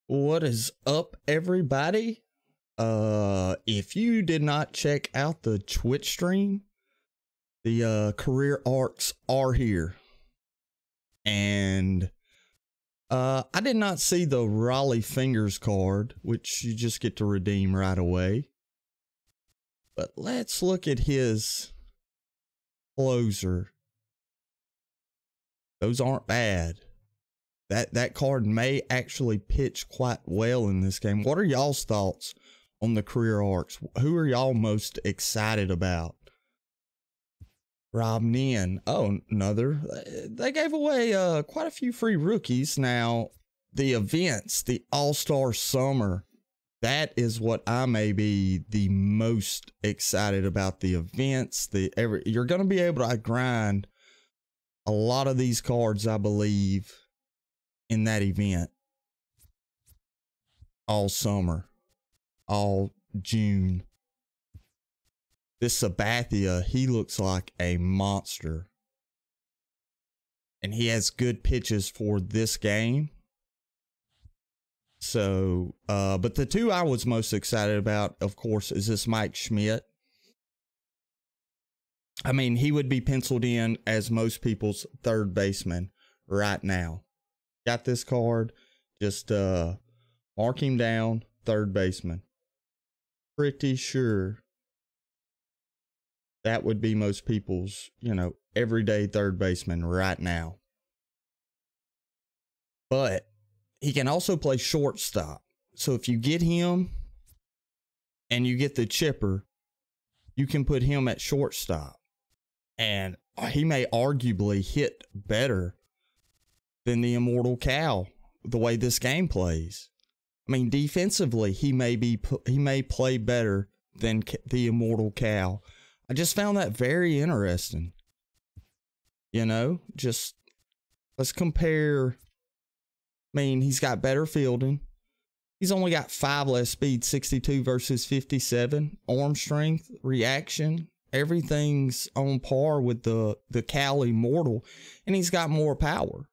What is up, everybody? If you did not check out the Twitch stream, the career arcs are here. And I did not see the Raleigh Fingers card, which you just get to redeem right away. But let's look at his closer. Those aren't bad. That card may actually pitch quite well in this game. What are y'all's thoughts on the career arcs? Who are y'all most excited about? Rob Nin. Oh, another. They gave away quite a few free rookies. Now, the events, the All-Star Summer, that is what I may be the most excited about. The events, you're going to be able to grind a lot of these cards, I believe, in that event all summer, all June. This Sabathia, he looks like a monster, and he has good pitches for this game. So, but the two I was most excited about, of course, is this Mike Schmidt. I mean, he would be penciled in as most people's third baseman right now. Got this card, just mark him down, third baseman. Pretty sure that would be most people's, everyday third baseman right now. But he can also play shortstop. So if you get him and you get the chipper, you can put him at shortstop. And he may arguably hit better than the Immortal Cal, the way this game plays. I mean, defensively, he may play better than the Immortal Cal. I just found that very interesting. Just let's compare. I mean, he's got better fielding. He's only got 5 less speed, 62 versus 57. Arm strength, reaction, everything's on par with the Cal Immortal, and he's got more power.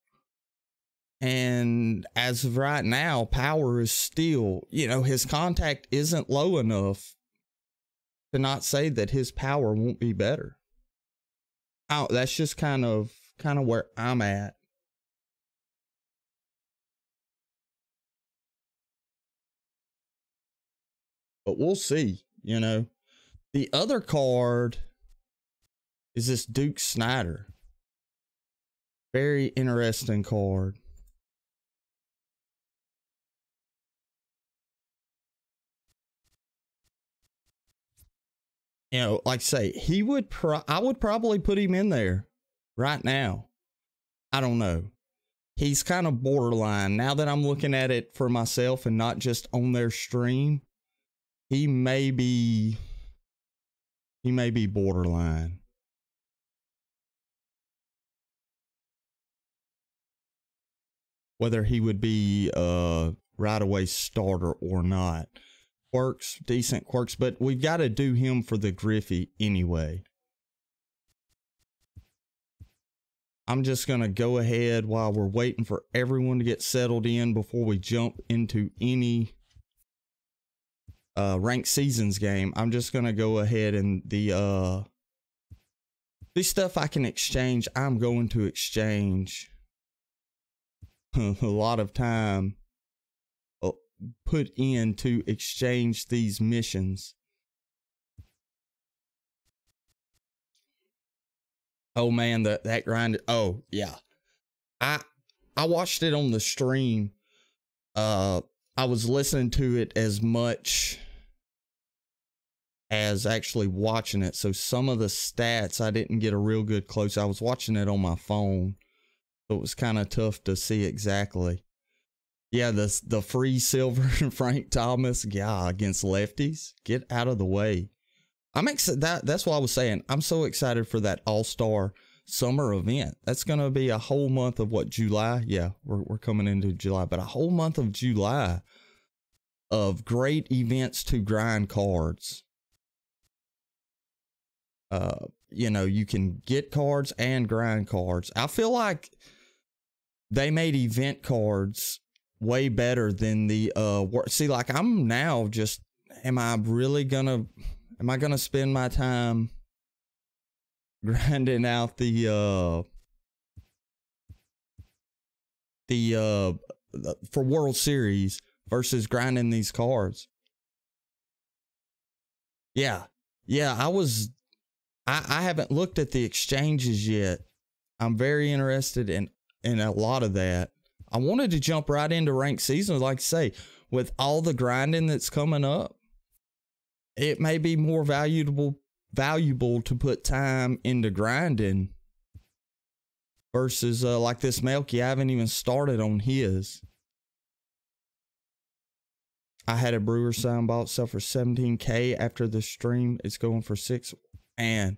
And as of right now, power is still, his contact isn't low enough to not say that his power won't be better. That's just kind of where I'm at. But we'll see, The other card is this Duke Snider. Very interesting card. Like I say, I would probably put him in there right now. I don't know. He's kind of borderline. Now that I'm looking at it for myself and not just on their stream, he may be borderline. Whether he would be a right away starter or not. Quirks, decent quirks, but we've got to do him for the Griffey anyway. I'm just going to go ahead while we're waiting for everyone to get settled in before we jump into any ranked seasons game. I'm just going to go ahead and the stuff I can exchange, I'm going to exchange a lot of time put in to exchange these missions. Oh man, that grind. Oh yeah, I watched it on the stream. I was listening to it as much as actually watching it, so some of the stats I didn't get a real good close. I was watching it on my phone, so it was kind of tough to see exactly. Yeah, the free silver Frank Thomas, against lefties. Get out of the way. I'm excited. That's what I was saying. I'm so excited for that All-Star Summer event. That's going to be a whole month of July? Yeah, we're coming into July, but a whole month of July of great events to grind cards. You can get cards and grind cards. I feel like they made event cards way better than the see, like I'm now just, am I gonna spend my time grinding out the for World Series versus grinding these cards? Yeah, I haven't looked at the exchanges yet. I'm very interested in a lot of that. I wanted to jump right into ranked season. Like I say, with all the grinding that's coming up, it may be more valuable to put time into grinding versus like this Melky. I haven't even started on his. I had a Brewer sign, bought itself for $17K after the stream. It's going for $6. And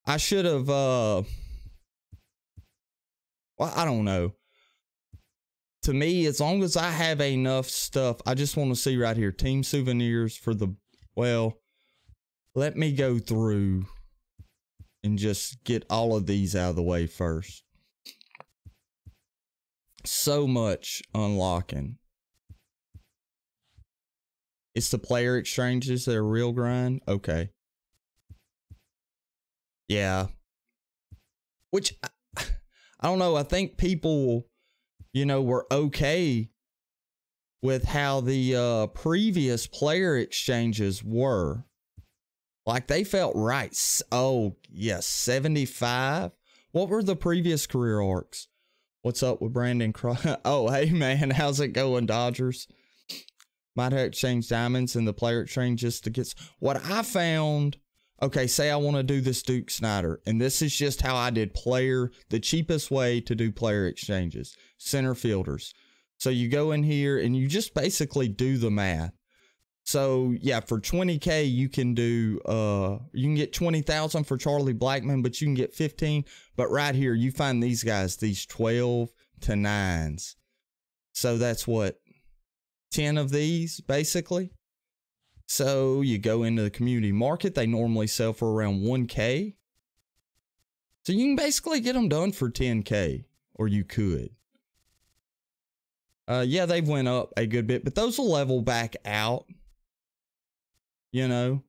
I should have, well, I don't know. To me, as long as I have enough stuff, I just want to see right here, team souvenirs for the, well, let me go through and just get all of these out of the way first. So much unlocking. It's the player exchanges that are real grind. Okay. Yeah. Which, I don't know. I think people, you know, were okay with how the previous player exchanges were. Like, they felt right. Oh, yes, 75. What were the previous career arcs? What's up with Brandon Cross? Oh, hey, man, how's it going, Dodgers? Might have exchanged diamonds in the player exchange just to get... What I found... Okay, say I want to do this Duke Snyder, and this is just how I did the cheapest way to do player exchanges. Center fielders. So you go in here, and you just basically do the math. So, yeah, for 20K, you can do... you can get 20,000 for Charlie Blackmon, but you can get 15. But right here, you find these guys, these 12 to 9s. So that's what... 10 of these, basically. So you go into the community market. They normally sell for around 1K. So you can basically get them done for 10K, or you could. Yeah, they've went up a good bit, but those will level back out. You know.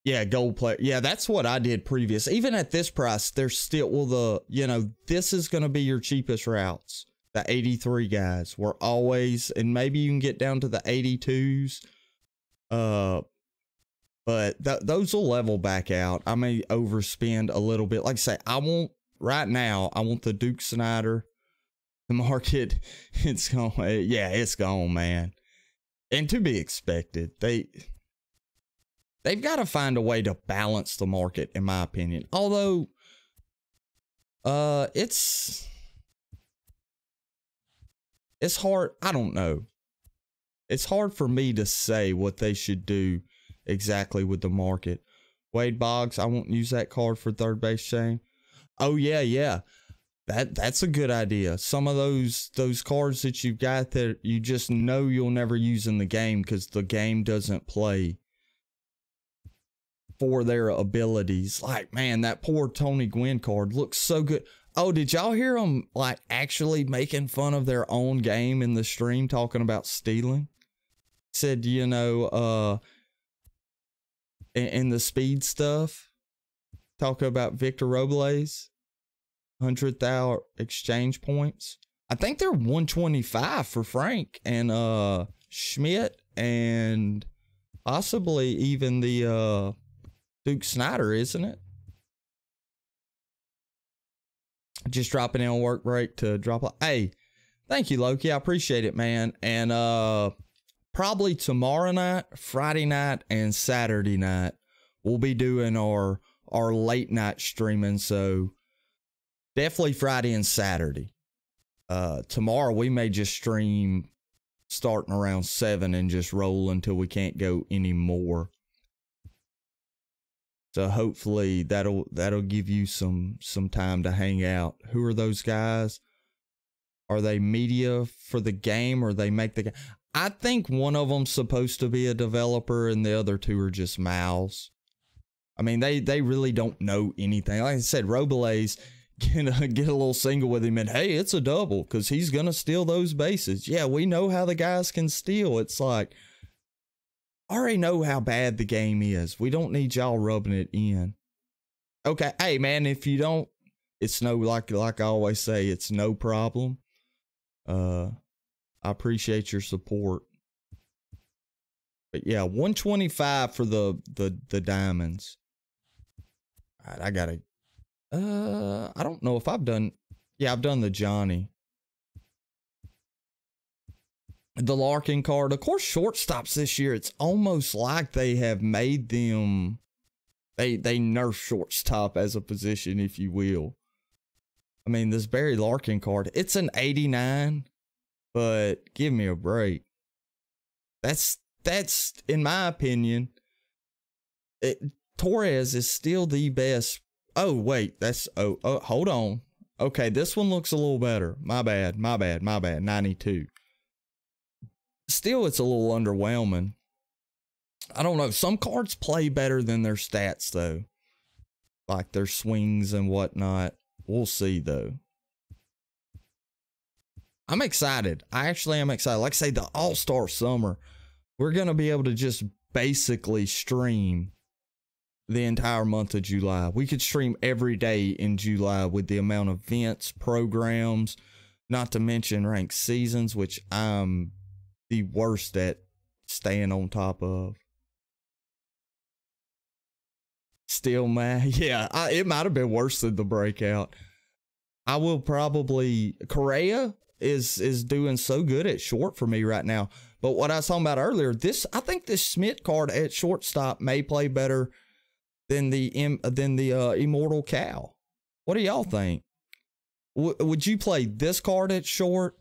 Yeah, gold player. Yeah, that's what I did previous. Even at this price, there's still, well, this is going to be your cheapest routes. The 83 guys were always, and maybe you can get down to the 82s. But those will level back out. I may overspend a little bit. Like I say, right now, I want the Duke Snyder. The market, it's gone. Yeah, it's gone, man. And to be expected. They've got to find a way to balance the market, in my opinion. Although, it's hard. I don't know. It's hard for me to say what they should do exactly with the market. Wade Boggs, I won't use that card for third base chain. Oh, yeah. That's a good idea. Some of those cards that you've got that you just know you'll never use in the game because the game doesn't play for their abilities. Like, man, that poor Tony Gwynn card looks so good. Oh, did y'all hear them like actually making fun of their own game in the stream, talking about stealing? Said, you know, in the speed stuff, talking about Victor Robles, 100,000 exchange points. I think they're 125 for Frank and Schmidt and possibly even the Duke Snyder, isn't it? Just dropping in on work break to drop. Hey, thank you, Loki. I appreciate it, man. And probably tomorrow night, Friday night, and Saturday night, we'll be doing our late night streaming. So definitely Friday and Saturday. Tomorrow we may just stream starting around 7 and just roll until we can't go anymore. So hopefully that'll give you some time to hang out. Who are those guys? Are they media for the game, or they make the game? I think one of them's supposed to be a developer and the other two are just mouths. I mean, they really don't know anything. Like I said, Robles get a little single with him, and hey, it's a double because he's going to steal those bases. Yeah, we know how the guys can steal. It's like, I already know how bad the game is. We don't need y'all rubbing it in. Okay, hey, man, if you don't, it's no, like I always say, it's no problem. I appreciate your support. But yeah, 125 for the diamonds. All right, I gotta. I don't know if I've done. Yeah, I've done the Johnny. The Larkin card. Of course, shortstops this year, it's almost like they have made them. They nerf shortstop as a position, if you will. I mean, this Barry Larkin card, it's an 89, but give me a break. That's in my opinion. Torres is still the best. Oh, wait, hold on. Okay, this one looks a little better. My bad. 92. Still, it's a little underwhelming. I don't know. Some cards play better than their stats, though. Like their swings and whatnot. We'll see, though. I'm excited. I actually am excited. Like I say, the All-Star Summer, we're going to be able to just basically stream the entire month of July. We could stream every day in July with the amount of events, programs, not to mention ranked seasons, which I'm the worst at staying on top of. Still mad. Yeah, it might have been worse than the breakout. I will probably... Correa is doing so good at short for me right now. But what I was talking about earlier, I think this Schmidt card at shortstop may play better than the Immortal Cow. What do y'all think? Would you play this card at short?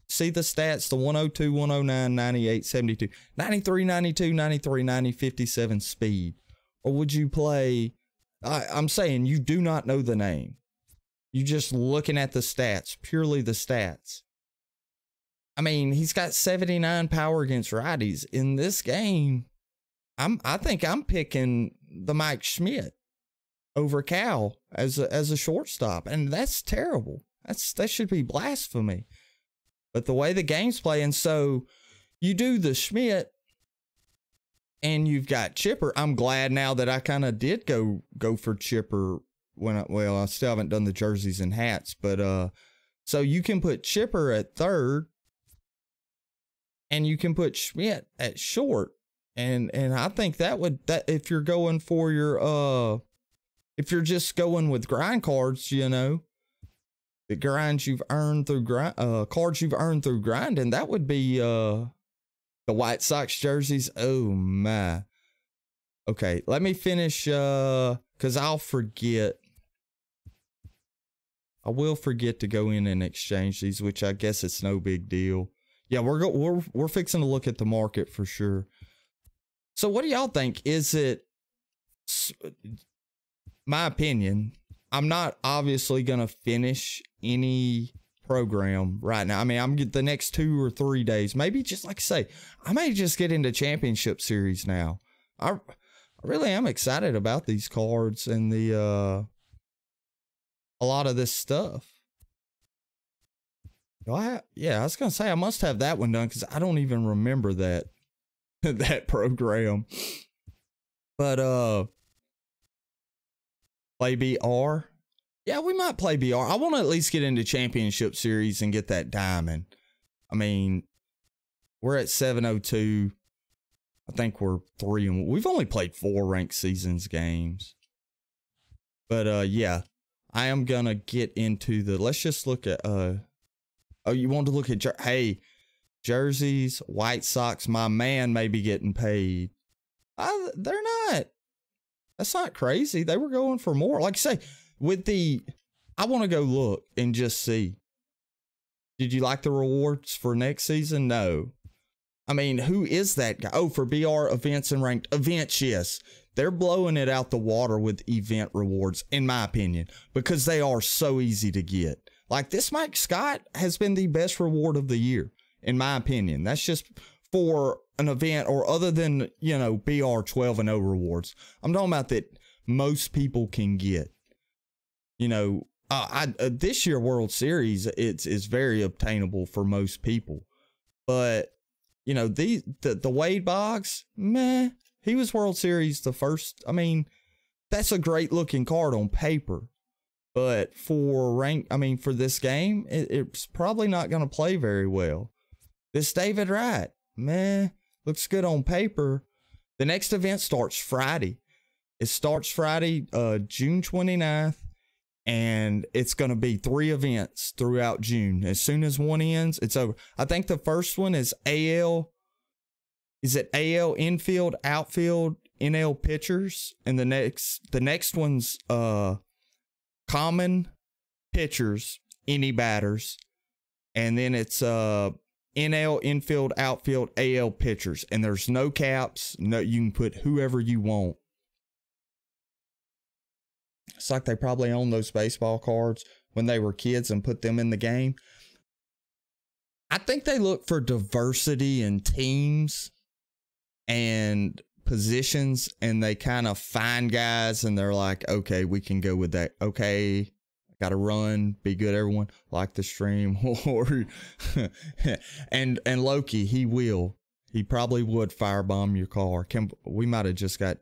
See the stats, the 102, 109, 98, 72, 93, 92, 93, 90, 57 speed. Or would you play, I'm saying you do not know the name. You just looking at the stats, purely the stats. I mean, he's got 79 power against righties. In this game, I think I'm picking the Mike Schmidt over Cal as a shortstop, and that's terrible. That should be blasphemy. But the way the game's playing, so you do the Schmidt, and you've got Chipper. I'm glad now that I kind of did go for Chipper when I still haven't done the jerseys and hats, but so you can put Chipper at third, and you can put Schmidt at short. And I think that if you're going for your if you're just going with grind cards, you know, the grinds you've earned through cards you've earned through grinding, that would be the White Sox jerseys. Oh my. Okay, let me finish cuz I'll forget. I will forget to go in and exchange these, which I guess it's no big deal. Yeah, we're fixing to look at the market for sure. So what do y'all think? Is it, my opinion, I'm not obviously going to finish any program right now. I mean, I'm the next 2 or 3 days, maybe just like I say, I may just get into championship series now. I really am excited about these cards and a lot of this stuff. Yeah, I was going to say, I must have that one done because I don't even remember that. That program. But play BR. Yeah, we might play BR. I want to at least get into championship series and get that diamond. I mean, we're at 702. I think we're 3-1. We've only played 4 ranked seasons games. But yeah, I am gonna get into let's just look at oh, you want to look at hey, jerseys, White Sox, my man may be getting paid. They're not. That's not crazy. They were going for more. Like I say, I want to go look and just see. Did you like the rewards for next season? No. I mean, who is that guy? Oh, for BR events and ranked events, yes. They're blowing it out the water with event rewards, in my opinion, because they are so easy to get. Like this Mike Scott has been the best reward of the year. In my opinion, that's just for an event or other than, you know, BR 12-0 rewards. I'm talking about that most people can get. You know, This year World Series, it's very obtainable for most people. But, you know, the Wade Boggs, meh. He was World Series the first. I mean, that's a great looking card on paper. But for this game, it's probably not going to play very well. This David Wright, meh, looks good on paper. The next event starts Friday. It starts Friday, June 29th, and it's going to be 3 events throughout June. As soon as one ends, it's over. I think the first one is AL. Is it AL infield, outfield, NL pitchers? And the next one's common pitchers, any batters. And then it's NL infield, outfield, AL pitchers. And there's no caps. No, you can put whoever you want. It's like they probably owned those baseball cards when they were kids and put them in the game. I think they look for diversity in teams and positions, and they kind of find guys and they're like, okay, we can go with that. Okay, I got to run, be good, everyone. Like the stream. Or and Loki, he probably would firebomb your car. We might have just got...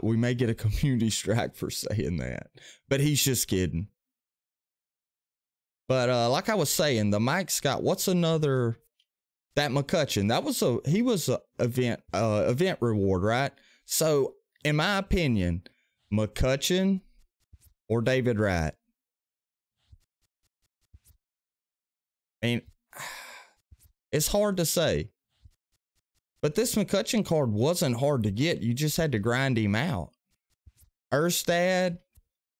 We may get a community strike for saying that, but he's just kidding. But like I was saying, the Mike Scott, what's another? That McCutchen, he was a event reward, right? So in my opinion, McCutchen or David Wright. I mean, it's hard to say. But this McCutchen card wasn't hard to get. You just had to grind him out. Erstad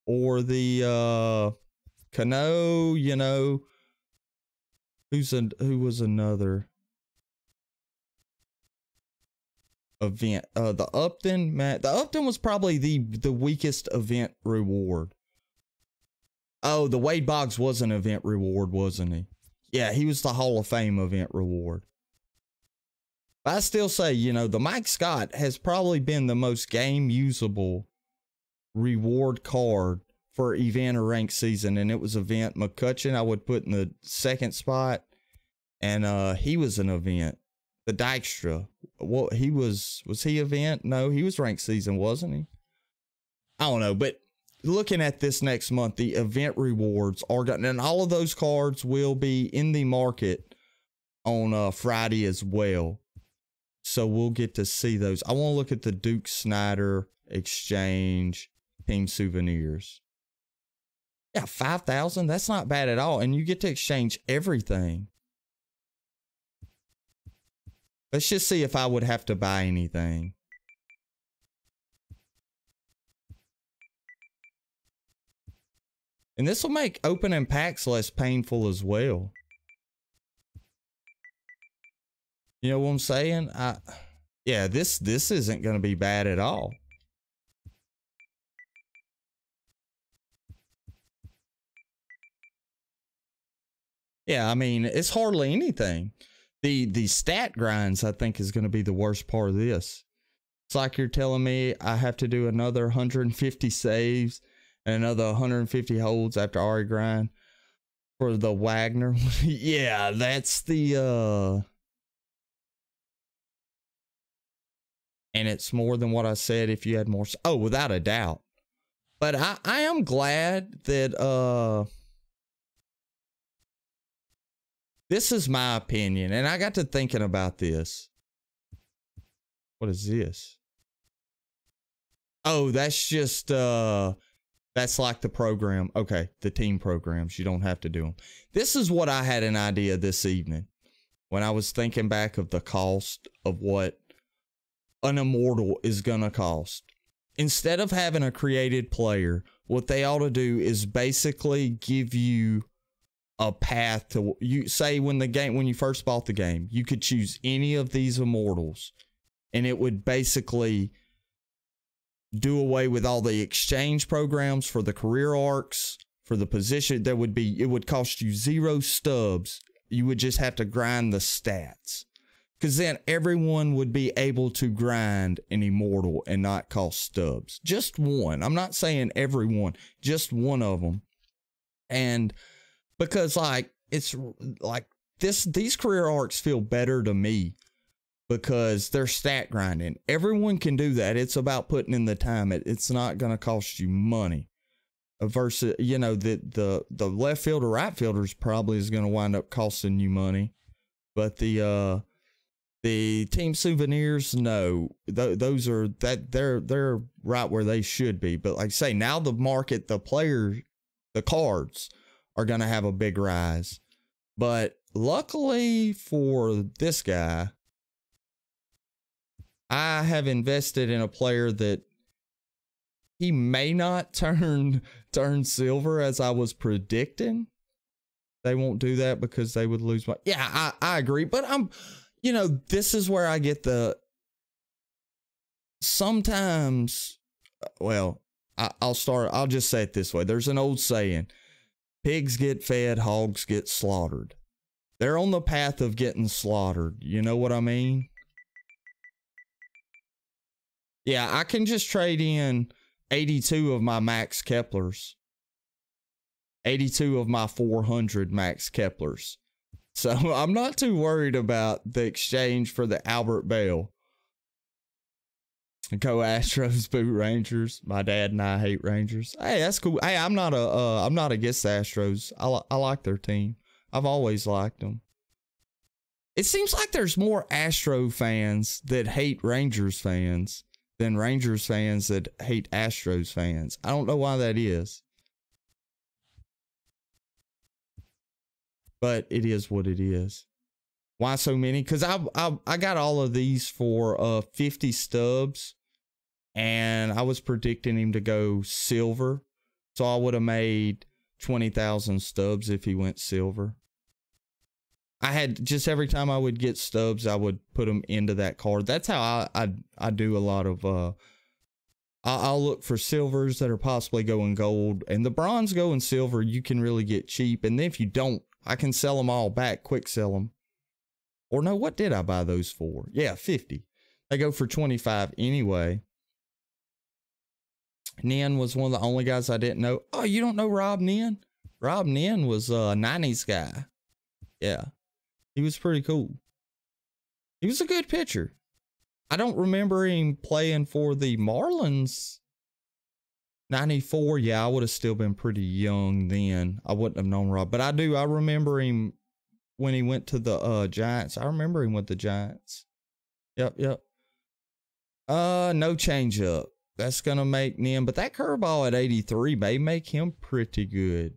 or the Cano, you know. Who was another event? The Upton, Matt. The Upton was probably the weakest event reward. Oh, the Wade Boggs was an event reward, wasn't he? Yeah, he was the Hall of Fame event reward. I still say, you know, the Mike Scott has probably been the most game usable reward card for event or ranked season, and it was event. McCutchen I would put in the second spot, and he was an event. The Dykstra, well, was he event? No, he was ranked season, wasn't he? I don't know, but looking at this next month, the event rewards are gotten, and all of those cards will be in the market on Friday as well. So we'll get to see those. I want to look at the Duke Snyder Exchange Team Souvenirs. Yeah, 5,000. That's not bad at all. And you get to exchange everything. Let's just see if I would have to buy anything. And this will make opening packs less painful as well. You know what I'm saying? Yeah, this isn't going to be bad at all. Yeah, I mean, it's hardly anything. The stat grinds, I think, is going to be the worst part of this. It's like you're telling me I have to do another 150 saves and another 150 holds after Ari grind for the Wagner. Yeah, that's the... And it's more than what I said if you had more. Oh, without a doubt. But I am glad that this is my opinion. And I got to thinking about this. What is this? Oh, that's just that's like the program. Okay, the team programs. You don't have to do them. This is what I had an idea this evening when I was thinking back of the cost of what an immortal is gonna cost. Instead of having a created player, what they ought to do is basically give you a path to, you say when you first bought the game, you could choose any of these immortals, and it would basically do away with all the exchange programs for the career arcs, for the position. It would cost you 0 stubs. You would just have to grind the stats. Because then everyone would be able to grind an immortal and not cost stubs. Just one. I'm not saying everyone, just one of them. And because like, it's like these career arcs feel better to me because they're stat grinding. Everyone can do that. It's about putting in the time. It's not going to cost you money. Versus, you know, the left fielder, right fielders probably is going to wind up costing you money. But the team souvenirs, no, those are they're right where they should be. But like I say, now the market, the cards are going to have a big rise. But luckily for this guy, I have invested in a player that he may not turn silver as I was predicting. They won't do that because they would lose my... Yeah, I agree. But you know, this is where I get sometimes, well, I'll just say it this way. There's an old saying, pigs get fed, hogs get slaughtered. They're on the path of getting slaughtered. You know what I mean? Yeah, I can just trade in 82 of my Max Keplers. 82 of my 400 Max Keplers. So I'm not too worried about the exchange for the Albert Bell. Go Astros, boot Rangers. My dad and I hate Rangers. Hey, that's cool. Hey, I'm not against the Astros. I like their team. I've always liked them. It seems like there's more Astro fans that hate Rangers fans than Rangers fans that hate Astros fans. I don't know why that is. But it is what it is. Why so many? Because I got all of these for 50 stubs. And I was predicting him to go silver. So I would have made 20,000 stubs if he went silver. I had just every time I would get stubs, I would put them into that card. That's how I do a lot of... I'll look for silvers that are possibly going gold. And the bronze going silver, you can really get cheap. And then if you don't, I can sell them all back, quick sell them. Or no, what did I buy those for? Yeah, 50. They go for 25 anyway. Nin was one of the only guys I didn't know. Oh, you don't know Rob Nin? Rob Nin was a 90s guy. Yeah. He was pretty cool. He was a good pitcher. I don't remember him playing for the Marlins. 94, yeah, I would have still been pretty young then. I wouldn't have known Rob. But I remember him when he went to the Giants. I remember him with the Giants. Yep. No changeup. That's going to make Nim. But that curveball at 83 may make him pretty good.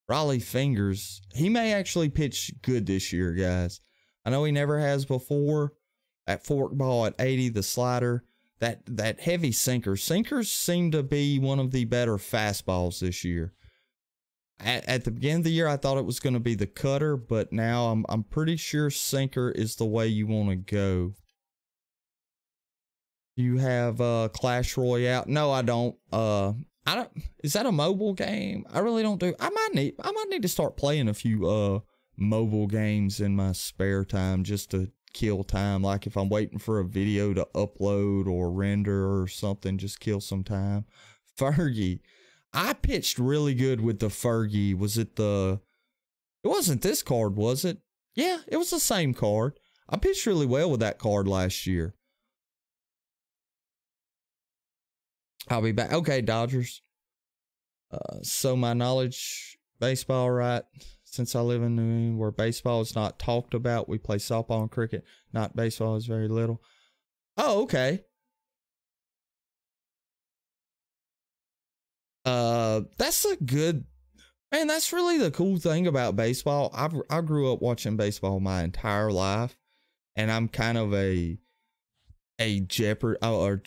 Raleigh Fingers. He may actually pitch good this year, guys. I know he never has before. That forkball at 80, the slider. That heavy sinker. Sinkers seem to be one of the better fastballs this year. At the beginning of the year, I thought it was going to be the cutter, but now I'm pretty sure sinker is the way you want to go. You have Clash Royale. No, I don't. Is that a mobile game? I really don't do. I might need to start playing a few mobile games in my spare time just to kill time. Like if I'm waiting for a video to upload or render or something, just kill some time. Fergie. I pitched really good with the Fergie. Was it it wasn't this card, was it? Yeah, it was the same card. I pitched really well with that card last year. I'll be back. Okay, Dodgers. So my knowledge, baseball, right? Since I live in New England where baseball is not talked about, we play softball and cricket. Not baseball is very little. Oh, okay. That's a good, man, that's really the cool thing about baseball. I grew up watching baseball my entire life, and I'm kind of a Jeopardy or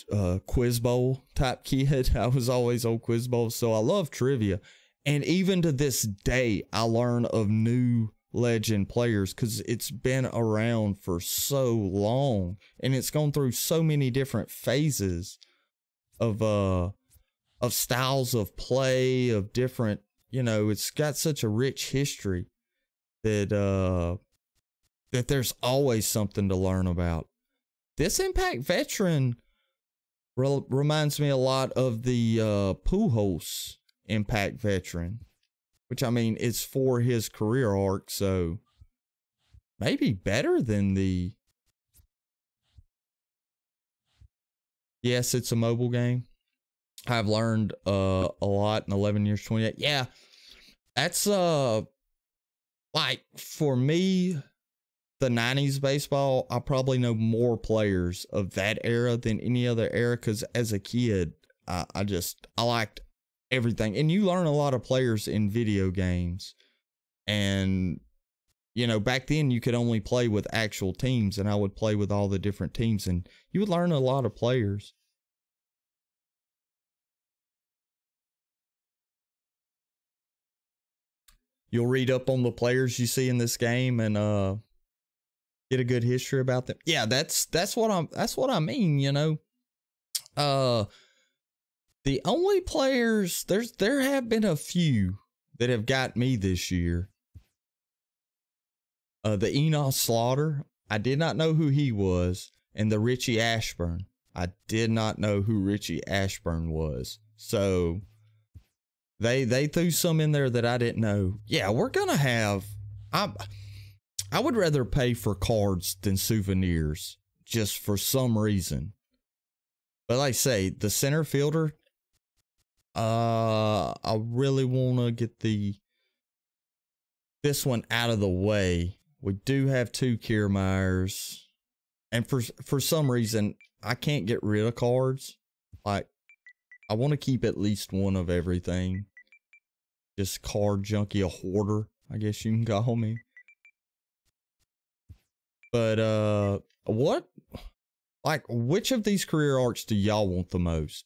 Quiz Bowl type kid. I was always on Quiz Bowl, so I love trivia. And even to this day, I learn of new legend players because it's been around for so long, and it's gone through so many different phases of styles of play, of different, you know, it's got such a rich history that that there's always something to learn about. This Impact veteran reminds me a lot of the Pujols Impact veteran, which, I mean, it's for his career arc, so maybe better than the... Yes, it's a mobile game. I've learned a lot in 11 years, 28. Yeah, that's like, for me, the 90s baseball, I probably know more players of that era than any other era, because as a kid, I liked everything. And you learn a lot of players in video games. And, you know, back then you could only play with actual teams, and I would play with all the different teams, and you would learn a lot of players. You'll read up on the players you see in this game and get a good history about them. Yeah, that's what I mean, you know. The only players, there have been a few that have got me this year. The Enos Slaughter, I did not know who he was, and the Richie Ashburn. I did not know who Richie Ashburn was. So they threw some in there that I didn't know. Yeah, we're gonna have I would rather pay for cards than souvenirs, just for some reason. But like I say, the center fielder, I really want to get this one out of the way. We do have 2 Kiermaiers, and for some reason, I can't get rid of cards. Like, I want to keep at least one of everything. Just card junkie, a hoarder, I guess you can call me. But, which of these career arcs do y'all want the most?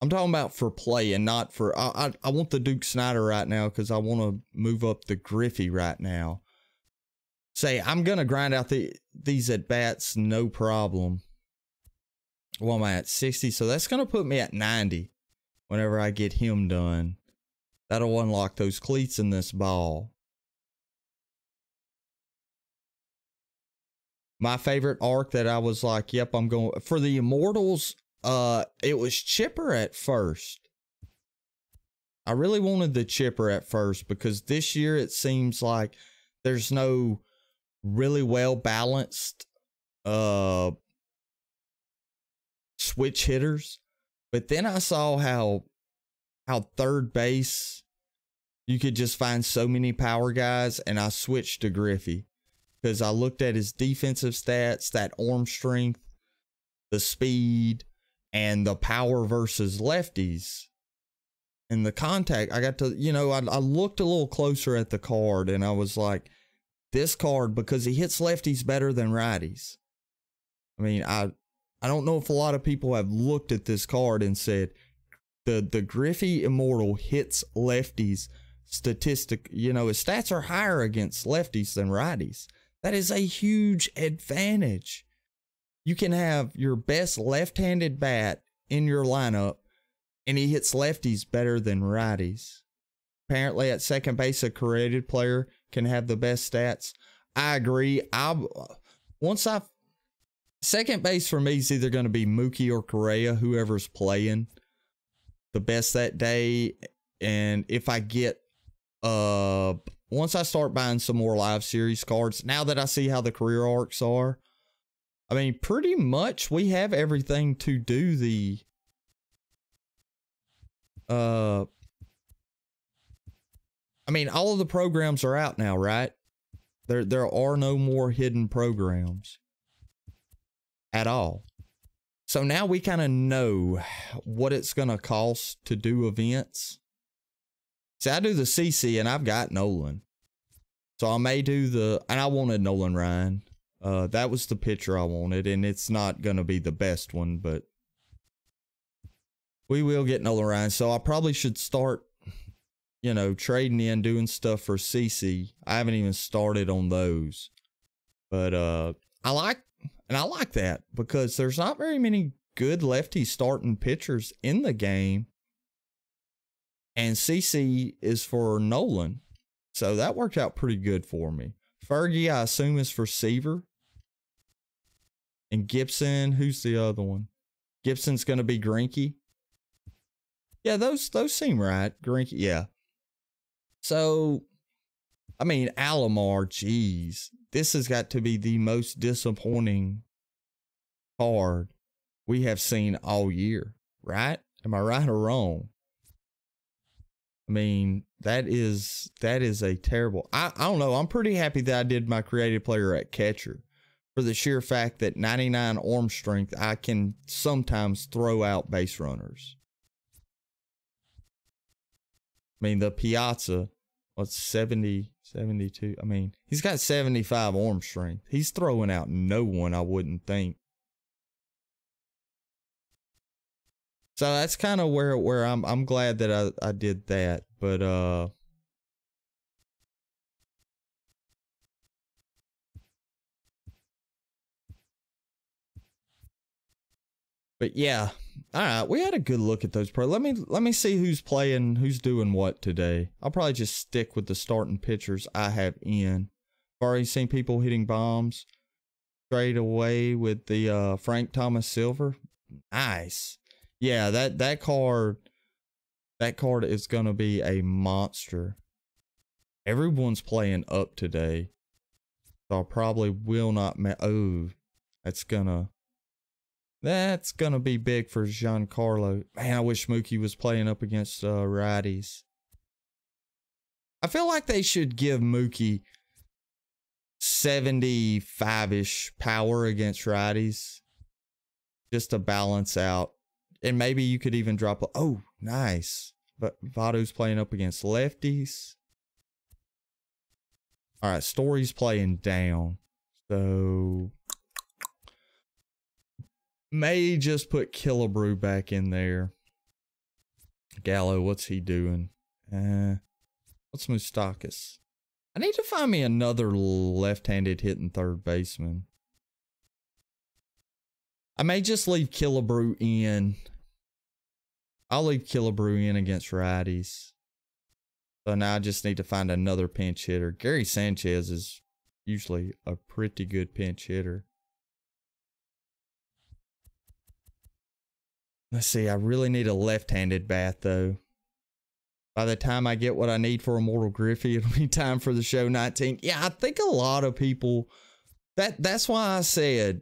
I'm talking about for play and not for, I want the Duke Snider right now because I want to move up the Griffey right now. Say, I'm going to grind out these at-bats, no problem. Well, I'm at 60, so that's going to put me at 90 whenever I get him done. That'll unlock those cleats in this ball. My favorite arc that I was like, yep, I'm going for the Immortals. It was Chipper at first. I really wanted the Chipper at first because this year it seems like there's no really well balanced switch hitters. But then I saw how third base you could just find so many power guys, and I switched to Griffey. Because I looked at his defensive stats, that arm strength, the speed, and the power versus lefties. And the contact, I got to, you know, I looked a little closer at the card, and I was like, this card, because he hits lefties better than righties. I mean, I don't know if a lot of people have looked at this card and said, the Griffey Immortal hits lefties you know, his stats are higher against lefties than righties. That is a huge advantage. You can have your best left-handed bat in your lineup, and he hits lefties better than righties. Apparently, at second base, a created player can have the best stats. I agree. Second base for me is either going to be Mookie or Correa, whoever's playing the best that day. And if I get once I start buying some more live series cards, now that I see how the career arcs are, I mean, pretty much we have everything to do the I mean, all of the programs are out now, right? There are no more hidden programs at all. So now we kind of know what it's going to cost to do events. See, I do the CC and I've got Nolan. So I may do and I wanted Nolan Ryan. That was the pitcher I wanted, and it's not going to be the best one, but we will get Nolan Ryan. So I probably should start, you know, trading in, doing stuff for CC. I haven't even started on those. But I like that because there's not very many good lefty starting pitchers in the game. And CC is for Nolan. So that worked out pretty good for me. Fergie, I assume, is for Seaver. And Gibson, who's the other one? Gibson's going to be Greinke. Yeah, those seem right. Greinke, yeah. So, I mean, Alomar, geez. This has got to be the most disappointing card we have seen all year, right? Am I right or wrong? I mean, that is a terrible... I don't know. I'm pretty happy that I did my creative player at catcher for the sheer fact that 99 arm strength, I can sometimes throw out base runners. I mean, the Piazza, what's 70, 72? I mean, he's got 75 arm strength. He's throwing out no one, I wouldn't think. So that's kind of where I'm glad that I did that. But yeah. All right, we had a good look at those pros. Let me see who's playing, who's doing what today. I'll probably just stick with the starting pitchers I have in. I've already seen people hitting bombs. Straight away with the Frank Thomas Silver. Nice. Yeah, that card is gonna be a monster. Everyone's playing up today, so I probably will not. Oh, that's gonna be big for Giancarlo. Man, I wish Mookie was playing up against righties. I feel like they should give Mookie 75-ish power against righties, just to balance out. And maybe you could even drop a... Oh, nice. But Vado's playing up against lefties. All right, Story's playing down. So... may just put Killebrew back in there. Gallo, what's he doing? What's Moustakas? I need to find me another left-handed hitting third baseman. I may just leave Killebrew in. I'll leave Killebrew in against righties. So now I just need to find another pinch hitter. Gary Sanchez is usually a pretty good pinch hitter. Let's see, I really need a left-handed bat, though. By the time I get what I need for Immortal Griffey, it'll be time for the show 19. Yeah, I think a lot of people... That's why I said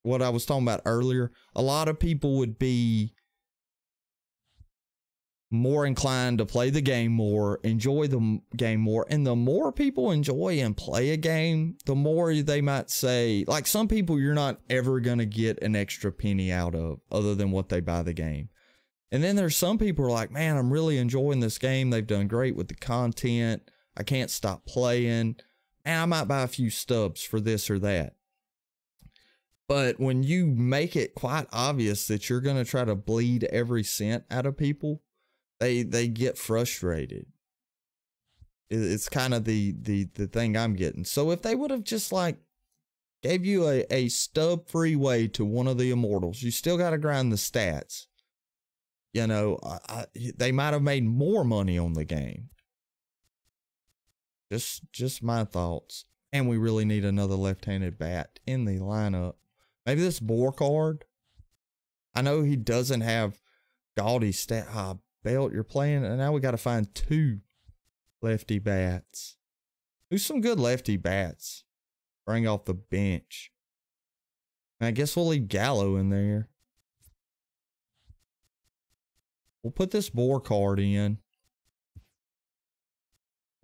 what I was talking about earlier. A lot of people would be more inclined to play the game more, enjoy the game more. And the more people enjoy and play a game, the more they might say, like some people you're not ever going to get an extra penny out of other than what they buy the game. And then there's some people who are like, man, I'm really enjoying this game. They've done great with the content. I can't stop playing. And I might buy a few stubs for this or that. But when you make it quite obvious that you're going to try to bleed every cent out of people, they get frustrated. It's kind of the thing I'm getting. So if they would have just like gave you a stub free way to one of the Immortals, you still got to grind the stats. You know, they might have made more money on the game. Just my thoughts. And we really need another left-handed bat in the lineup. Maybe this Bohr card. I know he doesn't have gaudy stat. Belt, you're playing, and now we got to find two lefty bats. Who's some good lefty bats? Bring off the bench. I guess we'll leave Gallo in there. We'll put this Bohr card in.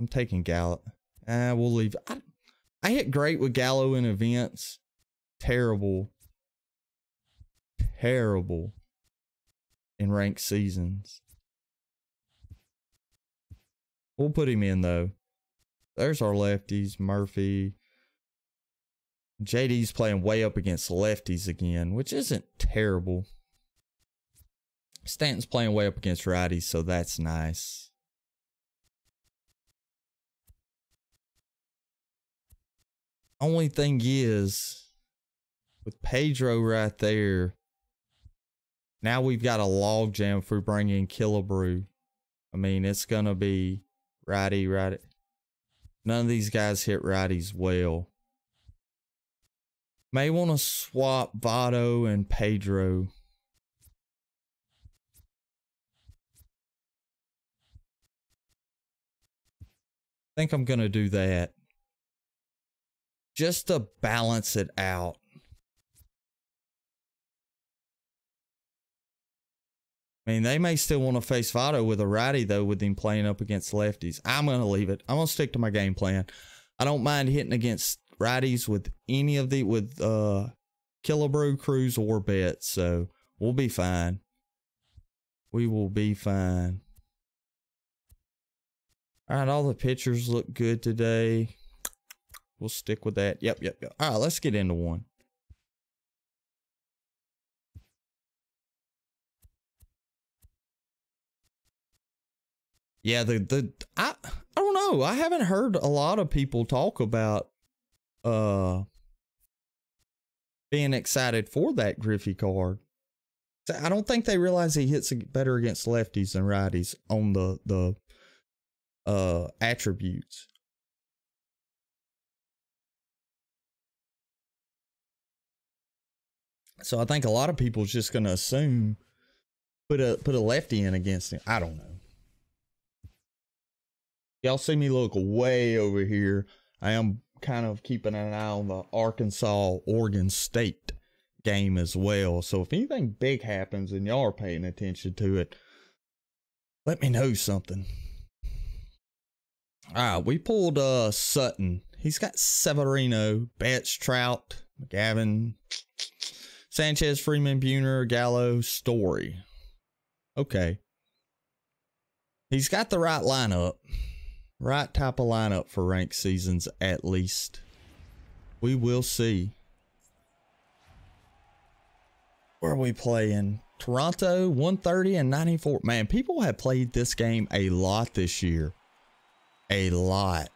I'm taking Gallo. We'll leave. I hit great with Gallo in events. Terrible in ranked seasons. We'll put him in, though. There's our lefties. Murphy. JD's playing way up against lefties again, which isn't terrible. Stanton's playing way up against righties, so that's nice. Only thing is, with Pedro right there, now we've got a logjam if we bring in Killebrew. I mean, it's going to be righty. None of these guys hit righties well. May want to swap Votto and Pedro. I think I'm going to do that. Just to balance it out. I mean, they may still want to face Votto with a righty, though, with him playing up against lefties. I'm going to leave it. I'm going to stick to my game plan. I don't mind hitting against righties with any of the, with Killebrew, Cruz, or Betts. So we'll be fine. We will be fine. All right, all the pitchers look good today. We'll stick with that. Yep. All right, let's get into one. Yeah, I don't know. I haven't heard a lot of people talk about being excited for that Griffey card. I don't think they realize he hits better against lefties than righties on the attributes. So I think a lot of people's just gonna assume put a lefty in against him. I don't know. Y'all see me look way over here. I am kind of keeping an eye on the Arkansas-Oregon State game as well. So if anything big happens and y'all are paying attention to it, let me know something. All right, we pulled Sutton. He's got Severino, Betts, Trout, McGavin, Sanchez, Freeman, Buhner, Gallo, Story. Okay. He's got the right lineup. Right type of lineup for ranked seasons, at least. We will see. Where are we playing? Toronto, 130 and 94. Man, people have played this game a lot this year. A lot.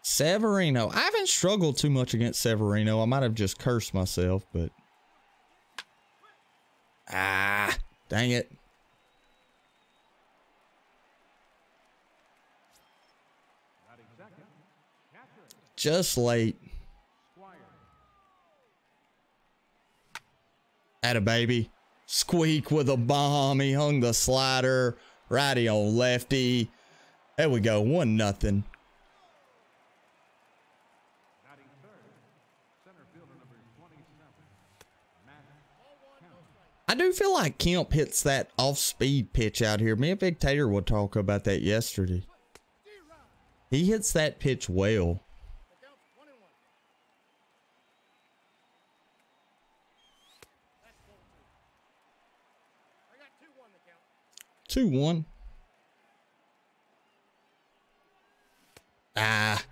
Severino. I haven't struggled too much against Severino. I might have just cursed myself, but... dang it. Just late. Atta baby. Squeak with a bomb. He hung the slider. Righty on lefty. There we go. 1-0. I do feel like Kemp hits that off-speed pitch out here. Me and Big Tater will talk about that yesterday. He hits that pitch well. 2-1. And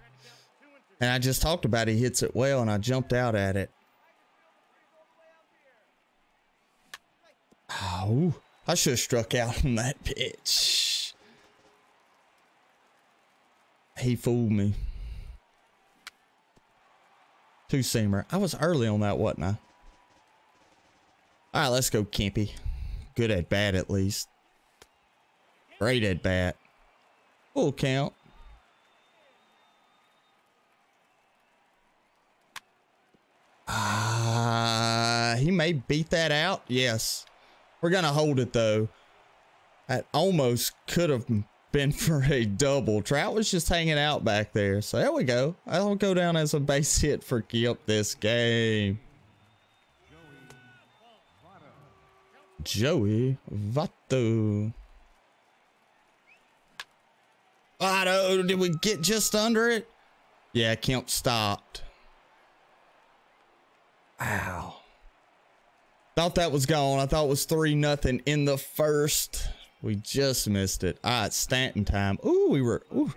I just talked about he hits it well, and I jumped out at it. Oh, I should have struck out on that pitch. He fooled me. Two-seamer. I was early on that, wasn't I? All right, let's go, Kempy. Good at bat, at least. Great at bat. Full count. He may beat that out. Yes. We're going to hold it, though. That almost could have been for a double. Trout was just hanging out back there. So there we go. I'll go down as a base hit for Kemp this game. Joey Votto. Votto, did we get just under it? Yeah, Kemp stopped. Ow. Thought that was gone. I thought it was 3-0 in the first. We just missed it. All right, Stanton time. Ooh, we were. Ooh.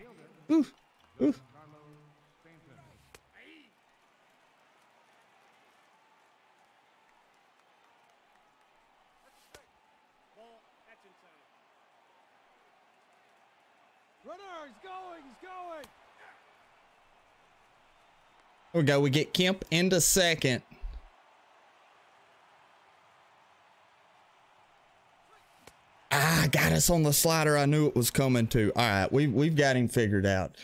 There we go. We get Kemp into second. got us on the slider. I knew it was coming too. All right, we've got him figured out.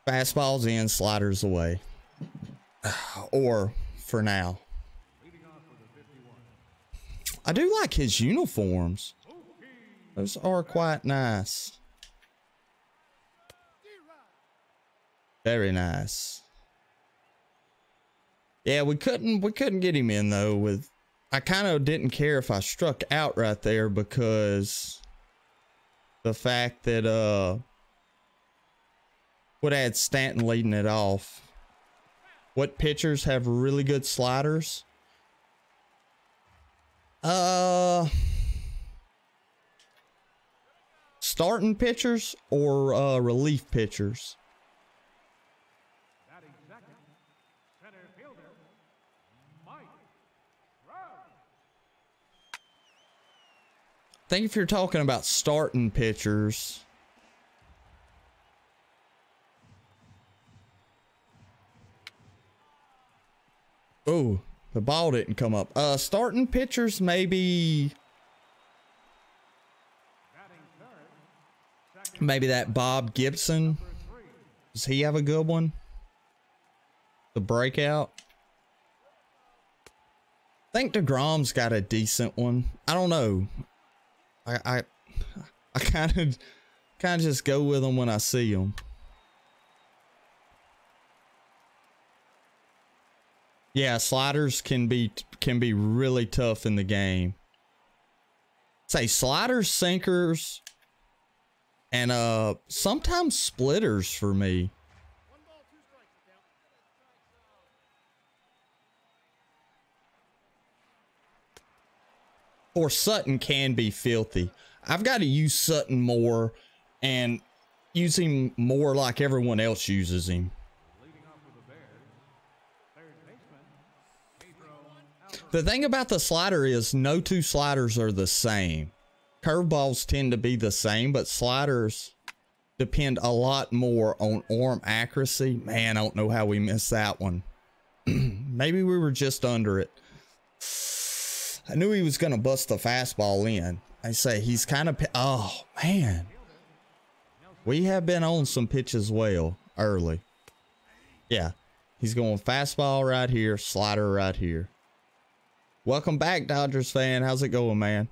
Fastball's in, sliders away. Or for now. I do like his uniforms. Those are quite nice. Very nice. Yeah, we couldn't get him in though. With I kind of didn't care if I struck out right there because the fact that would add Stanton leading it off. What pitchers have really good sliders? Starting pitchers or relief pitchers? I think if you're talking about starting pitchers, oh, the ball didn't come up. Starting pitchers, maybe that Bob Gibson. Does he have a good one? The breakout. I think DeGrom's got a decent one. I don't know. I kind of just go with them when I see them. Yeah, sliders can be really tough in the game. Say sliders, sinkers, and sometimes splitters for me. Or Sutton can be filthy. I've got to use Sutton more and use him more like everyone else uses him. The thing about the slider is no two sliders are the same. Curveballs tend to be the same, but sliders depend a lot more on arm accuracy. Man, I don't know how we missed that one. Maybe we were just under it. I knew he was going to bust the fastball in. I say he's kind of... Oh, man. We have been on some pitches well early. Yeah. He's going fastball right here, slider right here. Welcome back, Dodgers fan. How's it going, man?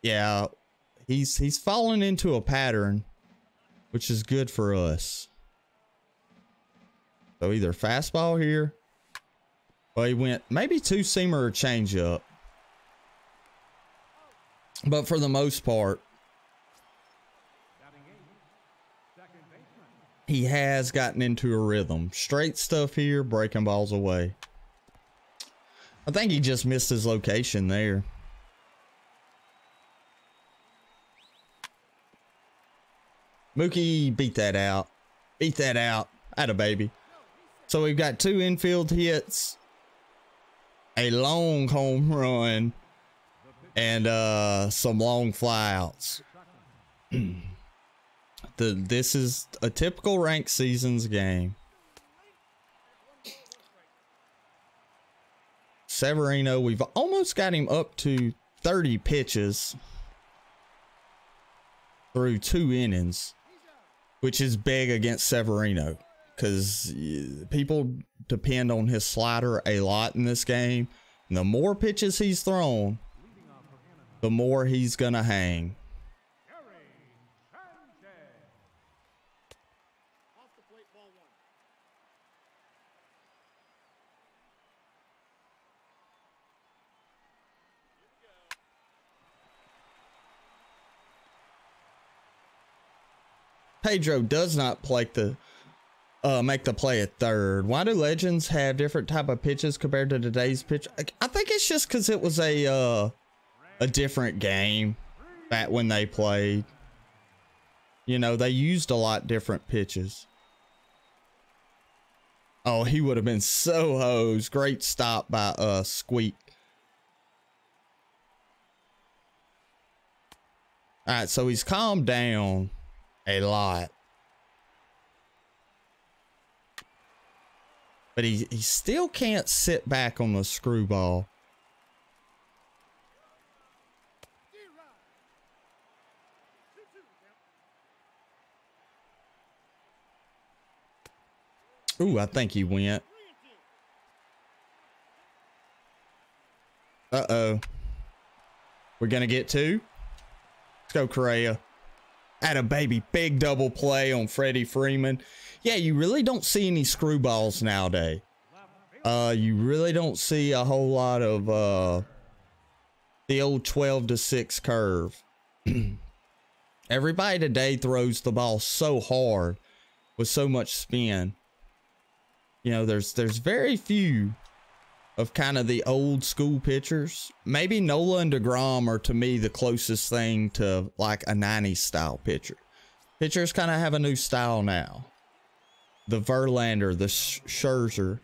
Yeah. He's fallen into a pattern, which is good for us. So either fastball here. Well, he went maybe two-seamer or changeup. But for the most part, he has gotten into a rhythm. Straight stuff here, breaking balls away. I think he just missed his location there. Mookie beat that out. Beat that out. Atta baby. So we've got 2 infield hits. A long home run and some long flyouts. This is a typical ranked seasons game. Severino, we've almost got him up to 30 pitches through 2 innings, which is big against Severino because people depend on his slider a lot in this game. And the more pitches he's thrown, the more he's gonna hang. Pedro does not make the play at third. Why do legends have different type of pitches compared to today's pitch? I think it's just because it was a different game back when they played. You know, they used a lot different pitches. Oh, he would have been so hosed. Great stop by Squeak. All right, so he's calmed down a lot. But he still can't sit back on the screwball. Ooh, I think he went. Uh-oh. We're going to get two. Let's go, Correa. Atta baby. Big double play on Freddie Freeman. Yeah, you really don't see any screwballs nowadays. You really don't see a whole lot of the old 12-6 curve. Everybody today throws the ball so hard with so much spin. You know, there's very few of kind of the old school pitchers. Maybe Nola and DeGrom are, to me, the closest thing to like a 90s style pitcher. Pitchers kind of have a new style now. The Verlander, the Scherzer.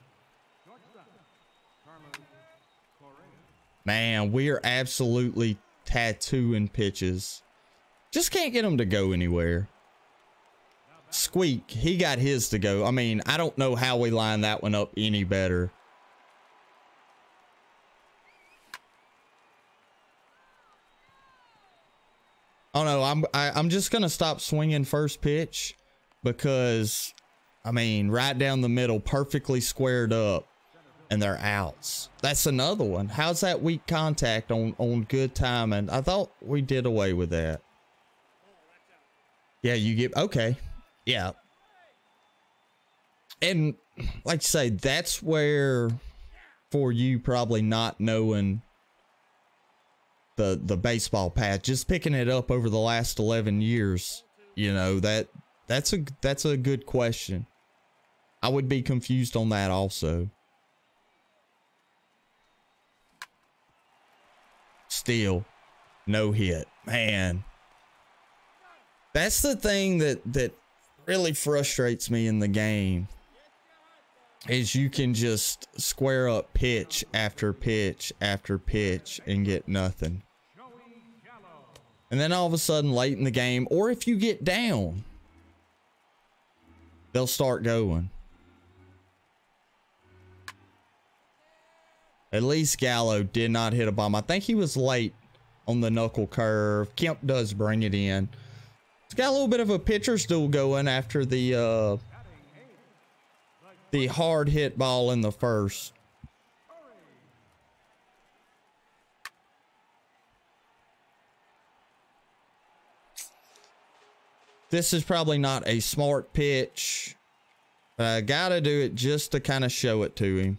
Man, we are absolutely tattooing pitches. Just can't get them to go anywhere. Squeak, he got his to go. I mean, I don't know how we line that one up any better. Oh no, I'm just gonna stop swinging first pitch because, I mean, right down the middle, perfectly squared up, and they're outs. That's another one. How's that weak contact on good timing? I thought we did away with that. Yeah, you get okay. Yeah. And like you say, that's where, for you probably not knowing the baseball path, just picking it up over the last 11 years, you know, that's a good question. I would be confused on that also. Still no hit, man. That's the thing that really frustrates me in the game, is you can just square up pitch after pitch after pitch and get nothing. And then all of a sudden late in the game, or if you get down, they'll start going. At least Gallo did not hit a bomb. I think he was late on the knuckle curve. Kemp does bring it in. He's got a little bit of a pitcher stool going after the hard hit ball in the first. This is probably not a smart pitch, but I gotta do it just to kind of show it to him.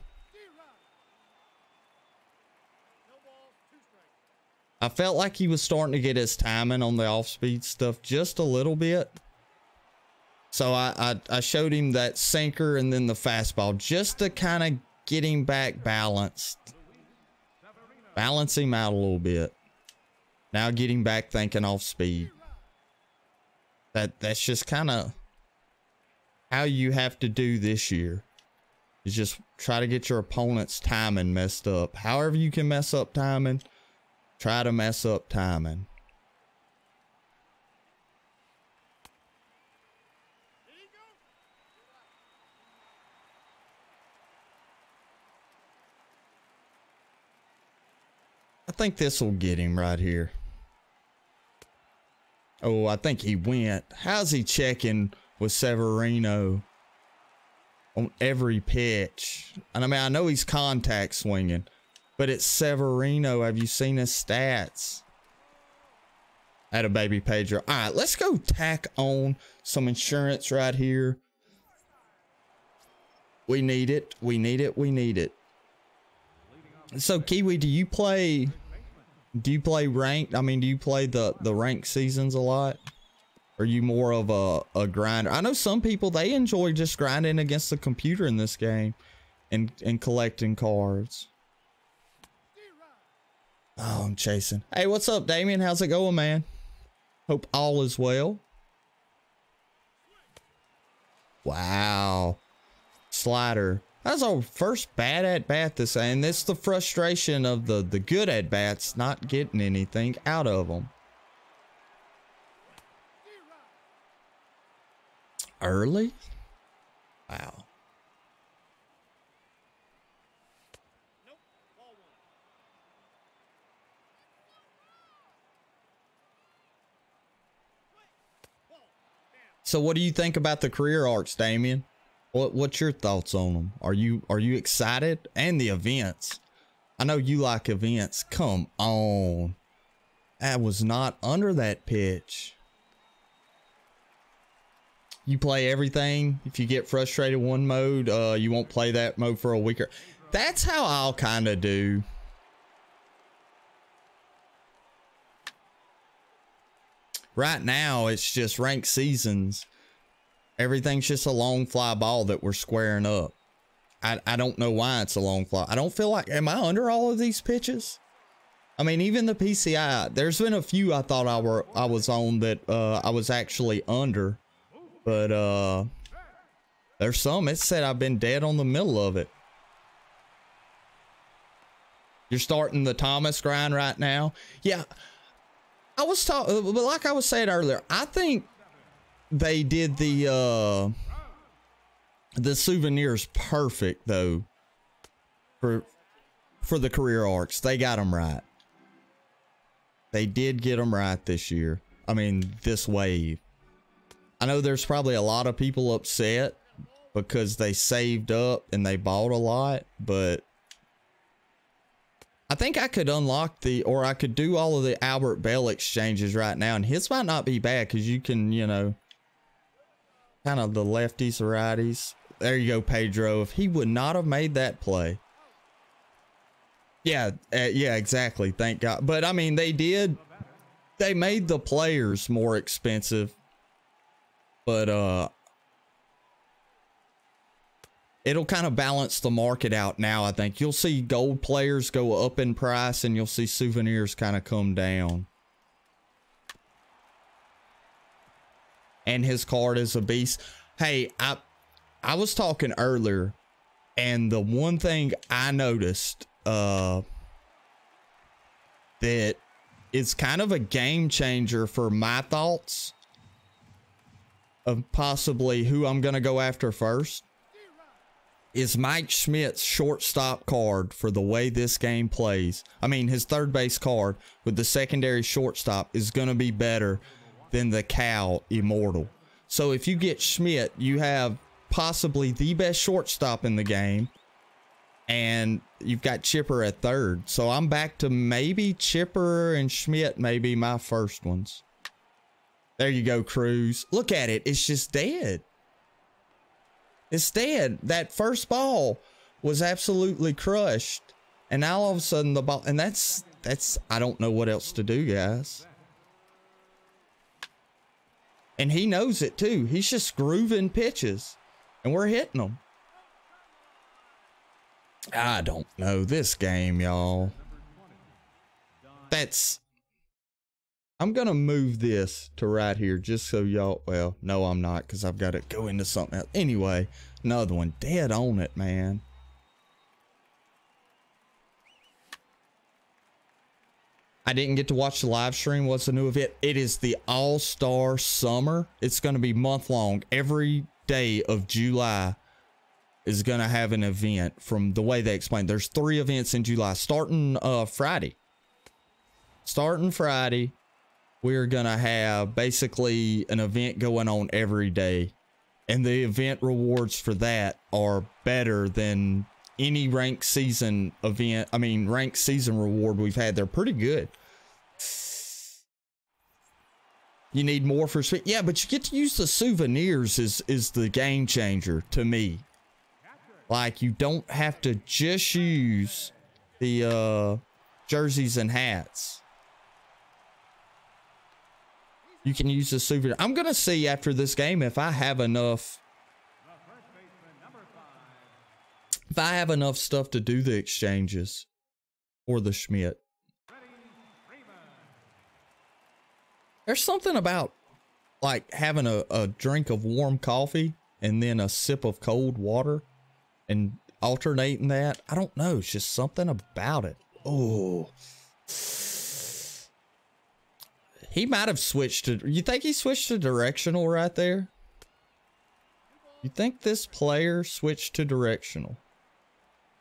I felt like he was starting to get his timing on the off-speed stuff just a little bit. So I showed him that sinker and then the fastball just to kind of get him back balanced. Balance him out a little bit. Now get him back thinking off speed. That's just kind of how you have to do this year. Is just try to get your opponent's timing messed up. However you can mess up timing, try to mess up timing. I think this will get him right here. Oh, I think he went. How's he checking with Severino on every pitch? And I mean, I know he's contact swinging, but it's Severino. Have you seen his stats? At a baby Pedro. All right, let's go tack on some insurance right here. We need it. We need it. We need it. So Kiwi, do you play ranked? I mean, do you play the ranked seasons a lot? Or are you more of a grinder? I know some people, they enjoy just grinding against the computer in this game and collecting cards. Oh, I'm chasing. Hey, what's up, Damien? How's it going, man? Hope all is well. Wow. Slider. That's our first bad at-bat this, and it's the frustration of the good at-bats not getting anything out of them. Early? Wow. So what do you think about the career arcs, Damien? What's your thoughts on them? Are you excited? And the events. I know you like events. Come on. That was not under that pitch. You play everything. If you get frustrated one mode, you won't play that mode for a week. That's how I'll kind of do. Right now, it's just ranked seasons. Everything's just a long fly ball that we're squaring up. I don't know why it's a long fly. I don't feel like, am I under all of these pitches? I mean, even the PCI, there's been a few I thought I was on that I was actually under. But there's some, it said I've been dead on the middle of it. You're starting the Thomas grind right now? Yeah. I was talking, but like I was saying earlier, I think they did the souvenirs perfect though for the career arcs. They got them right. They did get them right this year. I mean, this wave. I know there's probably a lot of people upset because they saved up and they bought a lot, but I think I could unlock or I could do all of the Albert Bell exchanges right now, and his might not be bad because you can, you know, kind of the lefties, righties. There you go, Pedro. If he would not have made that play. Yeah, yeah, exactly. Thank God. But I mean, they made the players more expensive, but it'll kind of balance the market out now. I think you'll see gold players go up in price and you'll see souvenirs kind of come down. And his card is a beast. Hey, I was talking earlier, and the one thing I noticed that is kind of a game changer for my thoughts of possibly who I'm going to go after first is Mike Schmidt's shortstop card for the way this game plays. I mean, his third base card with the secondary shortstop is going to be better than the Cal Immortal. So if you get Schmidt, you have possibly the best shortstop in the game, and you've got Chipper at third. So I'm back to maybe Chipper and Schmidt may be my first ones. There you go, Cruz. Look at it. It's just dead. It's dead. That first ball was absolutely crushed. And now all of a sudden the ball, and that's, I don't know what else to do, guys. And he knows it too. He's just grooving pitches and we're hitting them. I don't know this game, y'all. I'm going to move this to right here just so y'all, well, no, I'm not, because I've got to go into something else. Anyway, another one. Dead on it, man. I didn't get to watch the live stream. What's the new event? It is the All-Star Summer. It's going to be month-long. Every day of July is going to have an event from the way they explain. There's 3 events in July, starting Friday. Starting Friday, we're going to have basically an event going on every day. And the event rewards for that are better than any ranked season event. I mean, ranked season reward we've had. They're pretty good. You need more for speed. Yeah, but you get to use the souvenirs is the game changer to me. Like, you don't have to just use the jerseys and hats. You can use the souvenir. I'm going to see after this game if I have enough. If I have enough stuff to do the exchanges for the Schmidt. There's something about like having a drink of warm coffee and then a sip of cold water and alternating that. I don't know. It's just something about it. Oh. He might have switched to... You think he switched to directional right there? You think this player switched to directional?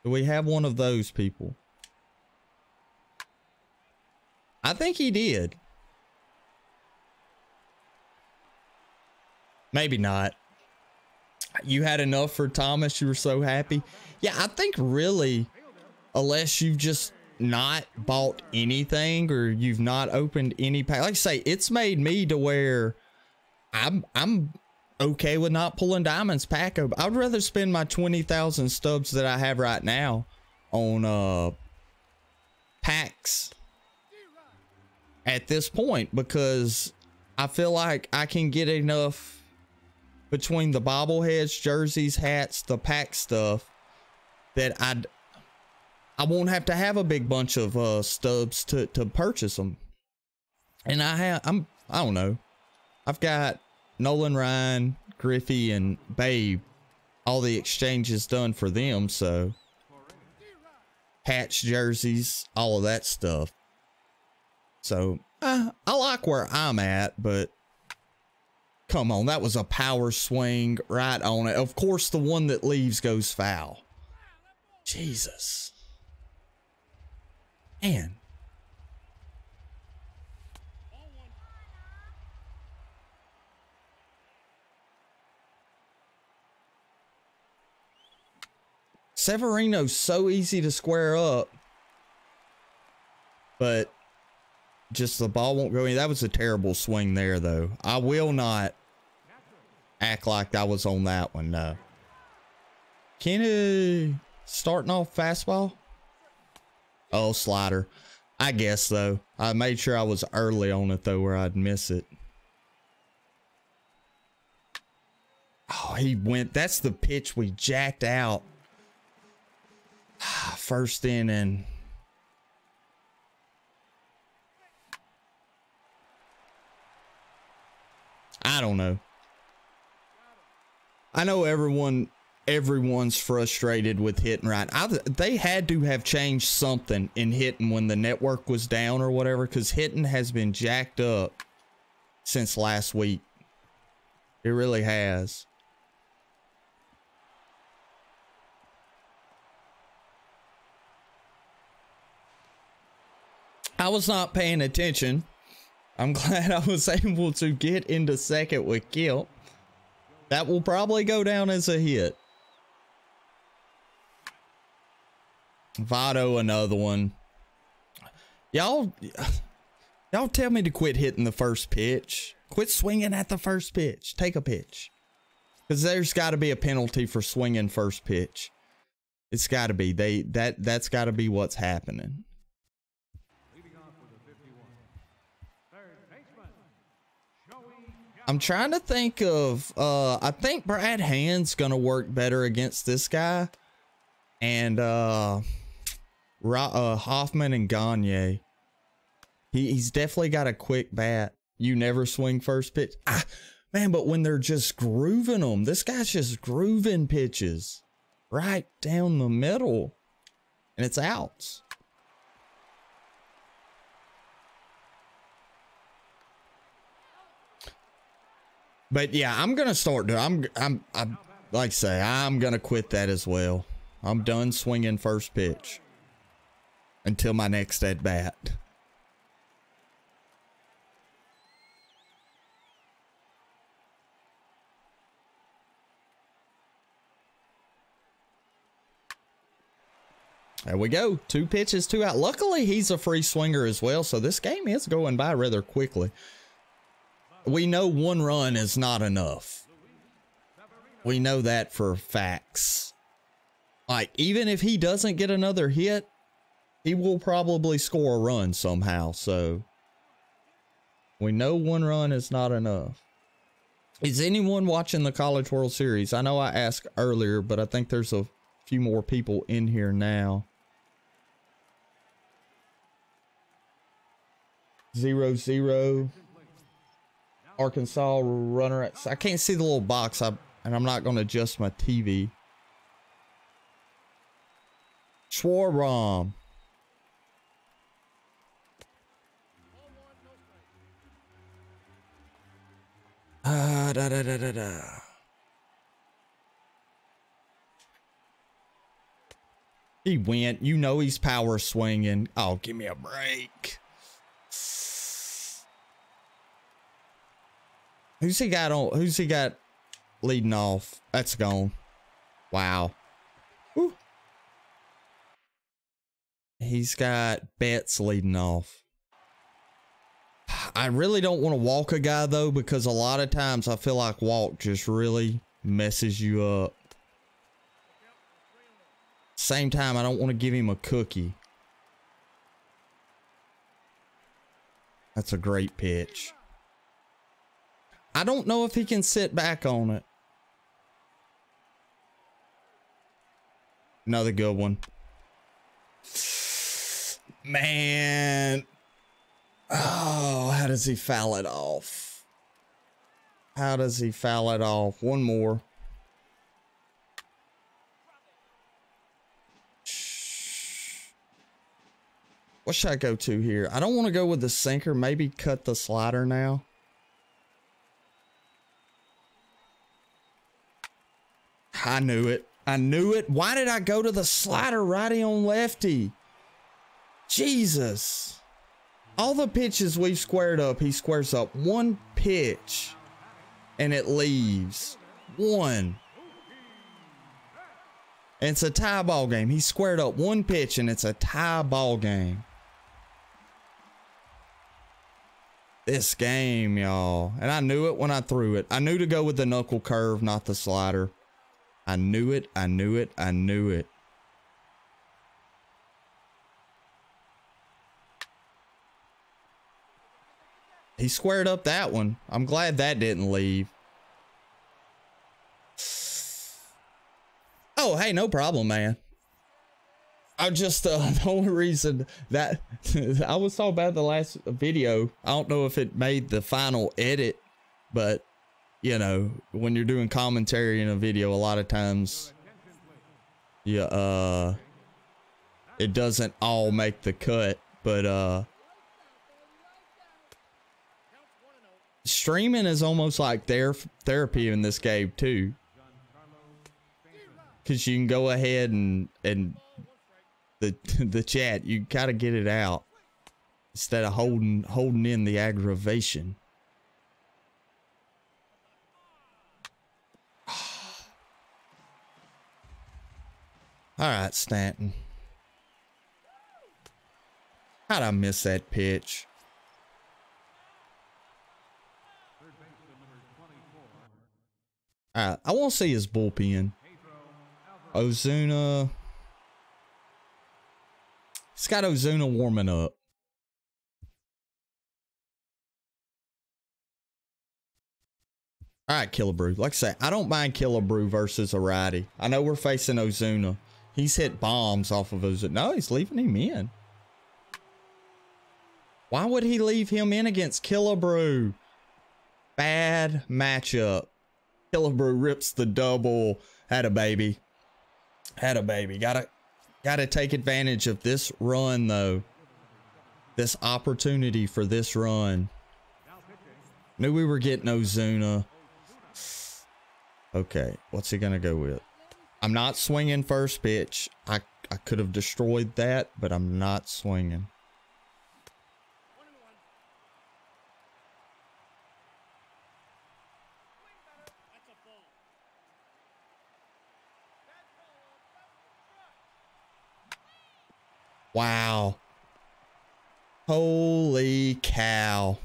Do we have one of those people? I think he did. Maybe not. You had enough for Thomas. You were so happy. Yeah, I think really, unless you've just not bought anything or you've not opened any pack, like I say, it's made me to where I'm okay with not pulling diamonds pack open. I'd rather spend my 20,000 stubs that I have right now on packs at this point, because I feel like I can get enough between the bobbleheads, jerseys, hats, the pack stuff, that I won't have to have a big bunch of stubs to purchase them. And I don't know. I've got Nolan Ryan, Griffey, and Babe, all the exchanges done for them, so hats, jerseys, all of that stuff. So I like where I'm at, but come on, that was a power swing right on it. Of course, the one that leaves goes foul. Jesus. Man. Severino's so easy to square up, but just the ball won't go in. That was a terrible swing there, though. I will not act like I was on that one, no. Kenny starting off fastball? Oh, slider. I guess, though. I made sure I was early on it, though, where I'd miss it. Oh, he went. That's the pitch we jacked out. First inning. I don't know. I know everyone's frustrated with hitting right. They had to have changed something in hitting when the network was down or whatever, because hitting has been jacked up since last week. It really has. I was not paying attention. I'm glad I was able to get into second with Kilt. That will probably go down as a hit. Votto, another one. Y'all tell me to quit hitting the first pitch. Quit swinging at the first pitch. Take a pitch. Because there's got to be a penalty for swinging first pitch. It's got to be. That's got to be what's happening. I'm trying to think of, I think Brad Hand's going to work better against this guy. And Hoffman and Gagne. He's definitely got a quick bat. You never swing first pitch. Man, but when they're just grooving them, this guy's just grooving pitches right down the middle. And it's outs. But yeah, I'm gonna start doing. I'm like I say, I'm gonna quit that as well. I'm done swinging first pitch until my next at bat. There we go. 2 pitches, 2 out. Luckily, he's a free swinger as well, so this game is going by rather quickly. We know 1 run is not enough. We know that for facts. Like, even if he doesn't get another hit, he will probably score a run somehow. So, we know 1 run is not enough. Is anyone watching the College World Series? I know I asked earlier, but I think there's a few more people in here now. 0-0. Arkansas runner at, I can't see the little box, and I'm not going to adjust my TV. Schwarbaum. He went. You know he's power swinging. Oh, give me a break. Who's he got on? Who's he got leading off. That's gone. Wow. Woo. He's got Betts leading off. I really don't want to walk a guy, though, because a lot of times I feel like walk just really messes you up. Same time, I don't want to give him a cookie. That's a great pitch. I don't know if he can sit back on it. Another good one. Man. Oh, how does he foul it off? How does he foul it off? One more. What should I go to here? I don't want to go with the sinker. Maybe cut the slider now. I knew it. I knew it. Why did I go to the slider righty on lefty? Jesus. All the pitches we've squared up, he squares up one pitch and it leaves. One. And it's a tie ball game. He squared up one pitch and it's a tie ball game. This game, y'all. And I knew it when I threw it. I knew to go with the knuckle curve, not the slider. I knew it. I knew it. I knew it. He squared up that one. I'm glad that didn't leave. Oh, hey, no problem, man. I just, the only reason that I was talking about the last video, I don't know if it made the final edit, but you know, when you're doing commentary in a video, a lot of times, yeah, it doesn't all make the cut, but, streaming is almost like therapy in this game too. Cause you can go ahead and the chat, you gotta get it out instead of holding in the aggravation. All right, Stanton. How'd I miss that pitch? All right, I want to see his bullpen. Ozuna. He's got Ozuna warming up. All right, Killebrew. Like I say, I don't mind Killebrew versus a righty. I know we're facing Ozuna. He's hit bombs off of Ozuna. No, he's leaving him in. Why would he leave him in against Killebrew? Bad matchup. Killebrew rips the double. Had a baby. Had a baby. Gotta take advantage of this run, though. This opportunity for this run. Knew we were getting Ozuna. Okay, what's he gonna go with? I'm not swinging first pitch. I could have destroyed that, but I'm not swinging. Wow. Holy cow.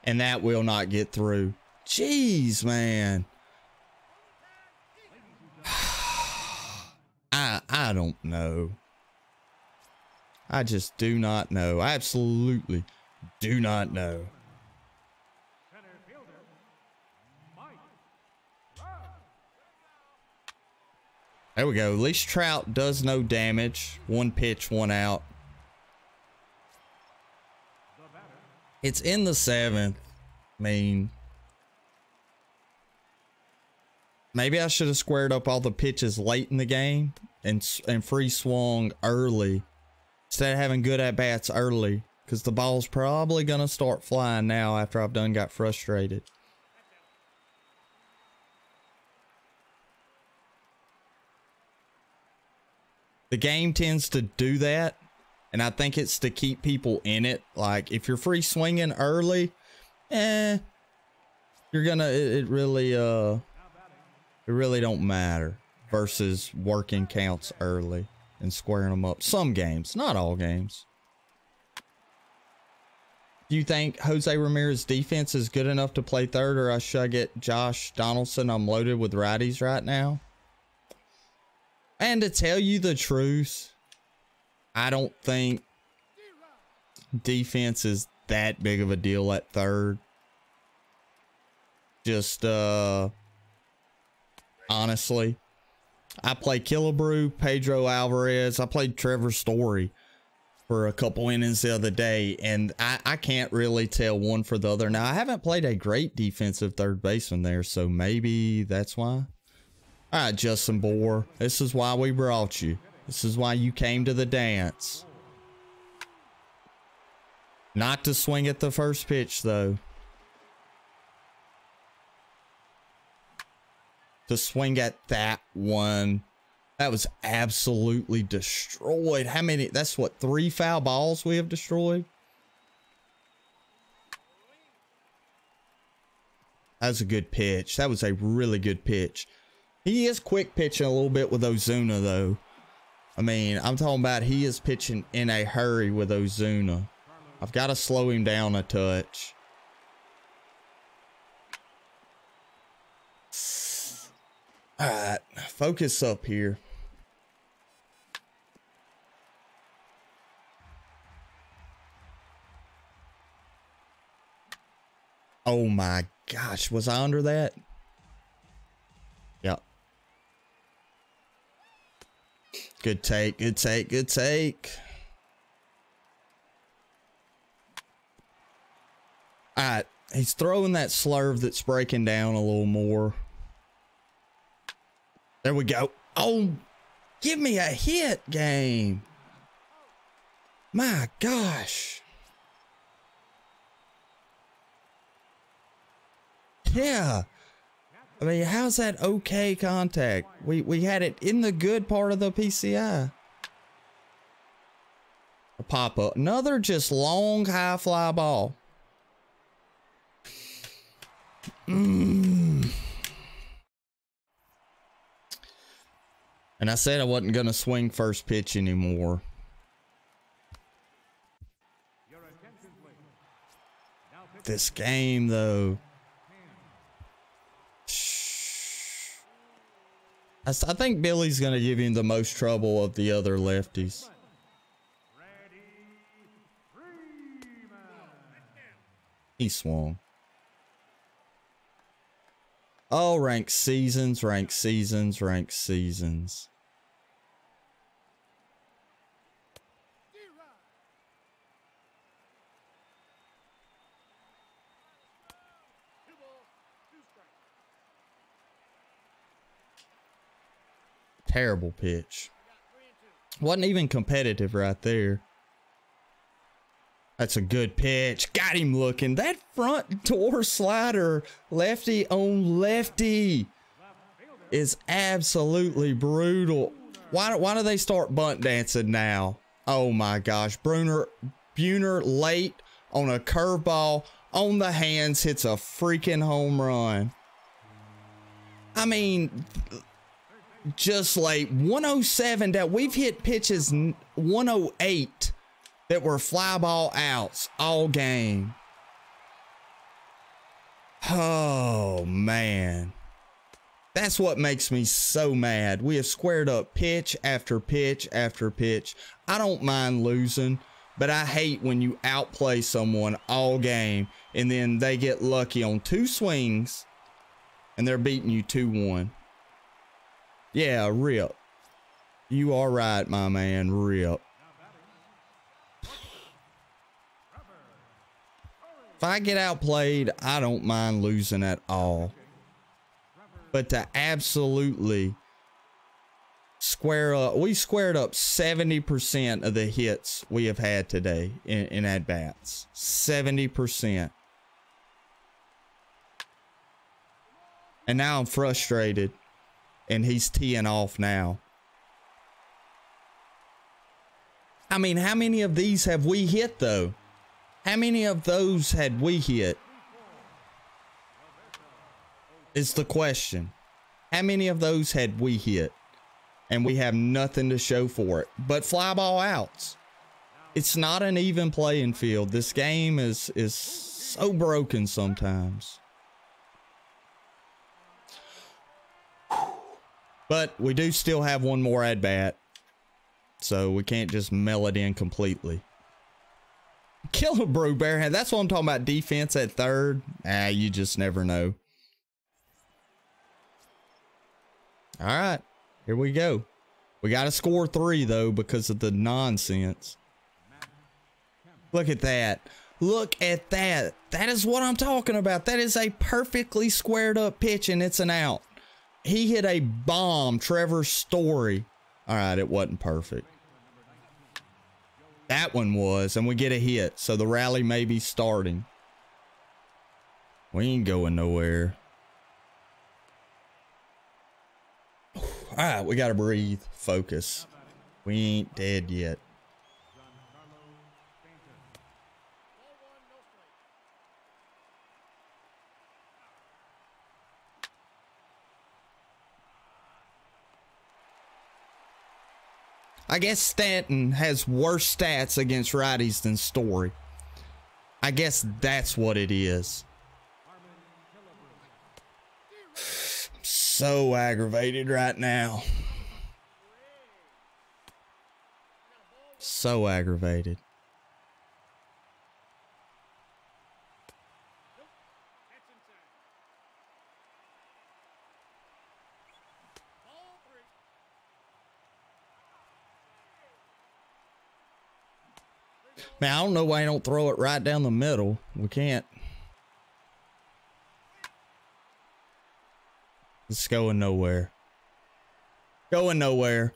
And that will not get through. Jeez, man. I don't know. I just do not know. I absolutely do not know. There we go. At least Trout does no damage. One pitch, one out. It's in the 7th. I mean, maybe I should have squared up all the pitches late in the game and free swung early instead of having good at bats early, because the ball's probably gonna start flying now after I've got frustrated. The game tends to do that, and I think it's to keep people in it. Like, if you're free swinging early, you're gonna, it really don't matter versus working counts early and squaring them up. Some games, not all games. Do you think Jose Ramirez's defense is good enough to play third, or should I get Josh Donaldson? I'm loaded with righties right now. And to tell you the truth, I don't think defense is that big of a deal at third. Just, honestly, I played Killebrew, Pedro Alvarez. I played Trevor Story for a couple innings the other day, and I can't really tell one for the other. Now, I haven't played a great defensive third baseman there, so maybe that's why. All right, Justin Bohr, this is why we brought you. This is why you came to the dance. Not to swing at the first pitch, though. To swing at that one. That was absolutely destroyed. How many? That's what, 3 foul balls we have destroyed? That was a good pitch. That was a really good pitch. He is quick pitching a little bit with Ozuna, though. I mean, I'm talking about he is pitching in a hurry with Ozuna. I've got to slow him down a touch. All right, focus up here. Oh my gosh, was I under that? Yep. Good take, good take, good take. All right, he's throwing that slurve that's breaking down a little more. There we go. Oh, give me a hit, game. My gosh. Yeah. I mean, how's that okay contact? We had it in the good part of the PCI. A pop-up. Another just long, high fly ball. And I said I wasn't going to swing first pitch anymore. This game, though. I think Billy's going to give him the most trouble of the other lefties. He swung. Oh, rank seasons, rank seasons, rank seasons. Terrible pitch. Wasn't even competitive right there. That's a good pitch. Got him looking. That front door slider, lefty on lefty, is absolutely brutal. Why do they start bunt dancing now? Oh my gosh. Buhner late on a curveball on the hands hits a freaking home run. I mean, just like 107 that we've hit pitches 108 that were fly ball outs all game. Oh man, that's what makes me so mad. We have squared up pitch after pitch after pitch. I don't mind losing, but I hate when you outplay someone all game and then they get lucky on 2 swings and they're beating you 2-1. Yeah, rip. You are right, my man, rip. If I get outplayed, I don't mind losing at all. But to absolutely square up, we squared up 70% of the hits we have had today in at-bats. 70%. And now I'm frustrated. And he's teeing off now. I mean, how many of these have we hit, though? How many of those had we hit? Is the question. How many of those had we hit? And we have nothing to show for it but fly ball outs. It's not an even playing field. This game is so broken sometimes. But we do still have one more at bat. So we can't just mail it in completely. Killebrew Bearhead. That's what I'm talking about. Defense at third. You just never know. All right. Here we go. We got to score 3, though, because of the nonsense. Look at that. Look at that. That is what I'm talking about. That is a perfectly squared up pitch, and it's an out. He hit a bomb. Trevor Story. All right, it wasn't perfect. That one was, and we get a hit, so the rally may be starting. We ain't going nowhere. All right, we got to breathe. Focus. We ain't dead yet. I guess Stanton has worse stats against righties than Story. I guess that's what it is. I'm so aggravated right now. So aggravated. Man, I don't know why I don't throw it right down the middle. We can't. It's going nowhere. Going nowhere.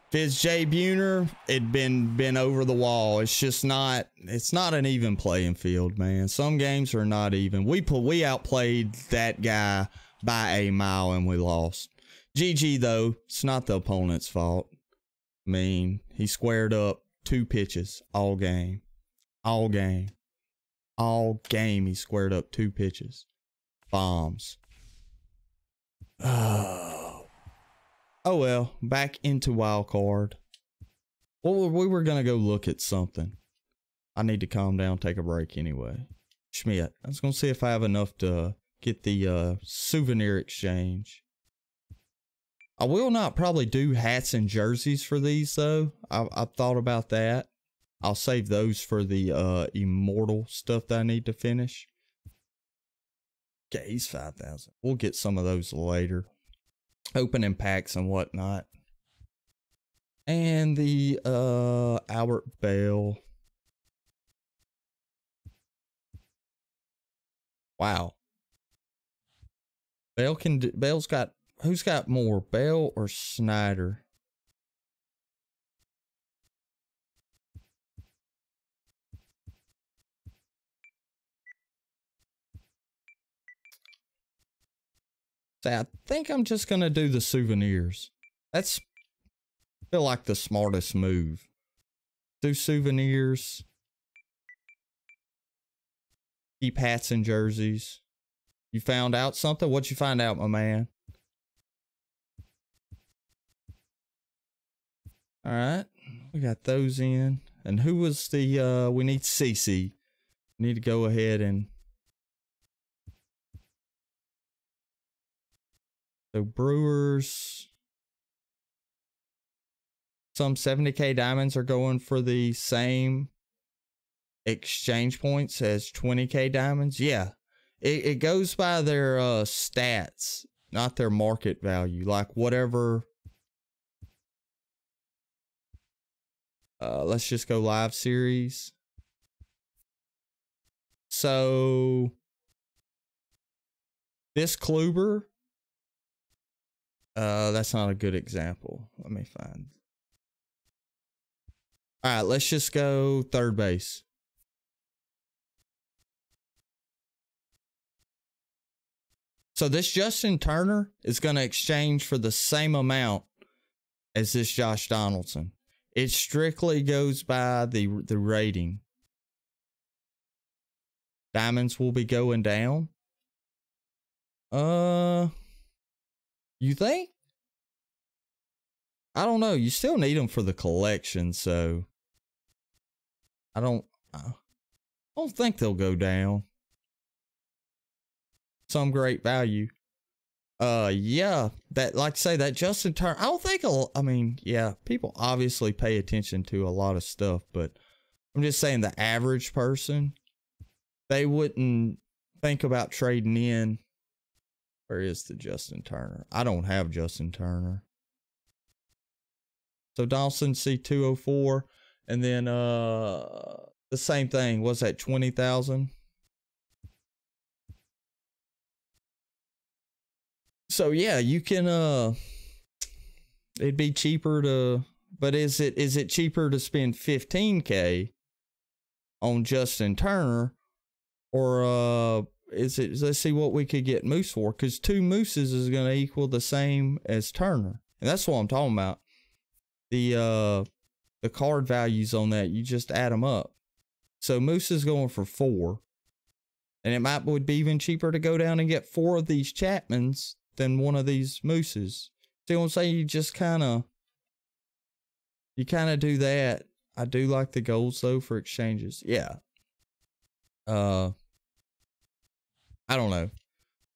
If it's Jay Buhner, it'd been over the wall. It's just not. It's not an even playing field, man. Some games are not even. We outplayed that guy by a mile and we lost. GG though. It's not the opponent's fault. I mean, he squared up 2 pitches all game. All game. All game he squared up 2 pitches. Bombs. Oh well. Back into wild card. Well, we were going to go look at something. I need to calm down, take a break anyway. Schmidt. I was going to see if I have enough to get the souvenir exchange. I will not probably do hats and jerseys for these, though. I've thought about that. I'll save those for the immortal stuff that I need to finish. Okay, he's 5,000. We'll get some of those later. Opening packs and whatnot. And the Albert Bell. Wow. Bell's got... Who's got more, Bell or Snyder? So I think I'm just going to do the souvenirs. That's, I feel like the smartest move. Do souvenirs. Keep hats and jerseys. You found out something? What'd you find out, my man? All right, we got those in. And who was the, we need CC. We need to go ahead and. So Brewers. Some 70K diamonds are going for the same exchange points as 20K diamonds. Yeah, it goes by their stats, not their market value. Like whatever. Let's just go live series. So this Kluber, that's not a good example. Let me find. All right, let's just go third base. So this Justin Turner is going to exchange for the same amount as this Josh Donaldson. It strictly goes by the rating. Diamonds will be going down. You think? I don't know. You still need them for the collection, so I don't think they'll go down. Some great value. Yeah, that, like I say, that Justin Turner, I don't think, I mean, yeah, people obviously pay attention to a lot of stuff, but I'm just saying the average person, they wouldn't think about trading in. Where is the Justin Turner? I don't have Justin Turner. So Donaldson, C204, and then the same thing. What's that, 20,000? So yeah, you can it'd be cheaper to, but is it cheaper to spend 15K on Justin Turner, or is it, let's see what we could get Moose for, because 2 Mooses is going to equal the same as Turner, and that's what I'm talking about. The card values on that, you just add them up. So Moose is going for 4, and it would be even cheaper to go down and get 4 of these Chapmans than one of these Mooses. See what I'm saying? You just kind of do that. I do like the golds though for exchanges. Yeah. I don't know,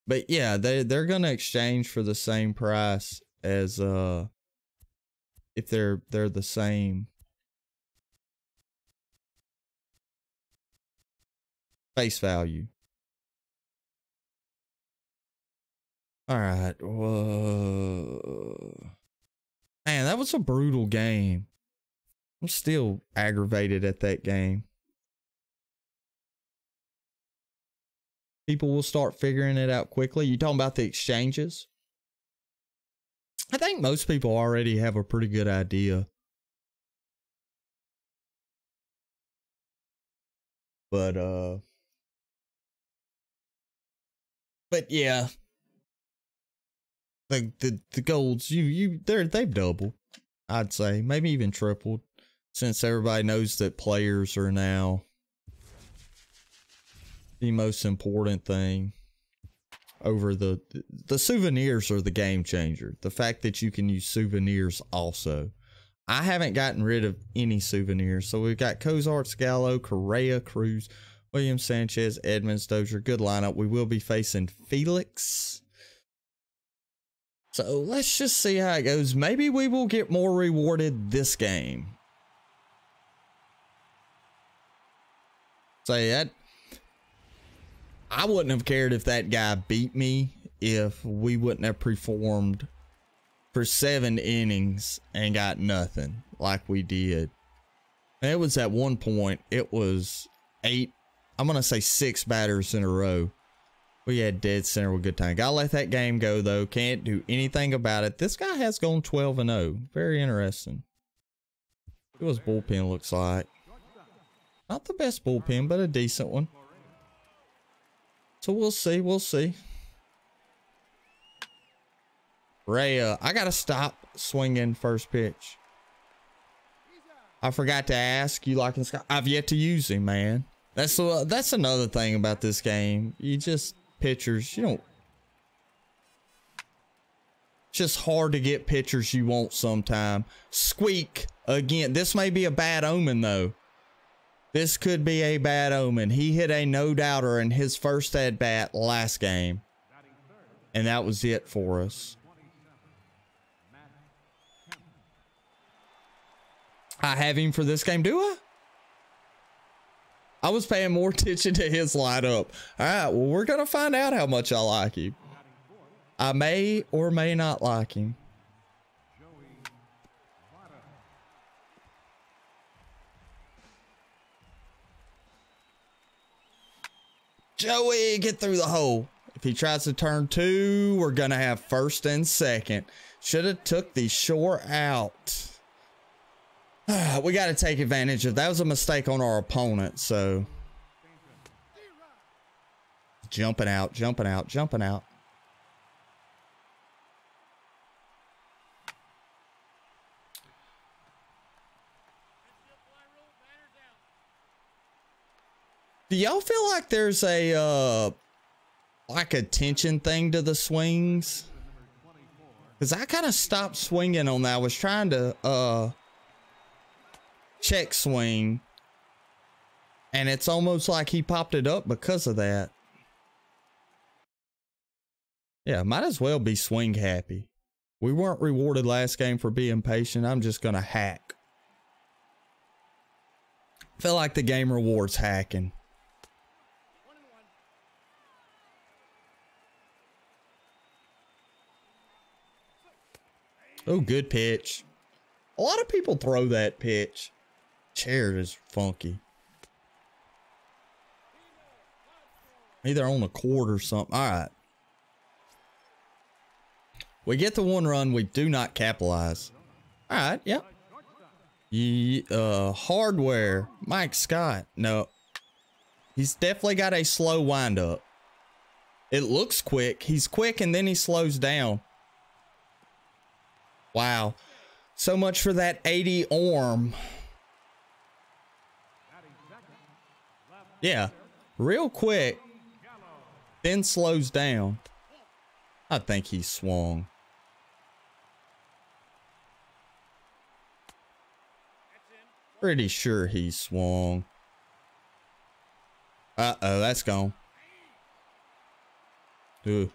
but yeah, they're gonna exchange for the same price as if they're the same face value. All right. Whoa. Man, that was a brutal game. I'm still aggravated at that game. People will start figuring it out quickly. You talking about the exchanges? I think most people already have a pretty good idea. But yeah. The golds, they've doubled, I'd say, maybe even tripled, since everybody knows that players are now the most important thing. Over the souvenirs are the game changer. The fact that you can use souvenirs also. I haven't gotten rid of any souvenirs. So we've got Cozarts, Gallo, Correa, Cruz, Williams, Sanchez, Edmonds, Dozier. Good lineup. We will be facing Felix. So let's just see how it goes. Maybe we will get more rewarded this game. Say that. I wouldn't have cared if that guy beat me if we wouldn't have performed for 7 innings and got nothing like we did. And it was at one point, it was 8, I'm going to say 6 batters in a row. We had dead center with good time. Gotta let that game go, though. Can't do anything about it. This guy has gone 12-0. Very interesting. What his bullpen looks like. Not the best bullpen, but a decent one. So we'll see. We'll see. Rhea, I gotta stop swinging first pitch. I forgot to ask you, like, I've yet to use him, man. That's another thing about this game. You just pitchers, you don't. It's just hard to get pitchers you want sometime. Squeak again. This may be a bad omen though. This could be a bad omen. He hit a no-doubter in his first at-bat last game. And that was it for us. I have him for this game, do I? I was paying more attention to his lineup. All right, well, we're going to find out how much I like him. I may or may not like him. Joey, get through the hole. If he tries to turn 2, we're going to have first and second. Should have took the shore out. We got to take advantage of that. Was a mistake on our opponent, so jumping out. Do y'all feel like there's a like a tension thing to the swings? Because I kind of stopped swinging on that. I was trying to check swing, and it's almost like he popped it up because of that. Yeah, might as well be swing happy. We weren't rewarded last game for being patient. I'm just gonna hack. Feel like the game rewards hacking. Oh, good pitch. A lot of people throw that pitch. Chair is funky. Either on the court or something. All right. We get the 1 run. We do not capitalize. All right. Yep. Hardware. Mike Scott. No. He's definitely got a slow windup. It looks quick. He's quick and then he slows down. Wow. So much for that 80 arm. Yeah. Real quick. Then slows down. I think he swung. Pretty sure he swung. Uh-oh, that's gone. Ooh.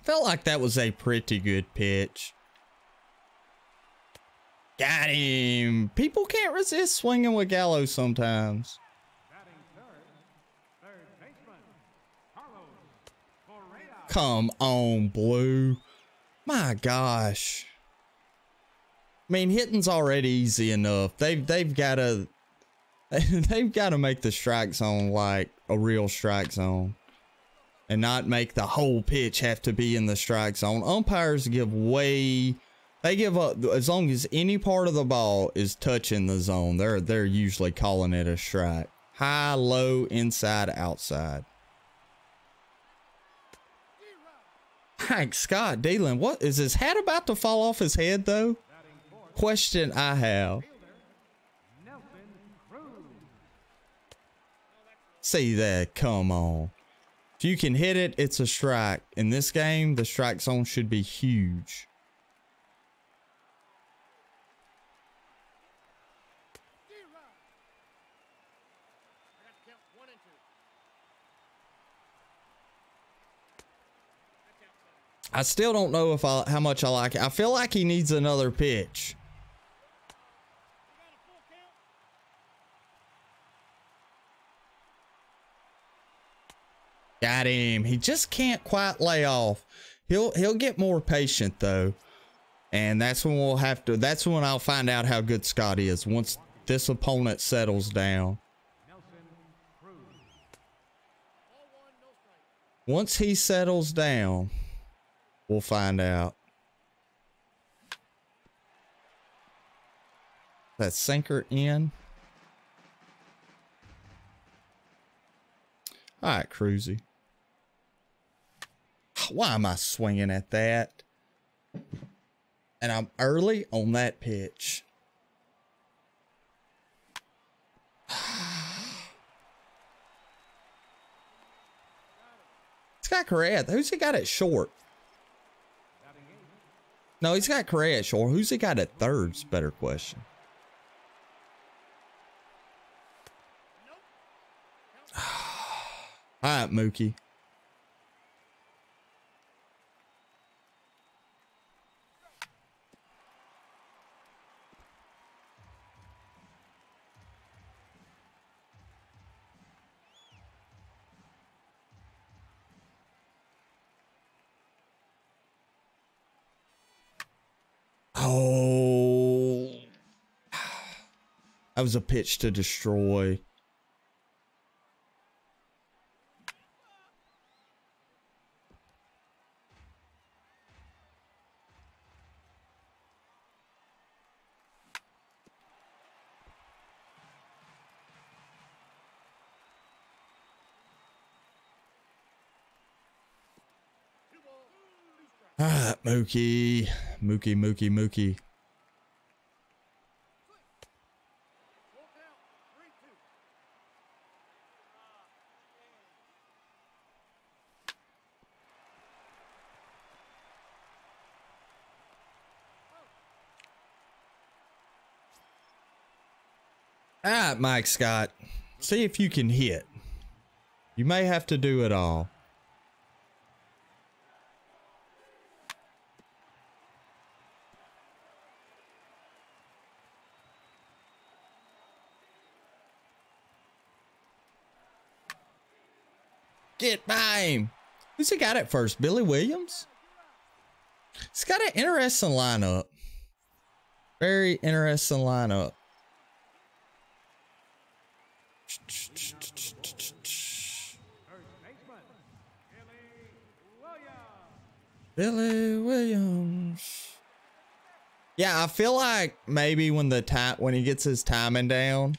Felt like that was a pretty good pitch. Got him. People can't resist swinging with Gallo sometimes. Come on, Blue. My gosh. I mean, hitting's already easy enough. They've got to make the strike zone like a real strike zone. And not make the whole pitch have to be in the strike zone. Umpires give way, they give up as long as any part of the ball is touching the zone. They're usually calling it a strike. High, low, inside, outside. Mike Scott dealing. What is his hat about to fall off his head though? Question I have. See that? Come on. If you can hit it, it's a strike. In this game, the strike zone should be huge. I still don't know if how much I like it. I feel like he needs another pitch. Got him. He just can't quite lay off. He'll get more patient though. And that's when we'll have to, that's when I'll find out how good Scott is once this opponent settles down. Once he settles down, we'll find out. That sinker in. All right, Cruzy. Why am I swinging at that? And I'm early on that pitch. It's got Correa. Who's he got at short? No, he's got Correa at short. Who's he got at third's? Better question. All right, Mookie. Oh, that was a pitch to destroy. All right, Mookie. Mookie. All right, Mike Scott. See if you can hit. You may have to do it all. Get by him. Who's he got at first? Billy Williams? He's got an interesting lineup. Very interesting lineup. Billy Williams. Yeah, I feel like maybe when he gets his timing down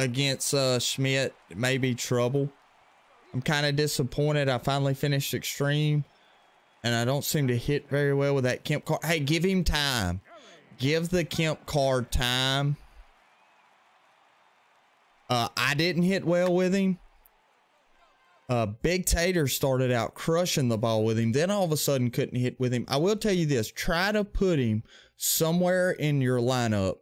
against Schmidt, it may be trouble. I'm kind of disappointed. I finally finished Extreme, and I don't seem to hit very well with that Kemp card. Hey, give him time. Give the Kemp card time. I didn't hit well with him. Big Tater started out crushing the ball with him. Then all of a sudden couldn't hit with him. I will tell you this. Try to put him somewhere in your lineup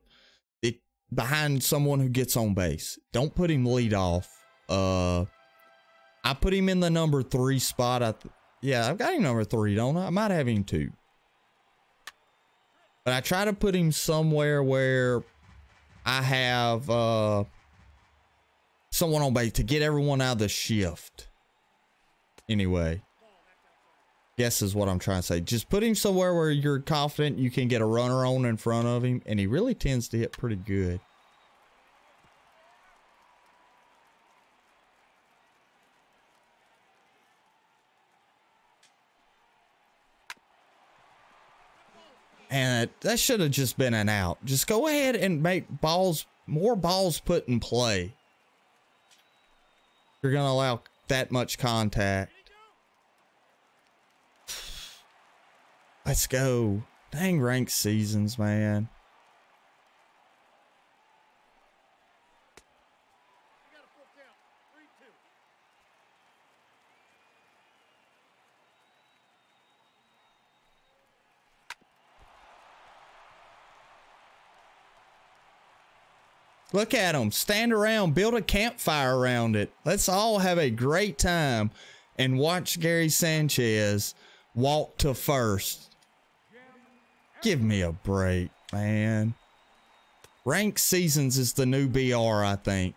behind someone who gets on base. Don't put him lead off. I put him in the number 3 spot. Yeah, I've got him number 3, don't I? I might have him 2. But I try to put him somewhere where I have someone on base to get everyone out of the shift. Anyway, guess is what I'm trying to say. Just put him somewhere where you're confident you can get a runner on in front of him, and he really tends to hit pretty good. And that should have just been an out. Just go ahead and make more balls put in play. You're going to allow that much contact. Let's go. Dang ranked seasons, man. Look at them. Stand around. Build a campfire around it. Let's all have a great time and watch Gary Sanchez walk to first. Give me a break, man. Ranked seasons is the new BR, I think.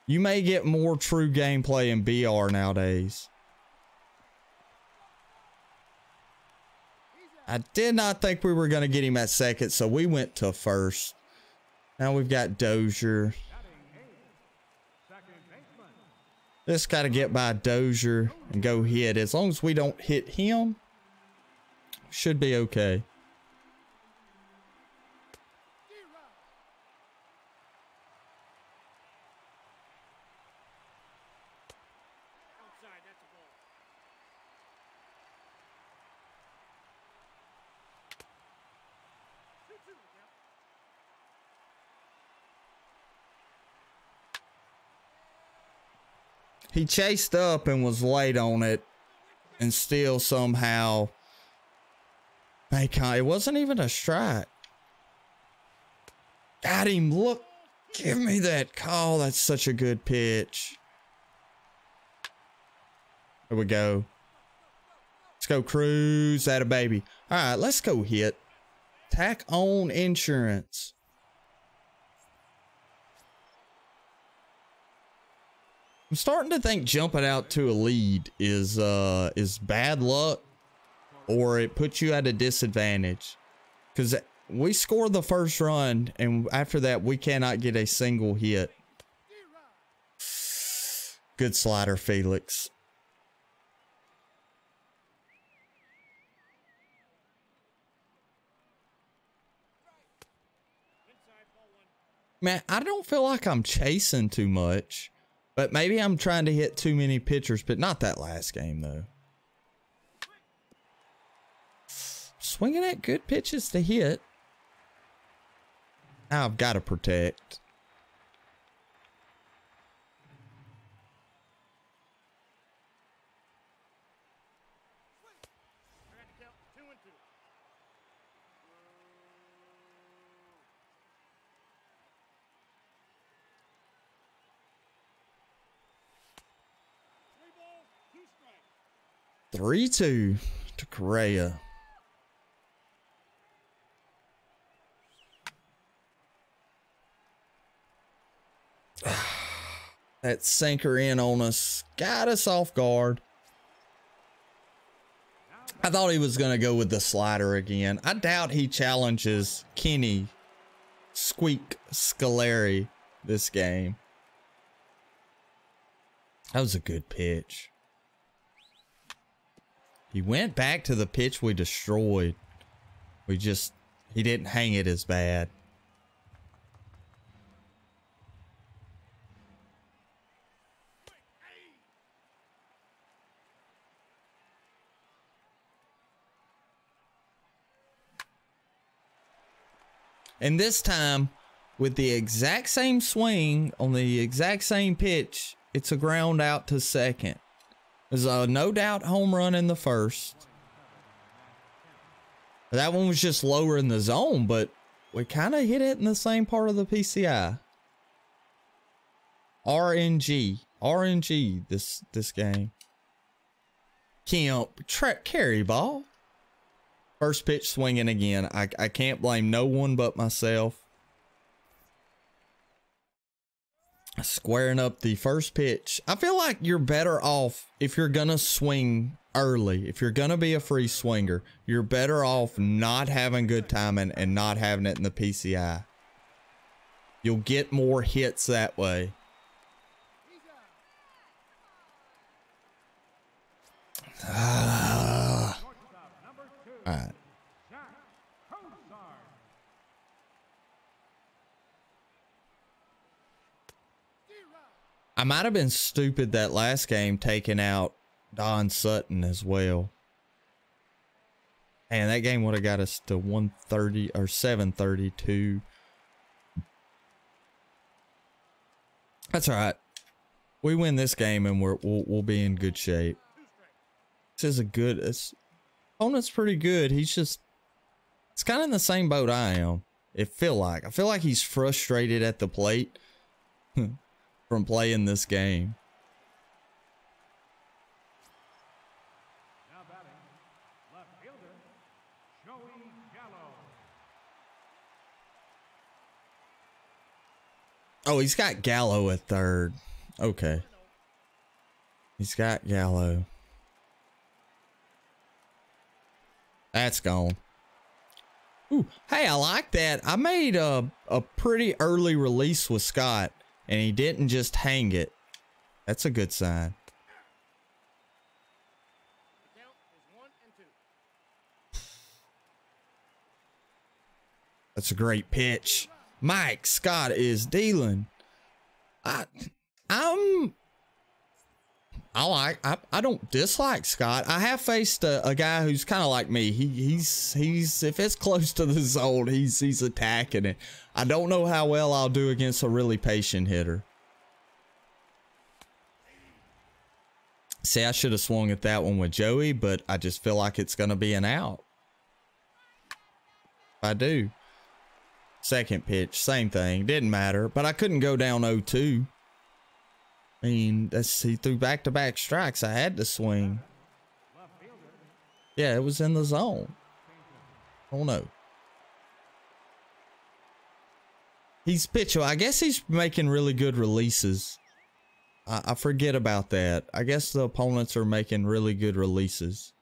You may get more true gameplay in BR nowadays. I did not think we were going to get him at second, so we went to first. Now we've got Dozier. Just got to get by Dozier and go hit. As long as we don't hit him, should be okay. He chased up and was late on it and still somehow it wasn't even a strike. Got him. Look, give me that call. That's such a good pitch. There we go. Let's go Cruz. That a baby. All right, let's go hit. Tack on insurance. I'm starting to think jumping out to a lead is bad luck, or it puts you at a disadvantage, because we scored the first run and after that we cannot get a single hit. Good slider, Felix. Man, I don't feel like I'm chasing too much. But maybe I'm trying to hit too many pitchers, but not that last game, though. swinging at good pitches to hit. Now I've got to protect. Three, 2 to Correa. That sinker in on us. Got us off guard. I thought he was going to go with the slider again. I doubt he challenges Kenny Squeak Scolari this game. That was a good pitch. He went back to the pitch we destroyed. He didn't hang it as bad. And this time, with the exact same swing on the exact same pitch, it's a ground out to second. There's a no doubt home run in the first. That one was just lower in the zone, but we kind of hit it in the same part of the PCI. RNG this game. Kemp, carry ball. First pitch swinging again. I can't blame no one but myself. Squaring up the first pitch. I feel like you're better off if you're gonna swing early. If you're gonna be a free swinger, you're better off not having good timing and not having it in the PCI. You'll get more hits that way. All right. I might have been stupid that last game taking out Don Sutton as well. And that game would have got us to 130 or 732. That's all right. We win this game and we'll be in good shape. This is a good. Opponent's pretty good. It's kind of in the same boat I am. I feel like he's frustrated at the plate from playing this game. Now batting, left fielder, Joey Gallo. Oh, he's got Gallo at third. Okay. He's got Gallo. That's gone. Ooh, hey, I like that. I made a pretty early release with Scott, and he didn't just hang it. That's a good sign. The count is 1 and 2. That's a great pitch. Mike Scott is dealing. I don't dislike Scott. I have faced a guy who's kind of like me. He's if it's close to the zone, he's attacking it. I don't know how well I'll do against a really patient hitter. See, I should have swung at that one with Joey, but I just feel like it's going to be an out. I do. Second pitch, same thing. Didn't matter, but I couldn't go down 0-2. I mean, he threw back-to-back strikes. I had to swing. Yeah, it was in the zone. Oh, no. He's pitching. I guess he's making really good releases. I forget about that. I guess the opponents are making really good releases.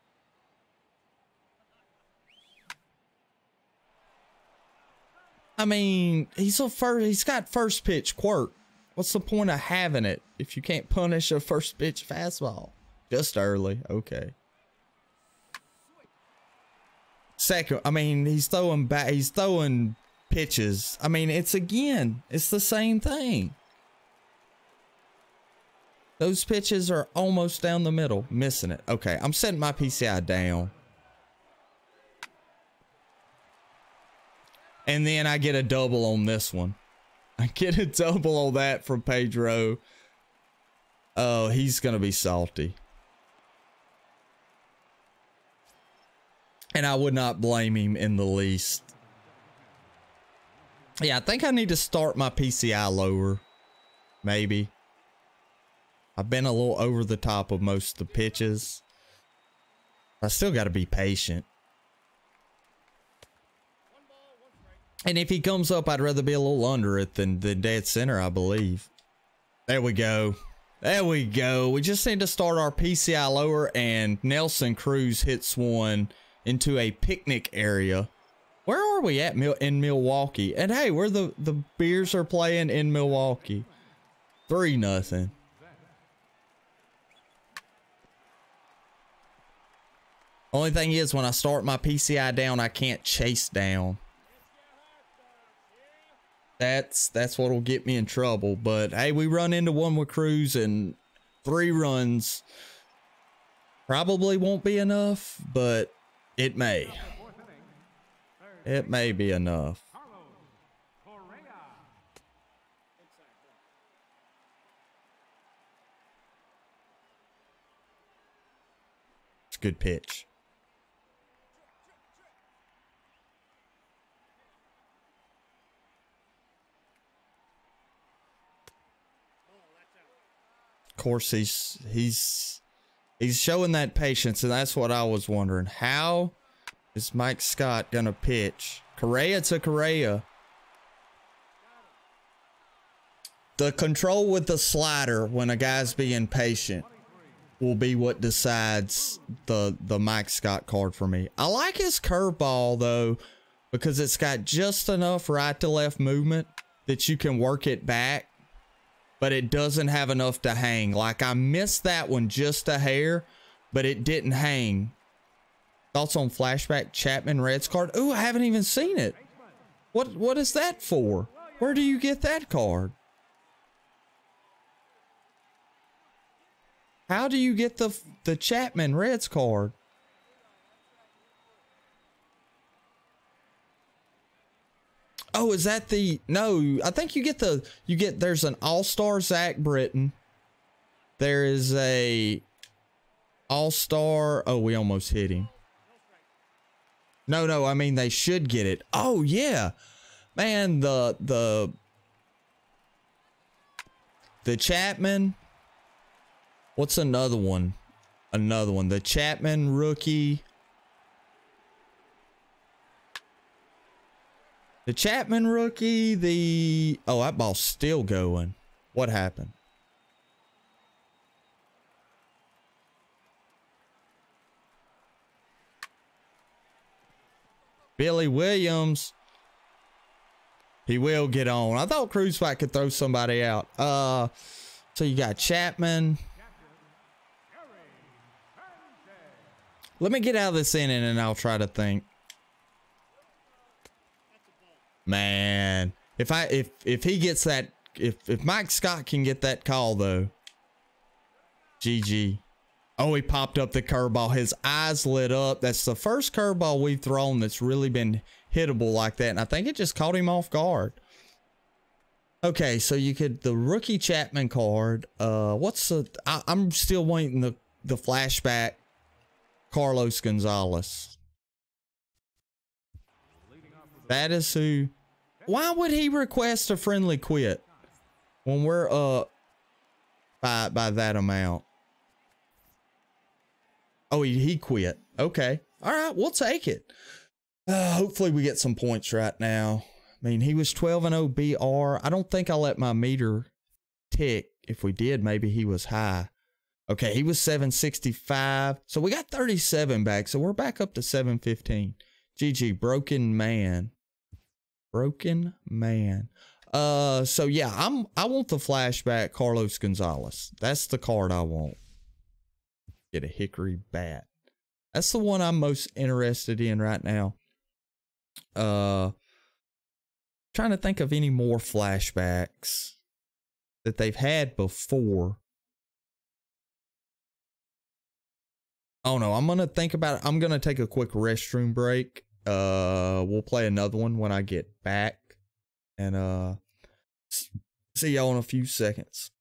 I mean, he's got first pitch quirk. What's the point of having it if you can't punish a first pitch fastball? Just early. Okay. Second, I mean, he's throwing back. He's throwing pitches. I mean, it's the same thing. Those pitches are almost down the middle. Missing it. Okay, I'm setting my PCI down. And then I get a double on this one. I get a double on that from Pedro. Oh, he's going to be salty. And I would not blame him in the least. Yeah, I think I need to start my PCI lower. Maybe. I've been a little over the top of most of the pitches. I still got to be patient. And if he comes up, I'd rather be a little under it than dead center, I believe. There we go. There we go. We just need to start our PCI lower, and Nelson Cruz hits one into a picnic area. Where are we at in Milwaukee? And hey, where the Bears are playing in Milwaukee. 3-0. Only thing is, when I start my PCI down, I can't chase down. That's what'll get me in trouble. But hey, we run into one with Cruz, and 3 runs probably won't be enough, but it may. It may be enough. It's a good pitch. Of course, he's showing that patience, and that's what I was wondering. How is Mike Scott gonna pitch? Correa to Correa. The control with the slider when a guy's being patient will be what decides the Mike Scott card for me. I like his curveball though, because it's got just enough right to left movement that you can work it back, but it doesn't have enough to hang. Like, I missed that one just a hair, but it didn't hang. Thoughts on flashback Chapman Reds card? Ooh, I haven't even seen it. What is that for? Where do you get that card? How do you get the Chapman Reds card? Oh, is that the... No, I think you get there's an All-Star Zach Britton. There is a All-Star... Oh, we almost hit him. No, I mean, they should get it. Oh, yeah. Man, the Chapman... What's another one? The Chapman rookie... The Chapman rookie, oh, that ball's still going. What happened? Billy Williams. He will get on. I thought Cruz Fight could throw somebody out. So you got Chapman. Let me get out of this inning and I'll try to think. Man, if he gets that, if Mike Scott can get that call though, GG. Oh, he popped up the curveball. His eyes lit up. That's the first curveball we've thrown that's really been hittable like that, and I think it just caught him off guard. Okay, so you could the rookie Chapman card. What's the? I'm still waiting the flashback. Carlos Gonzalez. That is who. Why would he request a friendly quit when we're up by that amount? Oh, he quit. Okay. All right, we'll take it. Hopefully we get some points right now. I mean, he was 12-0 BR. I don't think I let my meter tick. If we did, maybe he was high. Okay, he was 765. So we got 37 back. So we're back up to 715. GG, broken man. Broken man. So yeah, I want the flashback Carlos Gonzalez. That's the card I want. Get a hickory bat. That's the one I'm most interested in right now. Trying to think of any more flashbacks that they've had before. Oh no, I'm gonna think about it. I'm gonna take a quick restroom break. We'll play another one when I get back. And see y'all in a few seconds.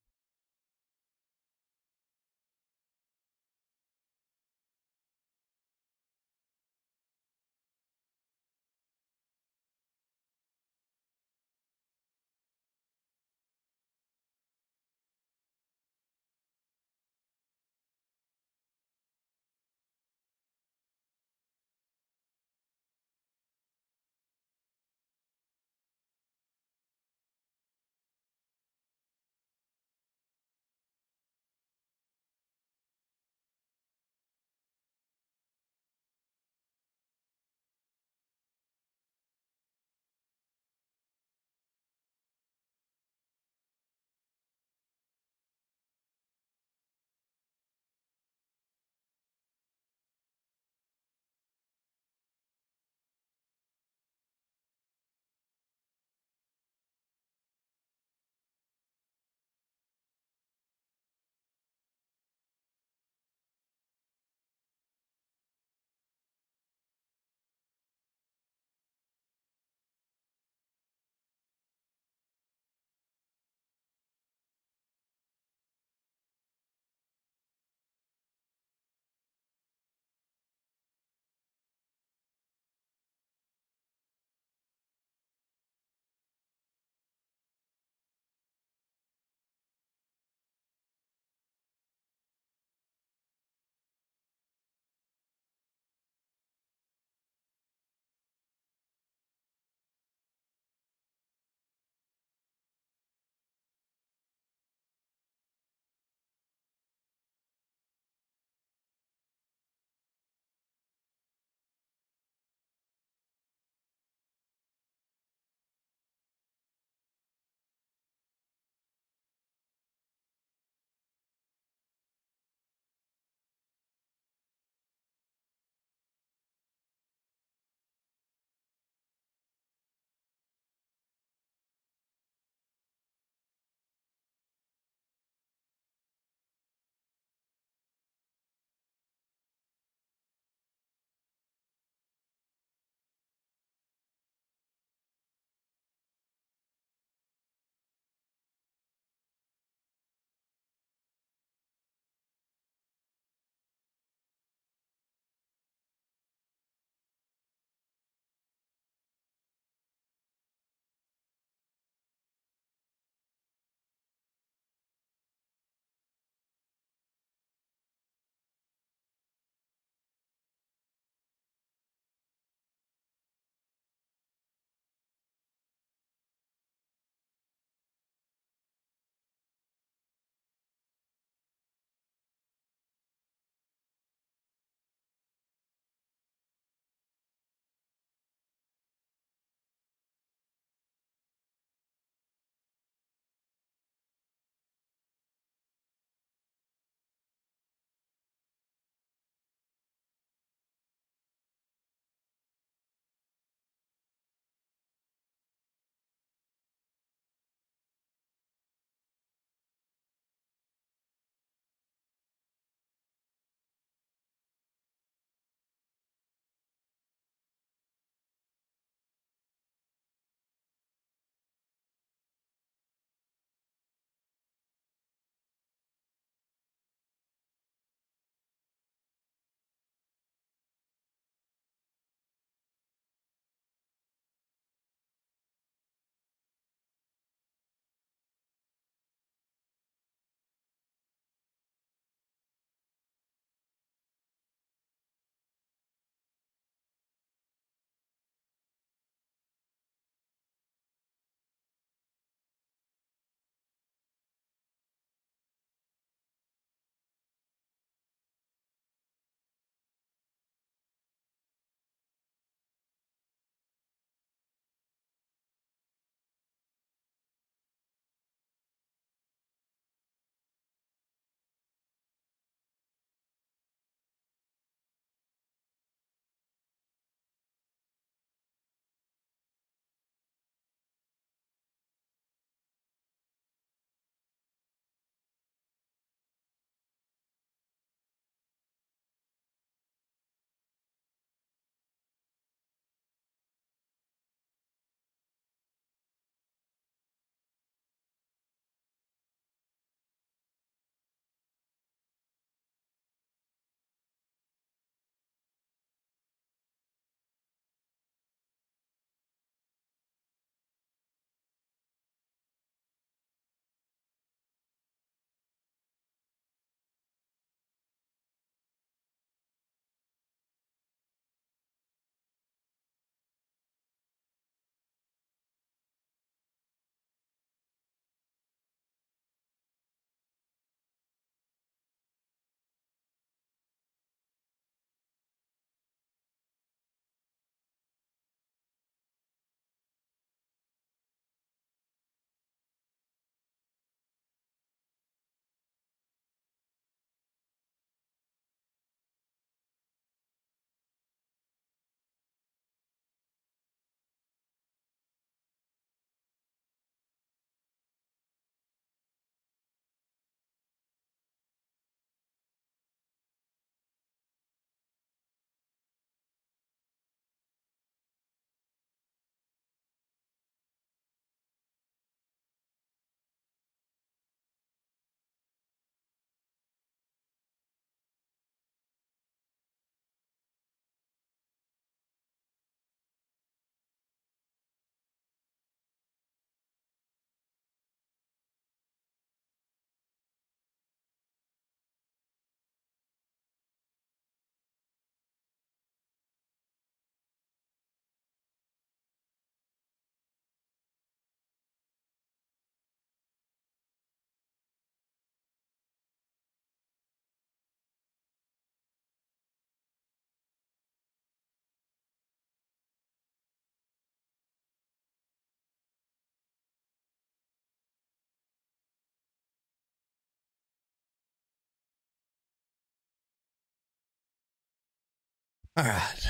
All right.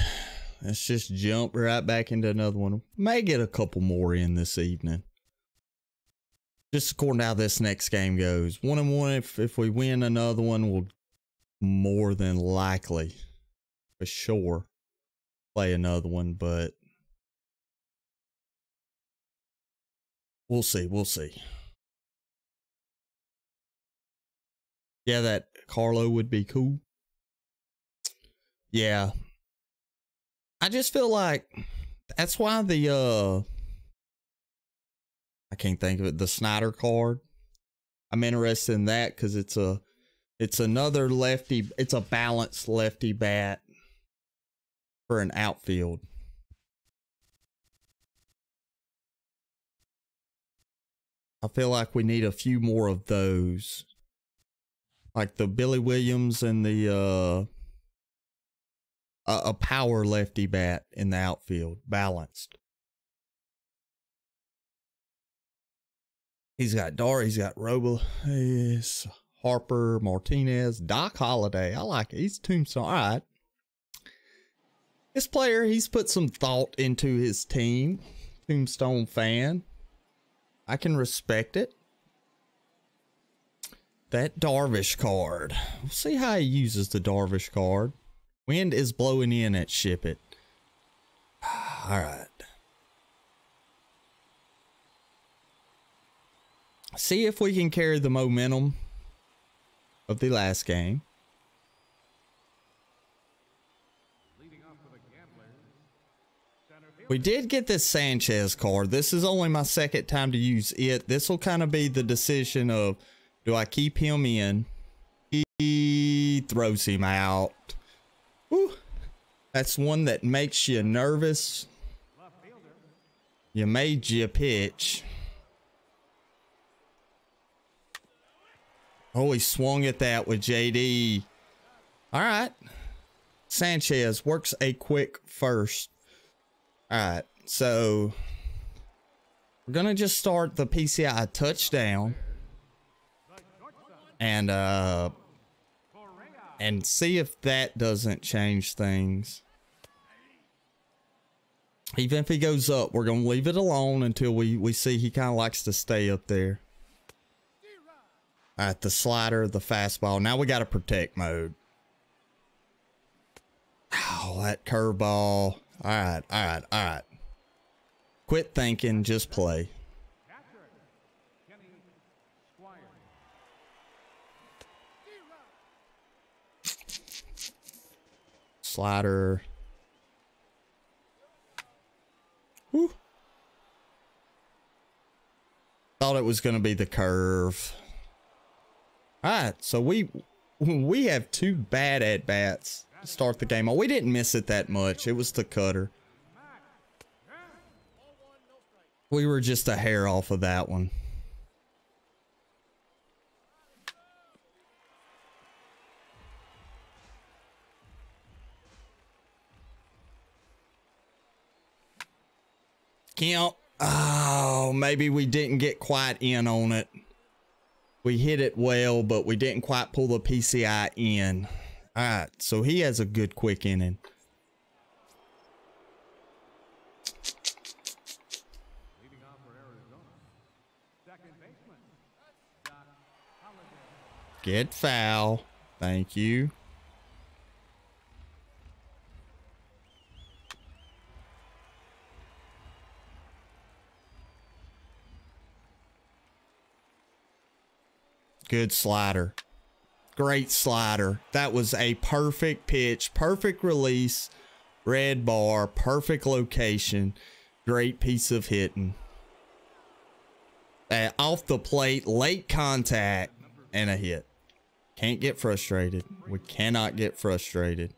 Let's just jump right back into another one. May get a couple more in this evening. Just according to how this next game goes. 1-1. If we win another one, we'll more than likely, for sure, play another one. But we'll see. We'll see. Yeah, that Carlo would be cool. Yeah. I just feel like that's why the I can't think of it, the Snyder card. I'm interested in that because it's another lefty, it's a balanced lefty bat for an outfield. I feel like we need a few more of those. Like the Billy Williams and the a power lefty bat in the outfield, balanced. He's got he's got Robles, Harper, Martinez, Doc Holliday. I like it. He's Tombstone. All right. This player, he's put some thought into his team. Tombstone fan. I can respect it. That Darvish card. We'll see how he uses the Darvish card. Wind is blowing in at Ship It. All right. See if we can carry the momentum of the last game. We did get this Sanchez card. This is only my second time to use it. This will kind of be the decision of, do I keep him in? He throws him out. Whew. That's one that makes you nervous. You made you pitch. Oh, he swung at that with JD. All right. Sanchez works a quick first. All right. So we're going to just start the PCI touchdown. And see if that doesn't change things. Even if he goes up, we're going to leave it alone until we see he kind of likes to stay up there. All right, the slider, the fastball. Now we got a protect mode. Oh, that curveball. All right, all right, all right. Quit thinking, just play. Slider. Whew. Thought it was going to be the curve. All right, so we have two bad at-bats to start the game. Oh, we didn't miss it that much. It was the cutter. We were just a hair off of that one. Count. Oh, maybe we didn't get quite in on it. We hit it well, but we didn't quite pull the PCI in. All right, so he has a good quick inning. Get foul. Thank you. Good slider. Great slider. That was a perfect pitch, perfect release, red bar, perfect location. Great piece of hitting. Off the plate, late contact, and a hit. Can't get frustrated. We cannot get frustrated.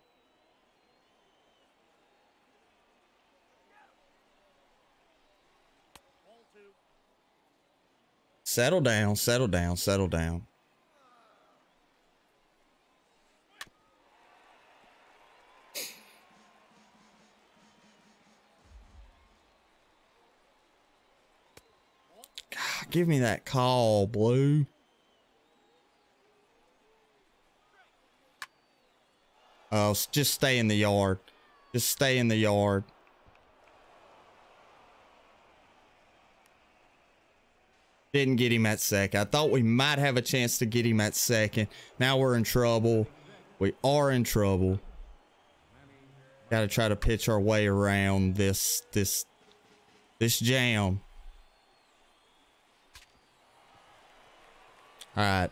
Settle down, settle down, settle down. God, give me that call, Blue. Oh, just stay in the yard. Just stay in the yard. Didn't get him at second. I thought we might have a chance to get him at second. Now we're in trouble. We are in trouble. Got to try to pitch our way around this jam. All right.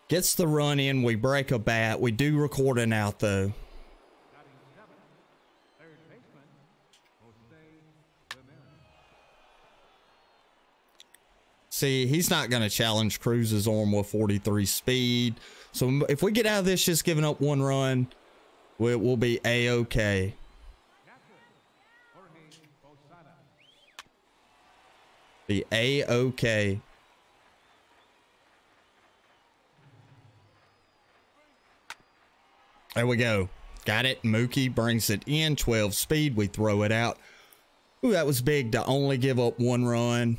Gets the run in. We break a bat. We do record an out though. See, he's not going to challenge Cruz's arm with 43 speed. So if we get out of this just giving up one run, we'll be A-okay. Be A-okay. There we go. Got it. Mookie brings it in. 12 speed. We throw it out. Ooh, that was big to only give up one run.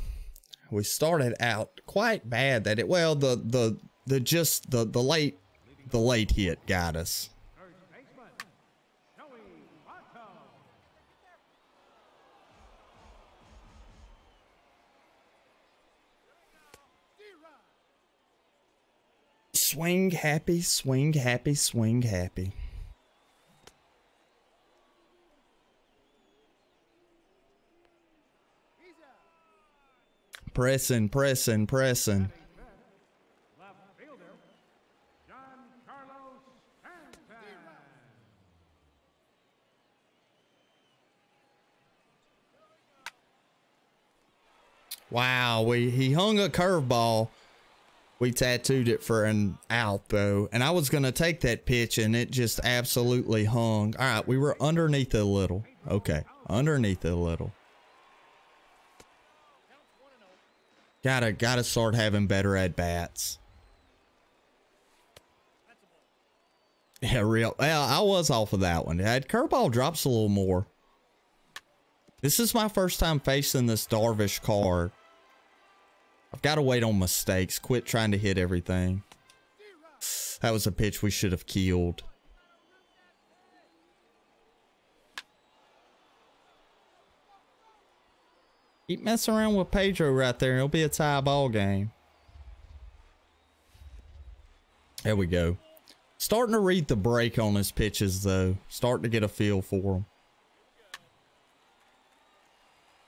We started out quite bad that it, well, the late hit got us. Swing happy, swing happy, swing happy. Pressing, pressing, pressing. Wow, he hung a curveball. We tattooed it for an out though, and I was gonna take that pitch and it just absolutely hung. All right, we were underneath it a little. Okay, underneath it a little. Gotta start having better at bats. Yeah, real. Well, I was off of that one. Curveball drops a little more. This is my first time facing this Darvish card. I've got to wait on mistakes. Quit trying to hit everything. That was a pitch we should have killed. Keep messing around with Pedro right there and it'll be a tie ball game. There we go. Starting to read the break on his pitches though. Starting to get a feel for them.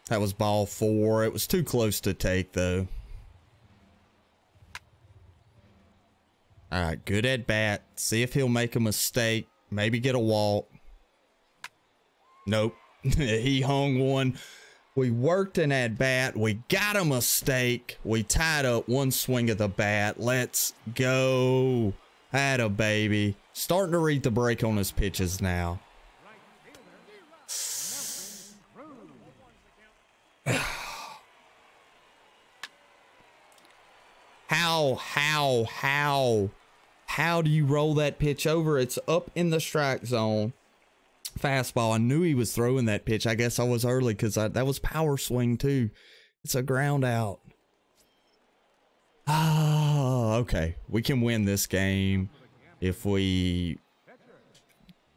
That was ball 4. It was too close to take though. All right, good at bat. See if he'll make a mistake. Maybe get a walk. Nope. He hung one. We worked an at bat. We got a mistake. We tied up one swing of the bat. Let's go. Atta baby. Starting to read the break on his pitches now. How do you roll that pitch over? It's up in the strike zone. Fastball. I knew he was throwing that pitch. I guess I was early because that was power swing too. It's a ground out. Ah, okay. We can win this game if we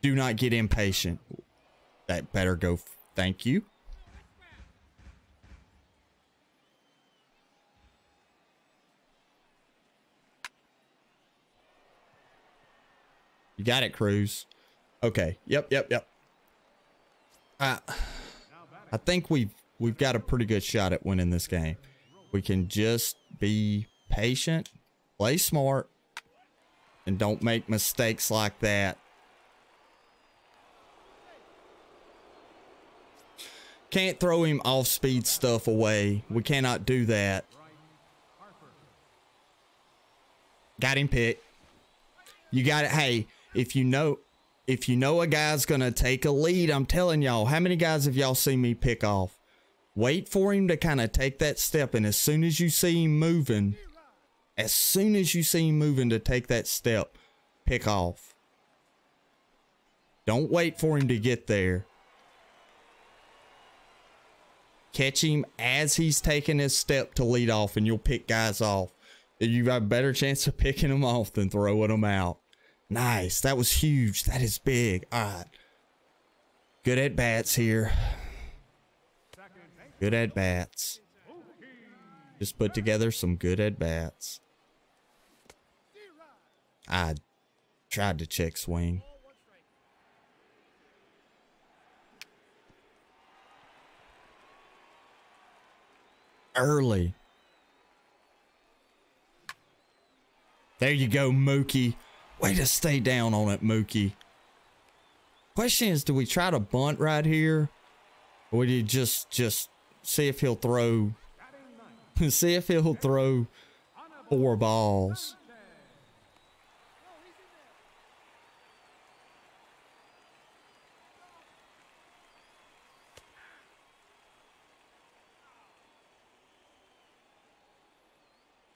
do not get impatient. That better go. Thank you. You got it, Cruz. Okay. Yep. I think we've got a pretty good shot at winning this game. We can just be patient, play smart, and don't make mistakes like that. Can't throw him off-speed stuff away. We cannot do that. Got him picked. You got it. Hey, if you know a guy's gonna take a lead, I'm telling y'all, how many guys have y'all seen me pick off? Wait for him to kind of take that step, and as soon as you see him moving, to take that step, pick off. Don't wait for him to get there. Catch him as he's taking his step to lead off, and you'll pick guys off. You have a better chance of picking them off than throwing them out. Nice. That was huge. That is big. All right. Good at bats here. Good at bats. Just put together some good at bats. I tried to check swing. Early. There you go, Mookie. Way to stay down on it, Mookie. Question is, do we try to bunt right here? Or do you just see if he'll throw... see if he'll throw 4 balls.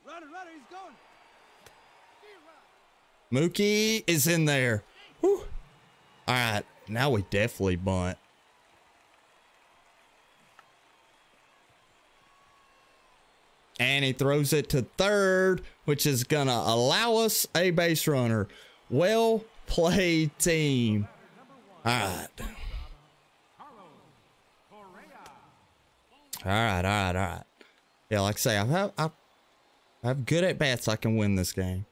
Runner, he's going. Mookie is in there. Whew. All right, now we definitely bunt. And he throws it to third, which is going to allow us a base runner. Well played, team. All right. All right. Yeah, like I say, I have good at bats. I can win this game.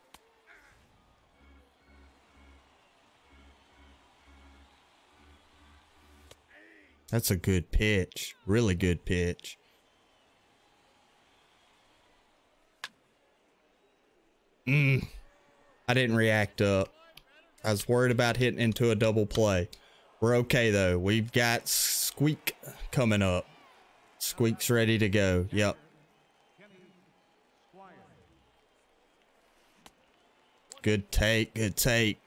That's a good pitch. Really good pitch. I didn't react up. I was worried about hitting into a double play. We're okay, though. We've got Squeak coming up. Squeak's ready to go. Yep. Good take. Good take.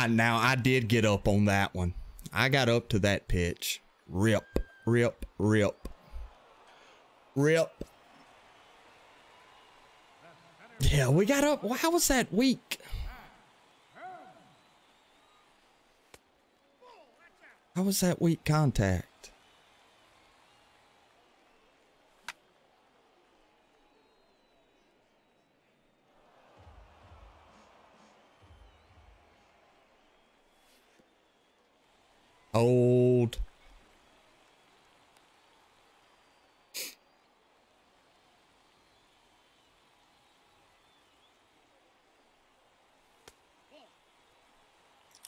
Now, I did get up on that one. I got up to that pitch. Rip. Rip. Rip. Rip. Yeah, we got up. How was that weak? How was that weak contact? Old.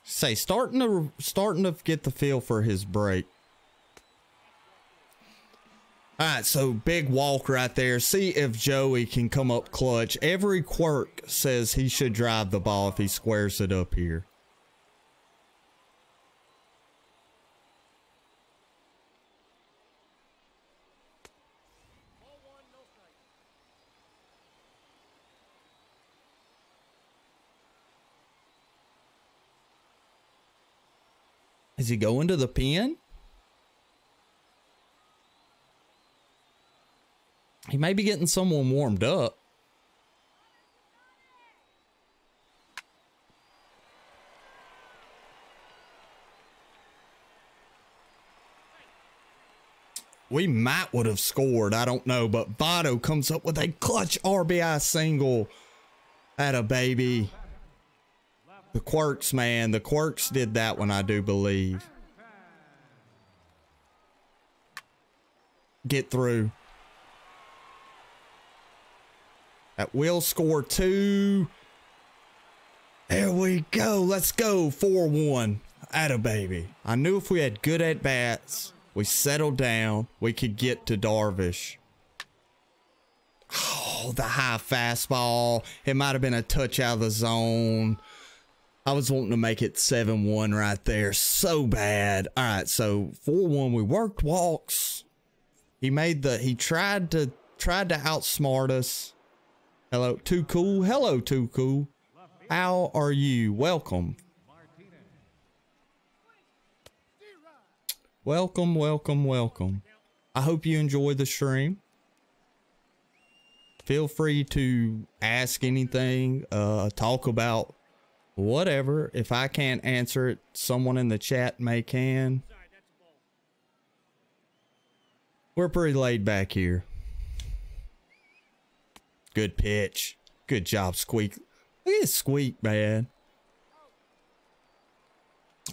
Say, starting to get the feel for his break. All right, so big walk right there. See if Joey can come up clutch. Every quirk says he should drive the ball if he squares it up here. Is he going to the pen? He may be getting someone warmed up. We might would have scored. I don't know. But Votto comes up with a clutch RBI single. Atta baby. The Quirks, man. The Quirks did that one, I do believe. Get through. That will score 2. There we go. Let's go. 4-1. Atta baby. I knew if we had good at-bats, we settled down, we could get to Darvish. Oh, the high fastball. It might have been a touch out of the zone. I was wanting to make it 7-1 right there. So bad. All right, so 4-1. We worked walks. He tried to outsmart us. Hello, Too Cool. Hello, Too Cool. How are you? Welcome. Welcome, welcome, welcome. I hope you enjoy the stream. Feel free to ask anything, talk about whatever. If I can't answer it, someone in the chat can. We're pretty laid back here. Good pitch. Good job, Squeak. Look at Squeak, man.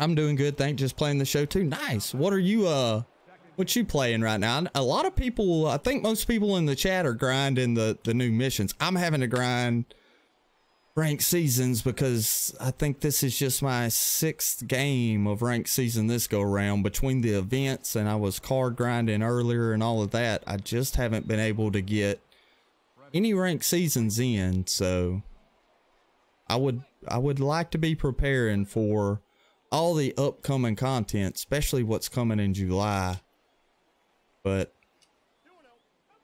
I'm doing good. Thanks. Just playing the show too. Nice. What are you, what you playing right now? A lot of people, I think most people in the chat are grinding the new missions. I'm having to grind ranked seasons because I think this is just my 6th game of ranked season this go around. Between the events and I was card grinding earlier and all of that, I just haven't been able to get any ranked seasons in. So I would like to be preparing for all the upcoming content, especially what's coming in July. But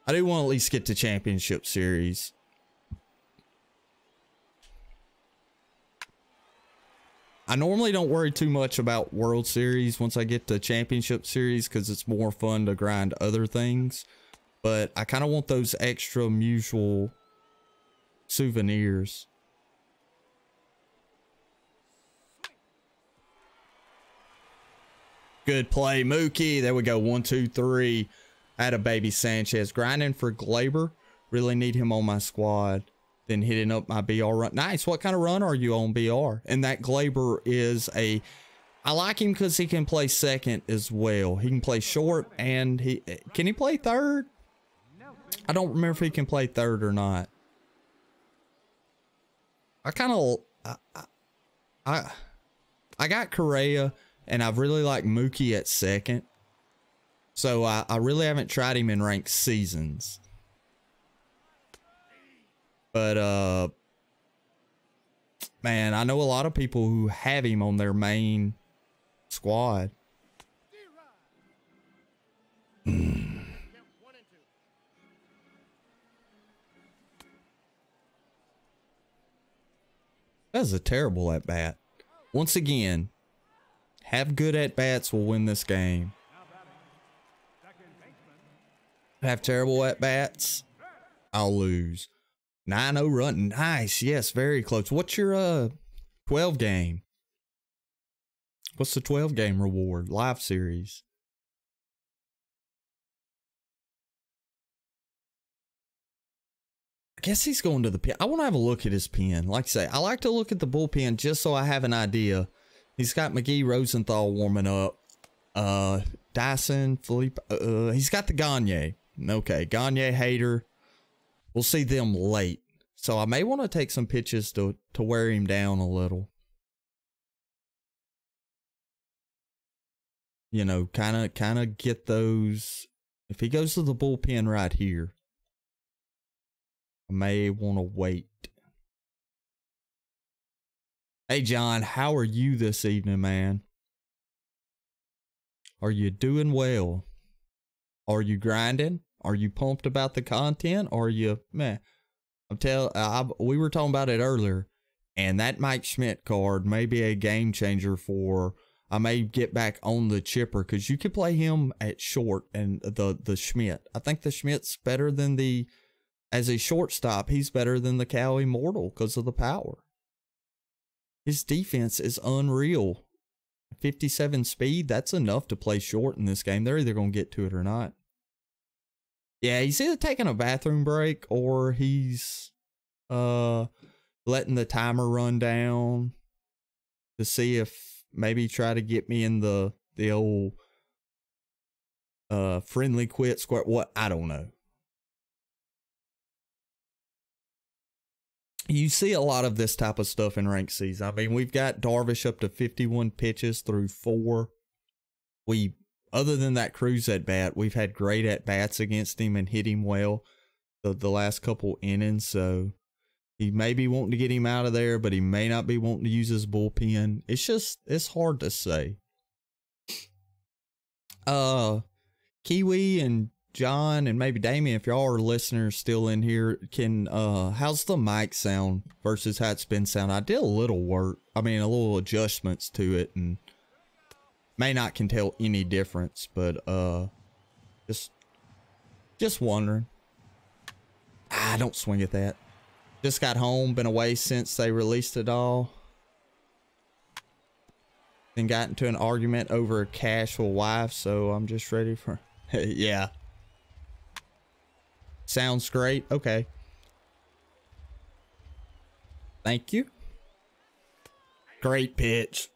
I do want to at least get to Championship Series. I normally don't worry too much about World Series once I get to Championship Series because it's more fun to grind other things. But I kind of want those extra mutual souvenirs. Good play, Mookie. There we go. 1, 2, 3. At a baby Sanchez. Grinding for Glaber. Really need him on my squad. Then hitting up my BR run. Nice. What kind of run are you on BR? And that Glaber is a... I like him because he can play second as well. He can play short and he... Can he play third? I don't remember if he can play third or not. I kind of... I got Correa... And I really like Mookie at second. So I really haven't tried him in ranked seasons. But, man, I know a lot of people who have him on their main squad. That was a terrible at bat. Once again... Have good at-bats will win this game. Have terrible at-bats, I'll lose. 9-0 run. Nice. Yes, very close. What's your 12 game? What's the 12 game reward? Live series. I guess he's going to the pen. I want to have a look at his pen. Like I say, I like to look at the bullpen just so I have an idea. He's got McGee, Rosenthal warming up. Dyson, Felipe. He's got the Gagne. Okay, Gagne, Hader. We'll see them late. So I may want to take some pitches to wear him down a little. You know, kind of get those. If he goes to the bullpen right here, I may want to wait. Hey, John, how are you this evening, man? Are you doing well? Are you grinding? Are you pumped about the content? Or are you, man, we were talking about it earlier, and that Mike Schmidt card may be a game changer for, I may get back on the chipper, because you could play him at short and the Schmidt. I think the Schmidt's better than as a shortstop, he's better than the Cal Immortal because of the power. His defense is unreal. 57 speed, that's enough to play short in this game. They're either going to get to it or not. Yeah, he's either taking a bathroom break or he's letting the timer run down to see if maybe try to get me in the old friendly quit square. What? I don't know. You see a lot of this type of stuff in ranked season. I mean, we've got Darvish up to 51 pitches through 4. Other than that Cruz at bat, we've had great at bats against him and hit him well the last couple innings. So he may be wanting to get him out of there, but he may not be wanting to use his bullpen. It's hard to say. Kiwi and John and maybe Damien, if y'all are listeners still in here, how's the mic sound versus how it's been sound? I did a little adjustments to it and may not can tell any difference, but just wondering. Don't swing at that. Just got home, been away since they released it all. Then got into an argument over cash with wife, so I'm just ready for yeah. Sounds great. Okay. Thank you. Great pitch.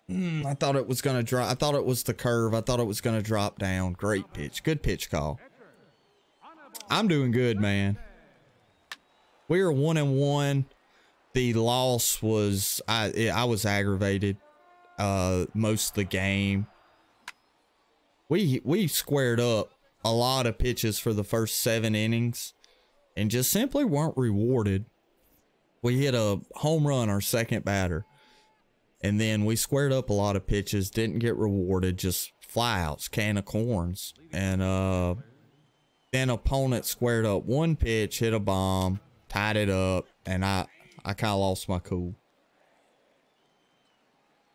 I thought it was going to drop. I thought it was the curve. I thought it was going to drop down. Great pitch. Good pitch call. I'm doing good, man. We are 1-1. The loss was, I was aggravated most of the game. We squared up a lot of pitches for the first 7 innings and just simply weren't rewarded. We hit a home run our second batter, and then we squared up a lot of pitches, didn't get rewarded, just flyouts, can of corns. And then opponent squared up one pitch, hit a bomb, tied it up, and I kind of lost my cool.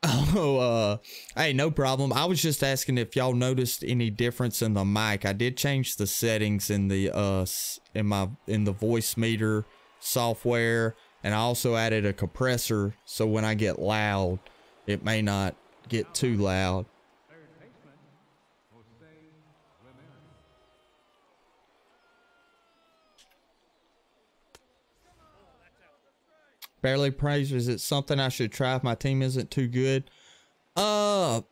Oh, hey, no problem. I was just asking if y'all noticed any difference in the mic. I did change the settings in the in the voice meter software, and I also added a compressor so when I get loud, it may not get too loud. Barely praised. Is it something I should try if my team isn't too good? No.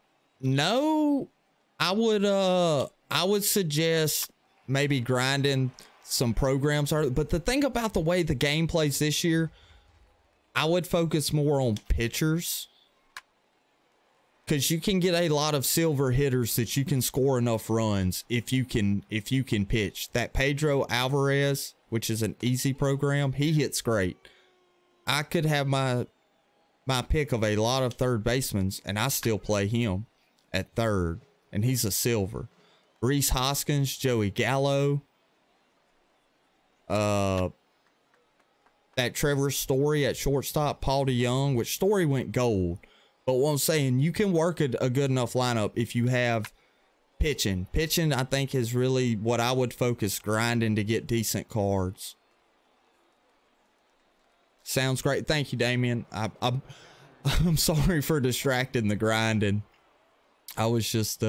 I would suggest maybe grinding some programs. But the thing about the way the game plays this year, I would focus more on pitchers, because you can get a lot of silver hitters that you can score enough runs if you can pitch. That Pedro Alvarez, which is an easy program, he hits great. I could have my pick of a lot of third basemen, and I still play him at third, and he's a silver. Reese Hoskins, Joey Gallo, that Trevor Story at shortstop, Paul DeYoung, which Story went gold. But what I'm saying, you can work a good enough lineup if you have pitching. Pitching, I think, is really what I would focus, grinding to get decent cards. Sounds great. Thank you, Damien. I'm sorry for distracting the grinding. I was just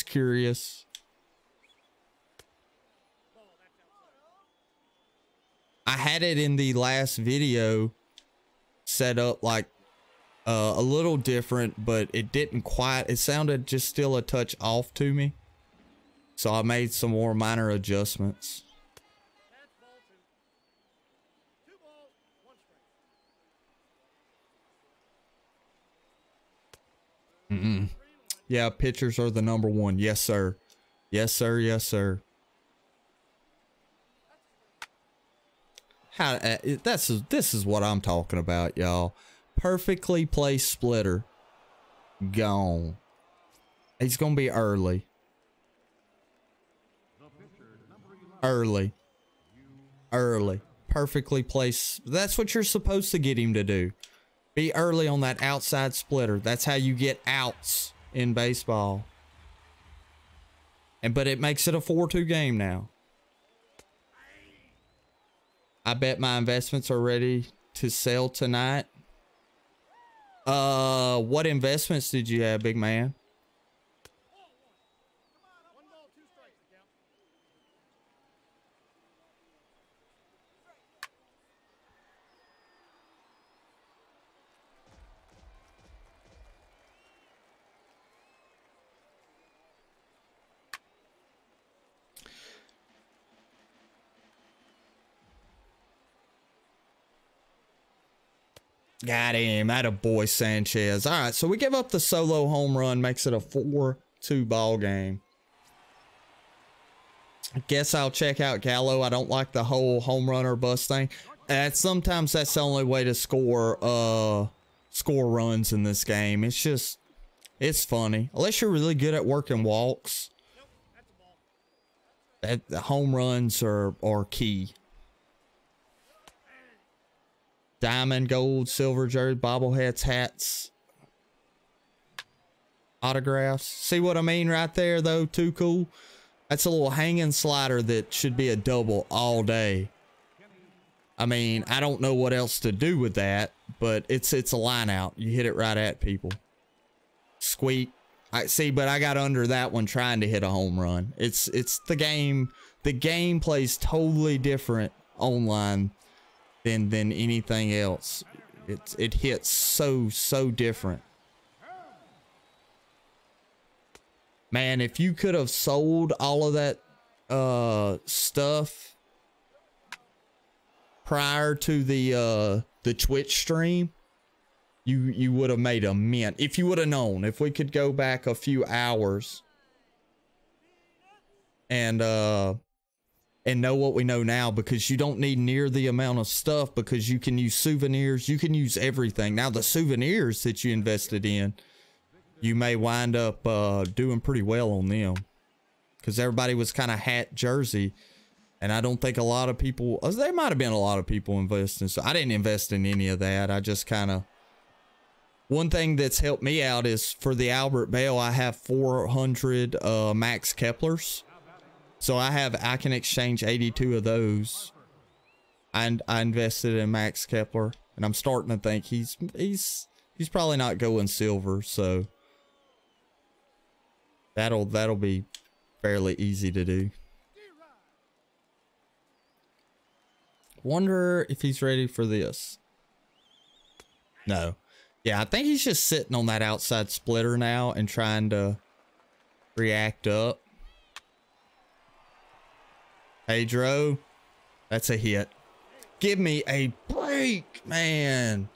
curious. I had it in the last video set up like a little different, but it didn't quite. It sounded just still a touch off to me. So I made some more minor adjustments. Yeah, pitchers are the number one. Yes, sir. Yes, sir. Yes, sir. This is what I'm talking about, y'all. Perfectly placed splitter. Gone. He's gonna be early. Early. Perfectly placed. That's what you're supposed to get him to do. Be early on that outside splitter. That's how you get outs in baseball. But it makes it a 4-2 game now. I bet my investments are ready to sell tonight. What investments did you have, big man? Got him. Attaboy, Sanchez. All right, so we give up the solo home run, makes it a 4-2 ball game. I guess I'll check out Gallo. I don't like the whole home run or bust thing. Sometimes that's the only way to score runs in this game. It's funny. Unless you're really good at working walks. The home runs are key. Diamond, gold, silver jersey, bobbleheads, hats, autographs. See what I mean right there, though? Too cool. That's a little hanging slider that should be a double all day. I mean, I don't know what else to do with that, but it's a line out. You hit it right at people. Squeak. But I got under that one trying to hit a home run. It's the game. The game plays totally different online than anything else. It hits so different. Man, if you could have sold all of that stuff prior to the Twitch stream, you would have made a mint. If you would have known, if we could go back a few hours and know what we know now, because you don't need near the amount of stuff, because you can use souvenirs, you can use everything. Now the souvenirs that you invested in, you may wind up doing pretty well on them, because everybody was kind of hat jersey, and I don't think a lot of people, there might have been a lot of people investing. So I didn't invest in any of that. I just kind of, one thing that's helped me out is for the Albert Bell, I have 400 Max Keplers. So I can exchange 82 of those. And I invested in Max Kepler, and I'm starting to think he's probably not going silver, so that'll be fairly easy to do. Wonder if he's ready for this. No. Yeah, I think he's just sitting on that outside splitter now and trying to react up. Pedro, that's a hit. Give me a break, man.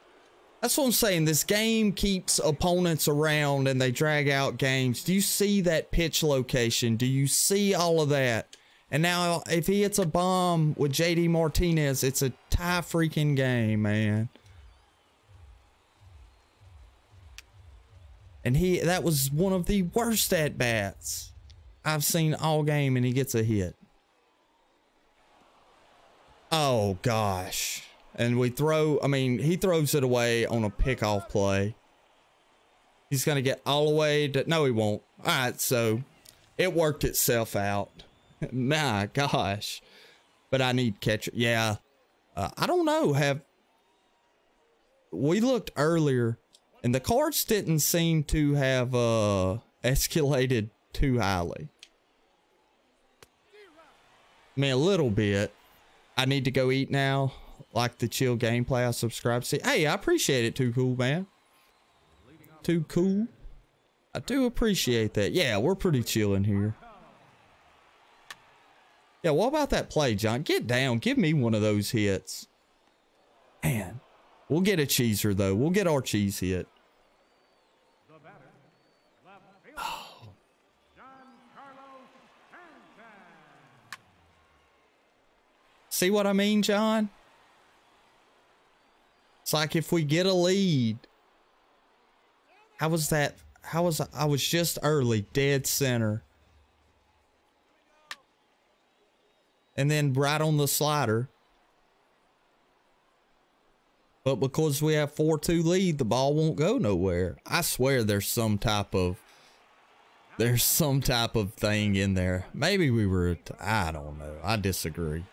That's what I'm saying. This game keeps opponents around and they drag out games. Do you see that pitch location? Do you see all of that? And now if he hits a bomb with JD Martinez, it's a tie freaking game, man. And that was one of the worst at-bats I've seen all game, and he gets a hit. Oh, gosh. And he throws it away on a pickoff play. He's going to get all the way to... No, he won't. All right, so it worked itself out. My gosh. But I need catcher. Yeah. I don't know. We looked earlier, and the cards didn't seem to have escalated too highly. I mean, a little bit. I need to go eat now. Like the chill gameplay, I subscribe. See, hey, I appreciate it. Too cool, man. Too cool. I do appreciate that. Yeah, we're pretty chill in here. Yeah, what about that play, John? Get down. Give me one of those hits. Man, we'll get a cheeser, though. We'll get our cheese hit. Oh. See what I mean, John? It's like if we get a lead. How was that? I was just early, dead center. And then right on the slider. But because we have 4-2 lead, the ball won't go nowhere. I swear there's some type of thing in there. Maybe we were, I don't know. I disagree.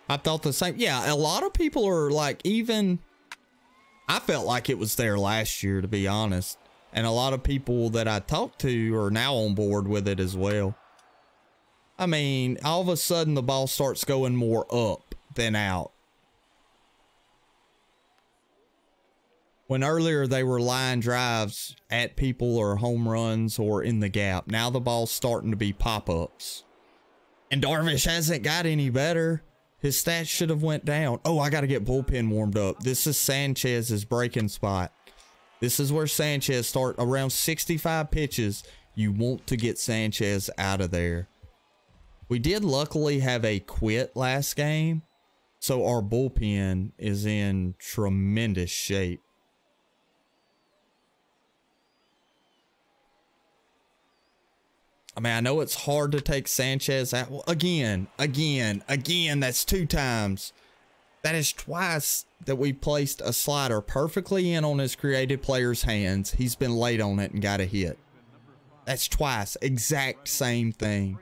I thought the same. Yeah, a lot of people are like, even I felt like it was there last year, to be honest. And a lot of people that I talked to are now on board with it as well. I mean, all of a sudden the ball starts going more up than out. When earlier they were line drives at people or home runs or in the gap. Now the ball's starting to be pop-ups. And Darvish hasn't got any better. His stats should have went down. Oh, I got to get bullpen warmed up. This is Sanchez's breaking spot. This is where Sanchez start around 65 pitches. You want to get Sanchez out of there. We did luckily have a quit last game, so our bullpen is in tremendous shape. I mean, I know it's hard to take Sanchez out. Well, again, that's 2 times. That is twice that we placed a slider perfectly in on his creative player's hands. He's been late on it and got a hit. That's twice. Exact same thing.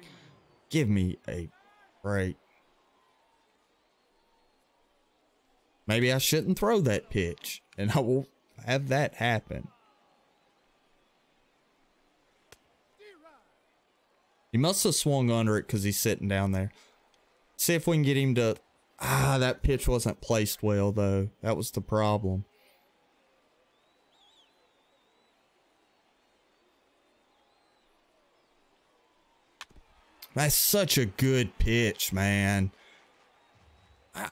Give me a break. Maybe I shouldn't throw that pitch, and I will have that happen. He must have swung under it because he's sitting down there. See if we can get him to... that pitch wasn't placed well, though. That was the problem. That's such a good pitch, man. I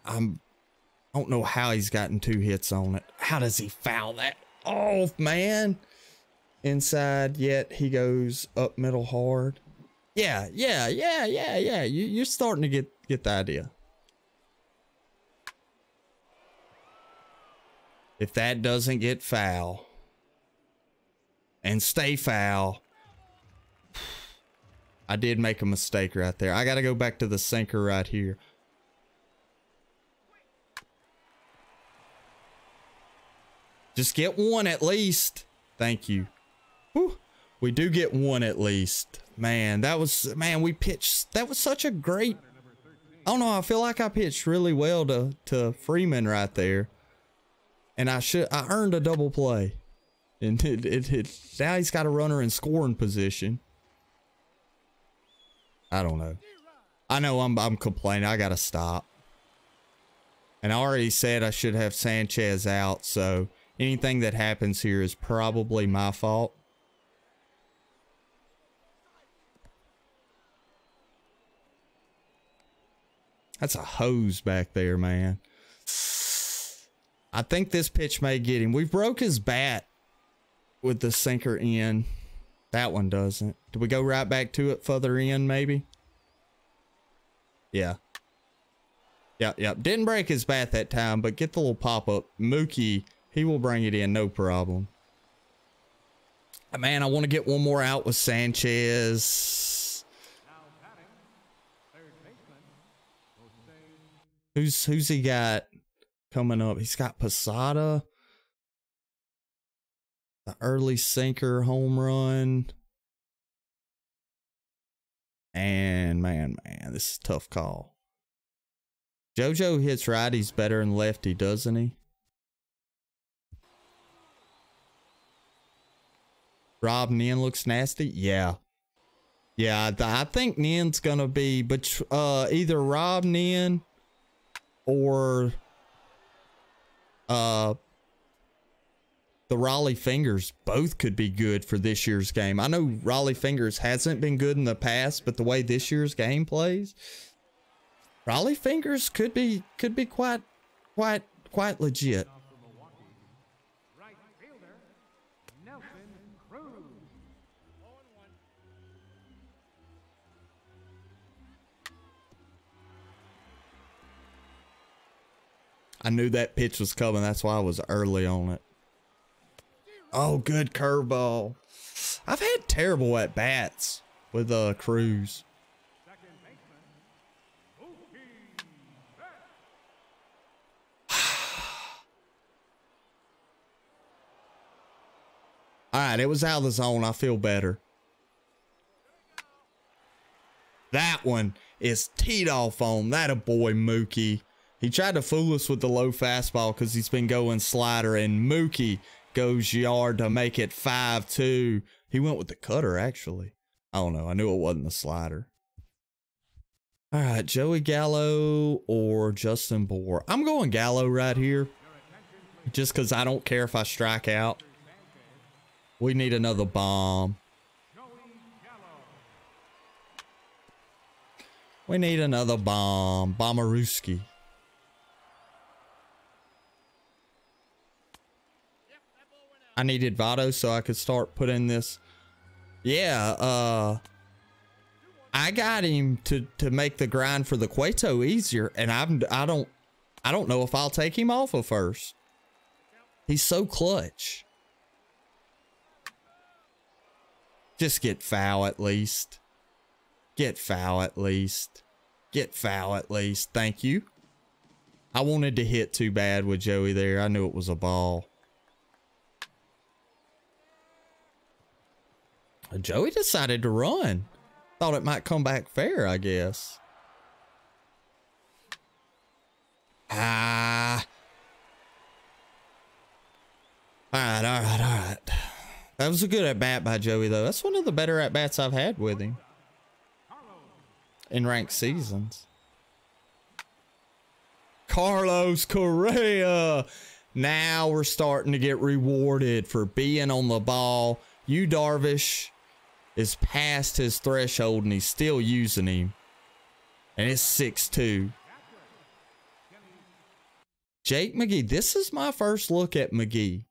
don't know how he's gotten 2 hits on it. How does he foul that off, man? Inside, yet he goes up middle hard. Yeah. You're starting to get the idea. If that doesn't get foul and stay foul, I did make a mistake right there. I got to go back to the sinker right here. Just get one at least. Thank you. Whew. We do get one at least. Man, we pitched. That was such a great. I don't know. I feel like I pitched really well to Freeman right there. And I earned a double play. And now he's got a runner in scoring position. I don't know. I know I'm complaining. I got to stop. And I already said I should have Sanchez out. So anything that happens here is probably my fault. That's a hose back there, man. I think this pitch may get him. We broke his bat with the sinker in. That one doesn't. Do we go right back to it further in, maybe? Yeah. Yep. Didn't break his bat that time, but get the little pop-up. Mookie, he will bring it in, no problem. Man, I want to get one more out with Sanchez. Who's he got coming up? He's got Posada. The early sinker home run. And man, this is a tough call. JoJo hits righties better than lefty, doesn't he? Rob Nin looks nasty. Yeah, I think Nin's gonna be, but either Rob Nin or the Raleigh Fingers. Both could be good for this year's game. I know Raleigh Fingers hasn't been good in the past, but the way this year's game plays, Raleigh Fingers could be quite legit. I knew that pitch was coming. That's why I was early on it. Oh, good curveball. I've had terrible at-bats with Cruz. All right, it was out of the zone. I feel better. That one is teed off on. That a boy, Mookie. He tried to fool us with the low fastball because he's been going slider, and Mookie goes yard to make it 5-2. He went with the cutter, actually. I don't know. I knew it wasn't the slider. All right, Joey Gallo or Justin Bour. I'm going Gallo right here just because I don't care if I strike out. We need another bomb. We need another bomb. Bommarooski. I needed Votto so I could start putting this. Yeah, I got him to make the grind for the Cueto easier, and I don't know if I'll take him off of first. He's so clutch. Just get foul at least. Get foul at least. Get foul at least. Thank you. I wanted to hit too bad with Joey there. I knew it was a ball. Joey decided to run. Thought it might come back fair, I guess. All right, all right, all right. That was a good at bat by Joey, though. That's one of the better at bats I've had with him in ranked seasons. Carlos Correa. Now we're starting to get rewarded for being on the ball. Yu Darvish is past his threshold and he's still using him. And it's 6-2. Jake McGee. This is my first look at McGee.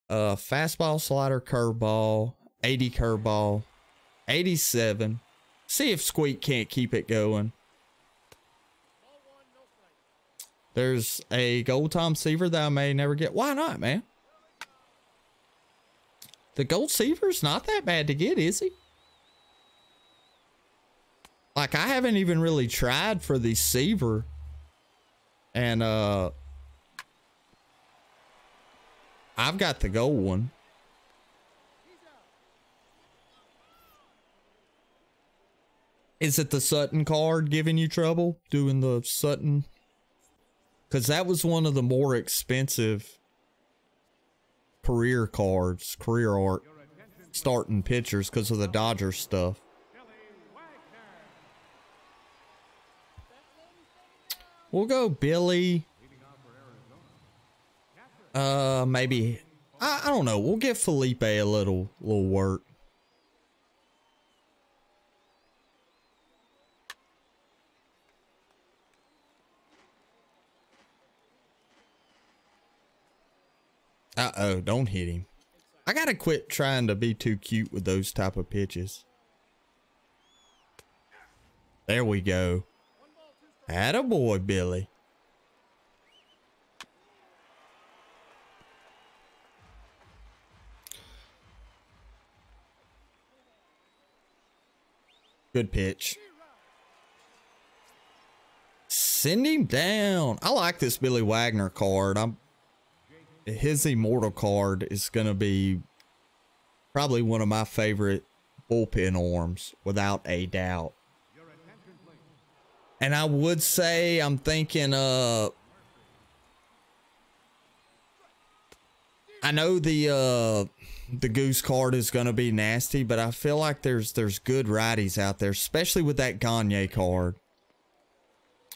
Fastball, slider, curveball, 80 curveball, 87. See if Squeak can't keep it going. There's a gold Tom Seaver that I may never get. Why not, man? The gold Seaver's not that bad to get, is he? Like, I haven't even really tried for the Seaver. And, I've got the gold one. Is it the Sutton card giving you trouble doing the Sutton? Because that was one of the more expensive career cards, career art, starting pitchers because of the Dodgers stuff. We'll go Billy. Maybe. I don't know. We'll give Felipe a little work. Uh-oh, don't hit him. I gotta quit trying to be too cute with those type of pitches. There we go. Attaboy, Billy. Good pitch. Send him down. I like this Billy Wagner card. His Immortal card is going to be probably one of my favorite bullpen arms, without a doubt. And I would say I'm thinking I know the Goose card is going to be nasty, but I feel like there's good righties out there, especially with that Gagne card.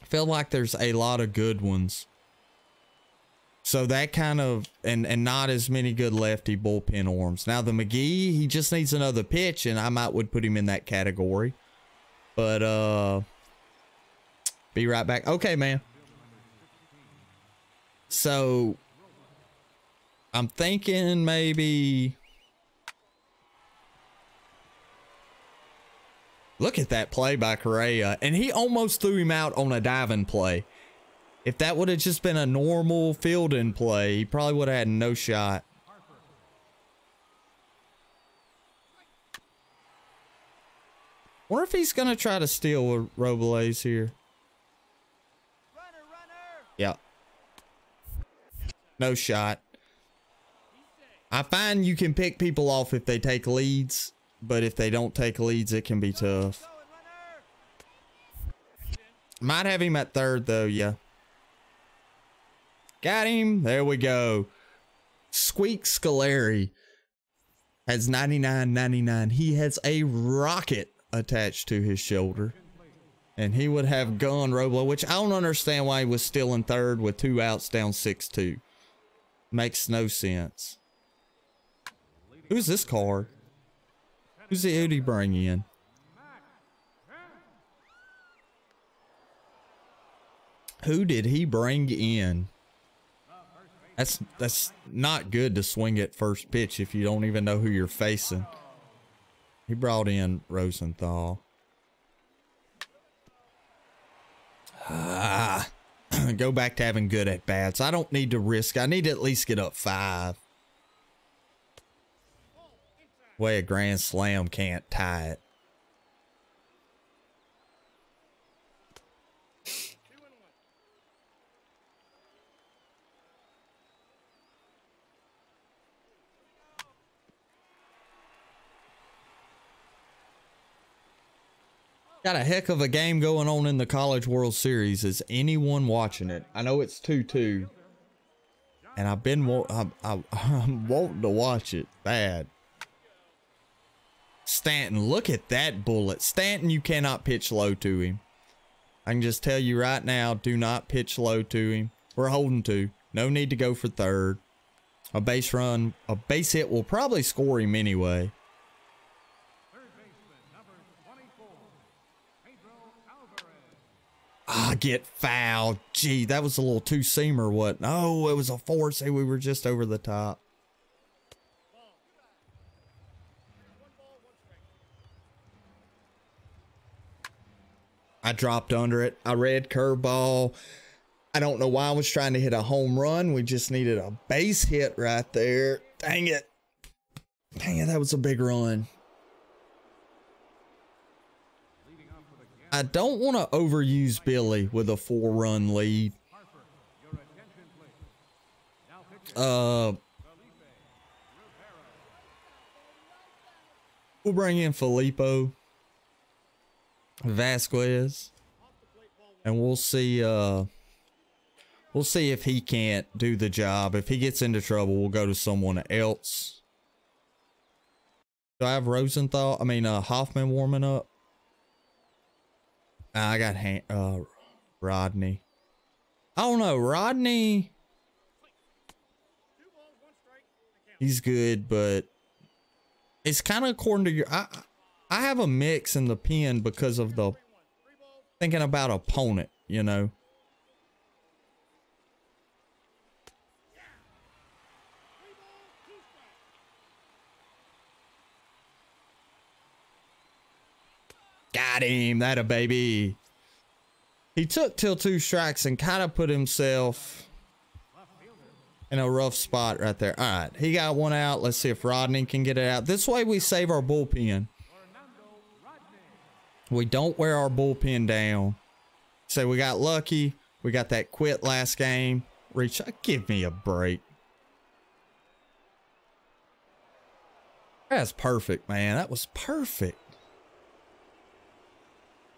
I feel like there's a lot of good ones. So that kind of, and not as many good lefty bullpen arms. Now the McGee, he just needs another pitch, and I would put him in that category. But be right back. Okay, man. So I'm thinking maybe. Look at that play by Correa, and he almost threw him out on a diving play. If that would have just been a normal fielding play, he probably would have had no shot. Wonder if he's going to try to steal a Robles here. Yeah. No shot. I find you can pick people off if they take leads, but if they don't take leads, it can be tough. Might have him at third, though, yeah. Got him. There we go. Squeak Scolari has 99.99. He has a rocket attached to his shoulder. And he would have gone Robles, which I don't understand why he was still in third with 2 outs down 6-2. Makes no sense. Who's this card? Who's the Udi bring in? Who did he bring in? That's not good to swing at first pitch if you don't even know who you're facing. He brought in Rosenthal. Go back to having good at bats. I don't need to risk. I need to at least get up 5. Way a grand slam can't tie it. Got a heck of a game going on in the College World Series. Is anyone watching it? I know it's 2-2. And I've been I'm wanting to watch it bad. Stanton, look at that bullet. Stanton, you cannot pitch low to him. I can just tell you right now, do not pitch low to him. We're holding two. No need to go for third. A base run, a base hit will probably score him anyway. Third baseman, number 24, Pedro Alvarez. Ah, get fouled. Gee, that was a little two-seamer, what? No, it was a four. Say we were just over the top. I dropped under it. I read curveball. I don't know why I was trying to hit a home run. We just needed a base hit right there. Dang it. Dang it, that was a big run. I don't want to overuse Billy with a 4-run lead. We'll bring in Filippo Vasquez, and we'll see if he can't do the job. If he gets into trouble, we'll go to someone else. Do I have Hoffman warming up? I got Rodney. I don't know, Rodney. He's good, but it's kind of according to your. I have a mix in the pen because of the thinking about opponent, you know. Got him, that a baby. He took till 2 strikes and kind of put himself in a rough spot right there. All right, he got one out. Let's see if Rodney can get it out. This way we save our bullpen. We don't wear our bullpen down. So we got lucky. We got that quit last game. Give me a break. That's perfect, man. That was perfect.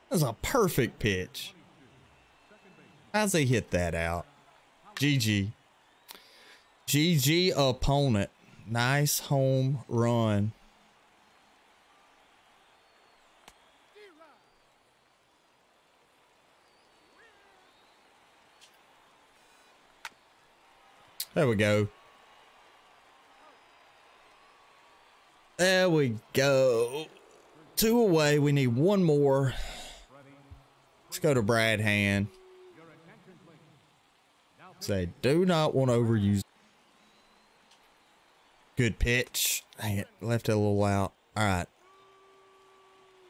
That was a perfect pitch. How's he hit that out? GG. GG opponent. Nice home run. There we go. There we go. 2 away. We need 1 more. Let's go to Brad Hand. Say, do not want to overuse. Good pitch. Dang it. Left it a little out. All right.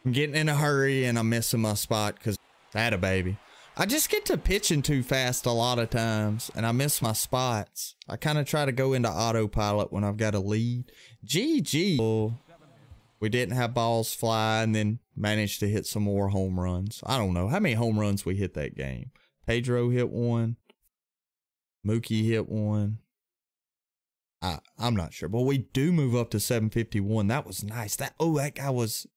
I'm getting in a hurry and I'm missing my spot because that a baby. I just get to pitching too fast a lot of times, and I miss my spots. I kind of try to go into autopilot when I've got a lead. GG. We didn't have balls fly and then managed to hit some more home runs. I don't know how many home runs we hit that game. Pedro hit 1. Mookie hit 1. I'm not sure, but we do move up to 751. That was nice. That guy was,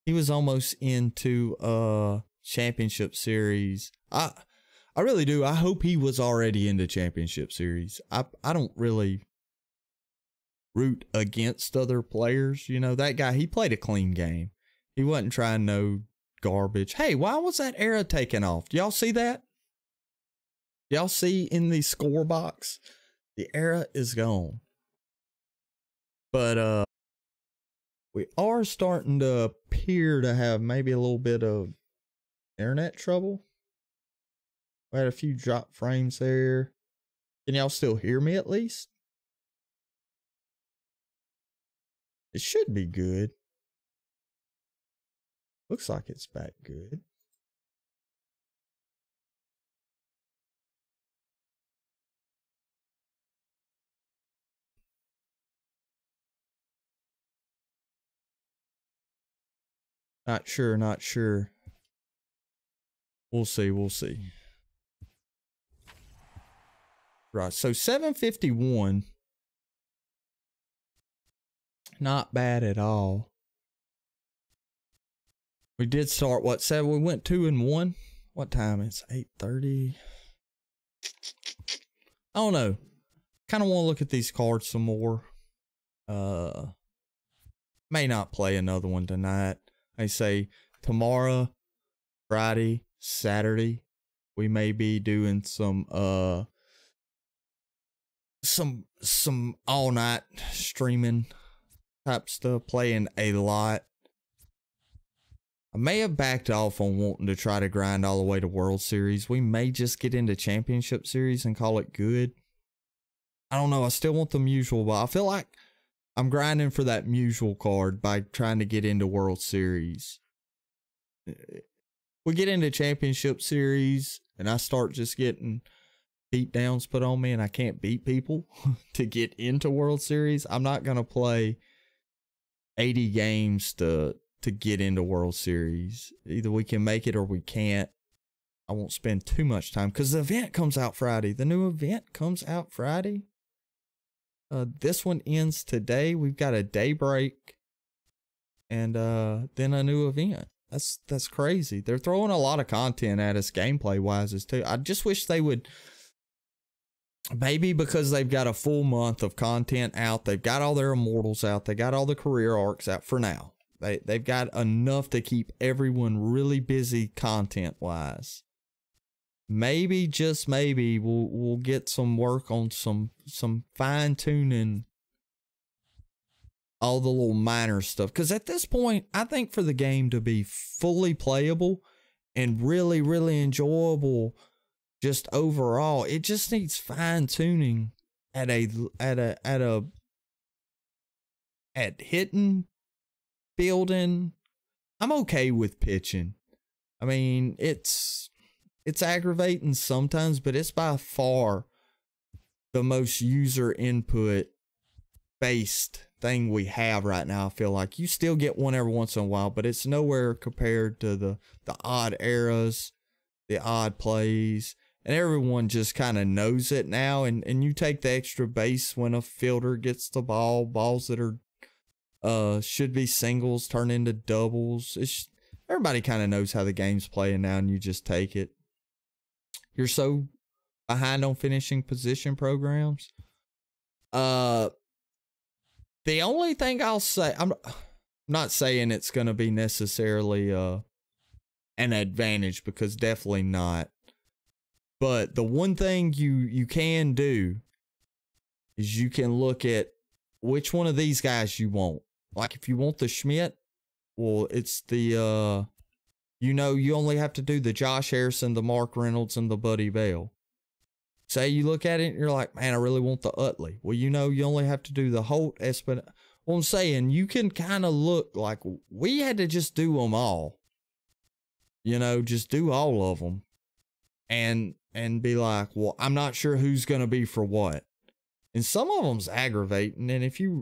he was almost into championship series. I really do. I hope he was already in the championship series. I don't really root against other players. You know, that guy, he played a clean game. He wasn't trying no garbage. Hey, why was that era taken off? Do y'all see that? Y'all see in the score box? The era is gone. But we are starting to appear to have maybe a little bit of internet trouble. We had a few drop frames there. Can y'all still hear me at least? It should be good. Looks like it's back good. Not sure, not sure. We'll see, we'll see. Right, so 751. Not bad at all. We did start, what, 7? We went 2 and 1. What time is it? 8:30. I don't know. kind of want to look at these cards some more. May not play another one tonight. I say tomorrow, Friday, Saturday, we may be doing some all night streaming type stuff, playing a lot. I may have backed off on wanting to try to grind all the way to World Series. We may just get into Championship Series and call it good. I don't know. I still want the Mutual, but I feel like I'm grinding for that Mutual card by trying to get into World Series. We get into Championship Series and I start just getting beat downs put on me and I can't beat people to get into World Series. I'm not going to play 80 games to get into World Series. Either we can make it or we can't. I won't spend too much time because the event comes out Friday. The new event comes out Friday. This one ends today. We've got a day break and then a new event. That's crazy. They're throwing a lot of content at us gameplay wise too. I just wish they would, maybe because they've got a full month of content out. They've got all their immortals out. They got all the career arcs out for now. They've got enough to keep everyone really busy content wise. Maybe, just maybe, we'll get some work on some fine tuning all the little minor stuff. Because at this point, I think for the game to be fully playable and really, really enjoyable, just overall, it just needs fine tuning at hitting, building. I'm okay with pitching. I mean, it's aggravating sometimes, but it's by far the most user input based thing we have right now. I feel like you still get one every once in a while, but it's nowhere compared to the odd eras, the odd plays, and everyone just kind of knows it now. And you take the extra base when a fielder gets the balls that are should be singles turn into doubles. Everybody kind of knows how the game's playing now, and you just take it. You're so behind on finishing position programs. The only thing I'll say, I'm not saying it's going to be necessarily an advantage, because definitely not. But the one thing you can do is you can look at which one of these guys you want. Like if you want the Schmidt, well, it's the you only have to do the Josh Harrison, the Mark Reynolds, and the Buddy Bell. Say you look at it and you're like, man, I really want the Utley. Well, you only have to do the Holt, Espin. Well, I'm saying you can kind of look like we had to just do them all. Just do all of them. And be like, well, I'm not sure who's going to be for what. And some of them's aggravating. And if you're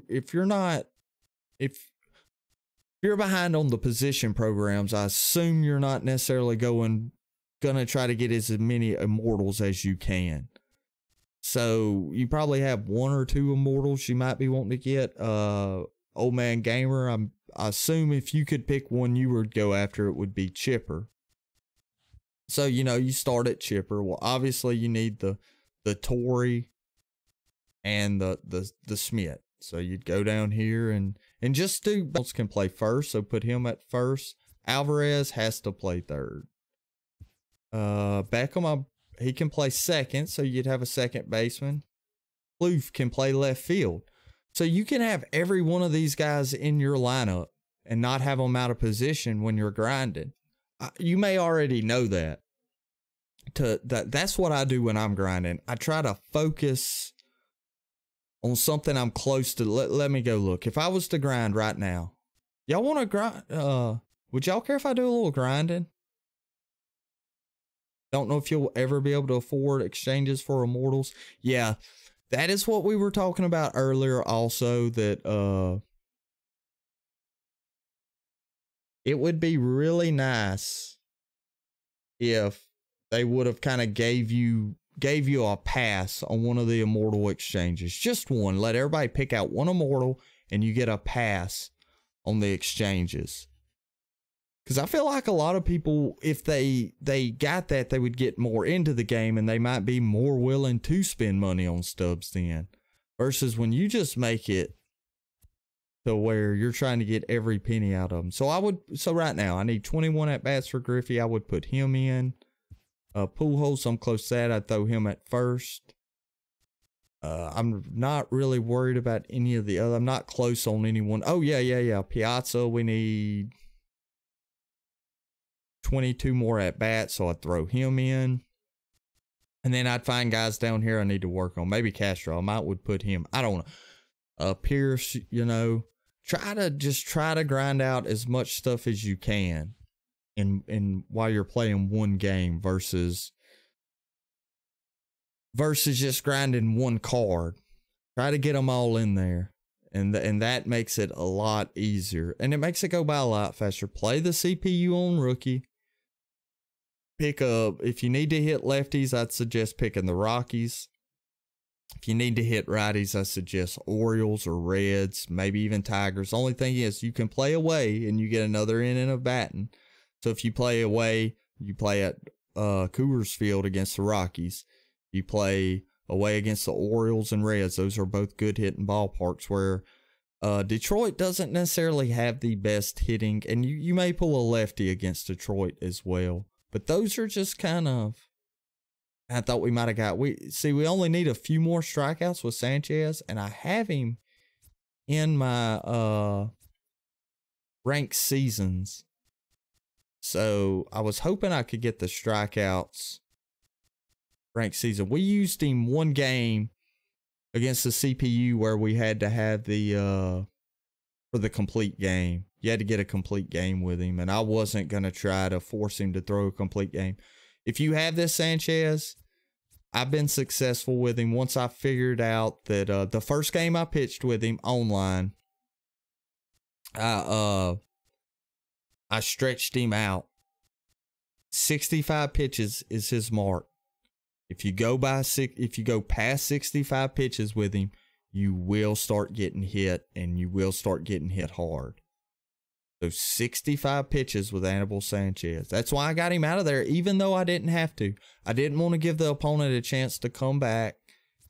behind on the position programs, I assume you're not necessarily gonna try to get as many immortals as you can. So you probably have one or two immortals you might be wanting to get. Old Man Gamer, I assume if you could pick one you would go after, it would be Chipper. So you start at Chipper. Well, obviously you need the Tory and the Smith. So you'd go down here and just do both. Can play first, so put him at first. Alvarez has to play third. Beckham, he can play second, so you'd have a second baseman. Kloof can play left field. So you can have every one of these guys in your lineup and not have them out of position when you're grinding. You may already know that. That's what I do when I'm grinding. I try to focus on something I'm close to. Let me go look. If I was to grind right now, y'all want to grind? Would y'all care if I do a little grinding? Don't know if you'll ever be able to afford exchanges for immortals. Yeah, that is what we were talking about earlier also, that it would be really nice if they would have kind of gave you a pass on one of the immortal exchanges. Just one. Let everybody pick out one immortal and you get a pass on the exchanges. Because I feel like a lot of people, if they got that, they would get more into the game and they might be more willing to spend money on stubs then. Versus when you just make it to where you're trying to get every penny out of them. So right now, I need 21 at-bats for Griffey. I would put him in. Pujols, I'm close to that. I'd throw him at first. I'm not really worried about any of the other. I'm not close on anyone. Oh, yeah. Piazza, we need 22 more at bats, so I'd throw him in. And then I'd find guys down here I need to work on. Maybe Castro. I might would put him. I don't know. Pierce, try to grind out as much stuff as you can in while you're playing one game versus just grinding one card. Try to get them all in there. And that makes it a lot easier. And it makes it go by a lot faster. Play the CPU on rookie. Pick up, if you need to hit lefties, I'd suggest picking the Rockies. If you need to hit righties, I suggest Orioles or Reds, maybe even Tigers. Only thing is, you can play away and you get another inning of batting. So if you play away, you play at Coors Field against the Rockies. You play away against the Orioles and Reds. Those are both good hitting ballparks where Detroit doesn't necessarily have the best hitting. And you may pull a lefty against Detroit as well. But those are just kind of, I thought we might have got, we only need a few more strikeouts with Sanchez, and I have him in my ranked seasons. So I was hoping I could get the strikeouts ranked season. We used him one game against the CPU where we had to have the, for the complete game. You had to get a complete game with him, and I wasn't going to try to force him to throw a complete game. If you have this Sanchez, I've been successful with him once I figured out that the first game I pitched with him online, I stretched him out. 65 pitches is his mark. If you go past 65 pitches with him, you will start getting hit, and you will start getting hit hard. So 65 pitches with Anibal Sanchez. That's why I got him out of there, even though I didn't have to. I didn't want to give the opponent a chance to come back,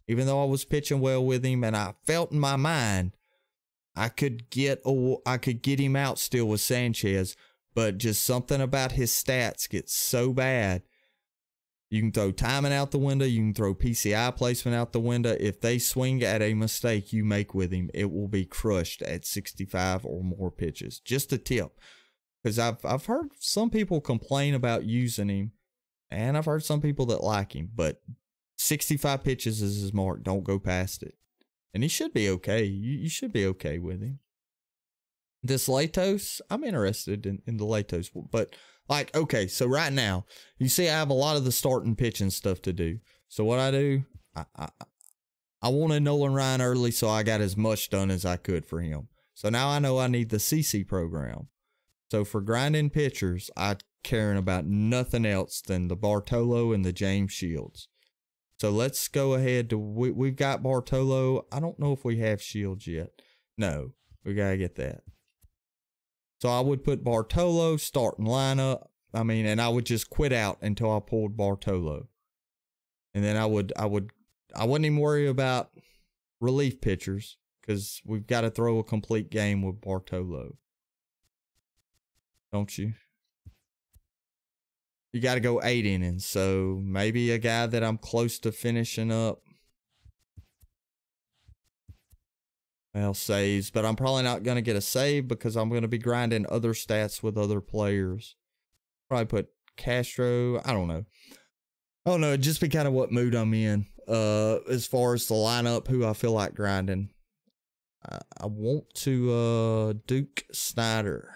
even though I was pitching well with him, and I felt in my mind I could get him out still with Sanchez, but just something about his stats gets so bad. You can throw timing out the window. You can throw PCI placement out the window. If they swing at a mistake you make with him, it will be crushed at 65 or more pitches. Just a tip. Because I've heard some people complain about using him, and I've heard some people that like him. But 65 pitches is his mark. Don't go past it. And he should be okay. You should be okay with him. This Latos, I'm interested in the Latos. But... okay, so right now, you see I have a lot of the starting pitching stuff to do. So what I do, I wanted Nolan Ryan early, so I got as much done as I could for him. So now I know I need the CC program. So for grinding pitchers, I caring about nothing else than the Bartolo and the James Shields. So let's go ahead to, we've got Bartolo. I don't know if we have Shields yet. No, we got to get that. So I would put Bartolo, starting lineup. And I would just quit out until I pulled Bartolo. And then I wouldn't even worry about relief pitchers because we've got to throw a complete game with Bartolo. Don't you? You got to go 8 innings. So maybe a guy that I'm close to finishing up. Well, saves, but I'm probably not going to get a save because I'm going to be grinding other stats with other players. Probably put Castro. I don't know. It'd just be kind of what mood I'm in. As far as the lineup, who I feel like grinding. I want to Duke Snyder.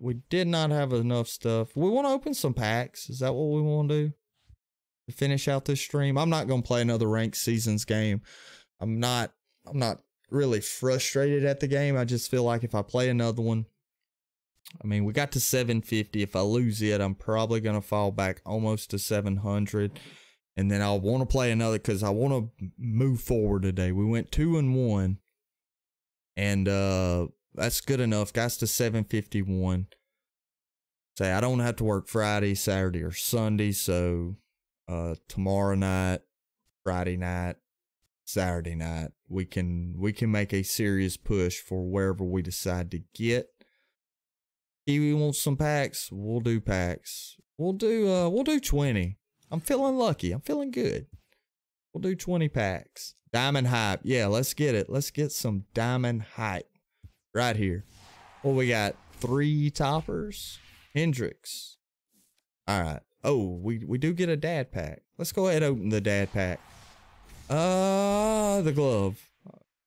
We did not have enough stuff. We want to open some packs. Is that what we want to do? To finish out this stream. I'm not going to play another ranked seasons game. I'm not really frustrated at the game. I just feel like if I play another one, we got to 750. If I lose it, I'm probably going to fall back almost to 700. And then I'll want to play another because I want to move forward today. We went 2-1. And That's good enough. Guys to 751. Say, I don't have to work Friday, Saturday, or Sunday, so tomorrow night, Friday night, Saturday night, we can make a serious push for wherever we decide to get. Kiwi wants some packs, we'll do packs. We'll do 20. I'm feeling lucky. I'm feeling good. We'll do 20 packs. Diamond hype. Yeah, let's get it. Let's get some diamond hype right here. Well, we got 3 toppers. Hendricks. All right. Oh, we do get a dad pack. Let's go ahead and open the dad pack. The glove.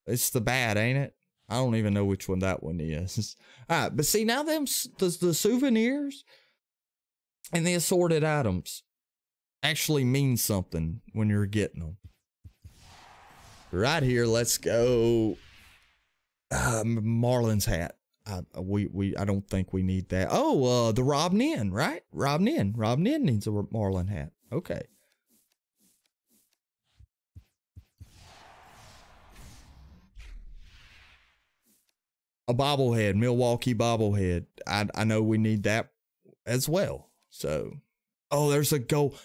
It's the bat, ain't it? I don't even know which one that one is. All right, but see, now the souvenirs and the assorted items actually mean something when you're getting them. Right here, let's go. Marlins hat. I don't think we need that. Oh, the Rob Nin, right? Rob Nin needs a Marlin hat. Okay. A bobblehead, Milwaukee bobblehead. I know we need that as well. So, oh, there's a goal.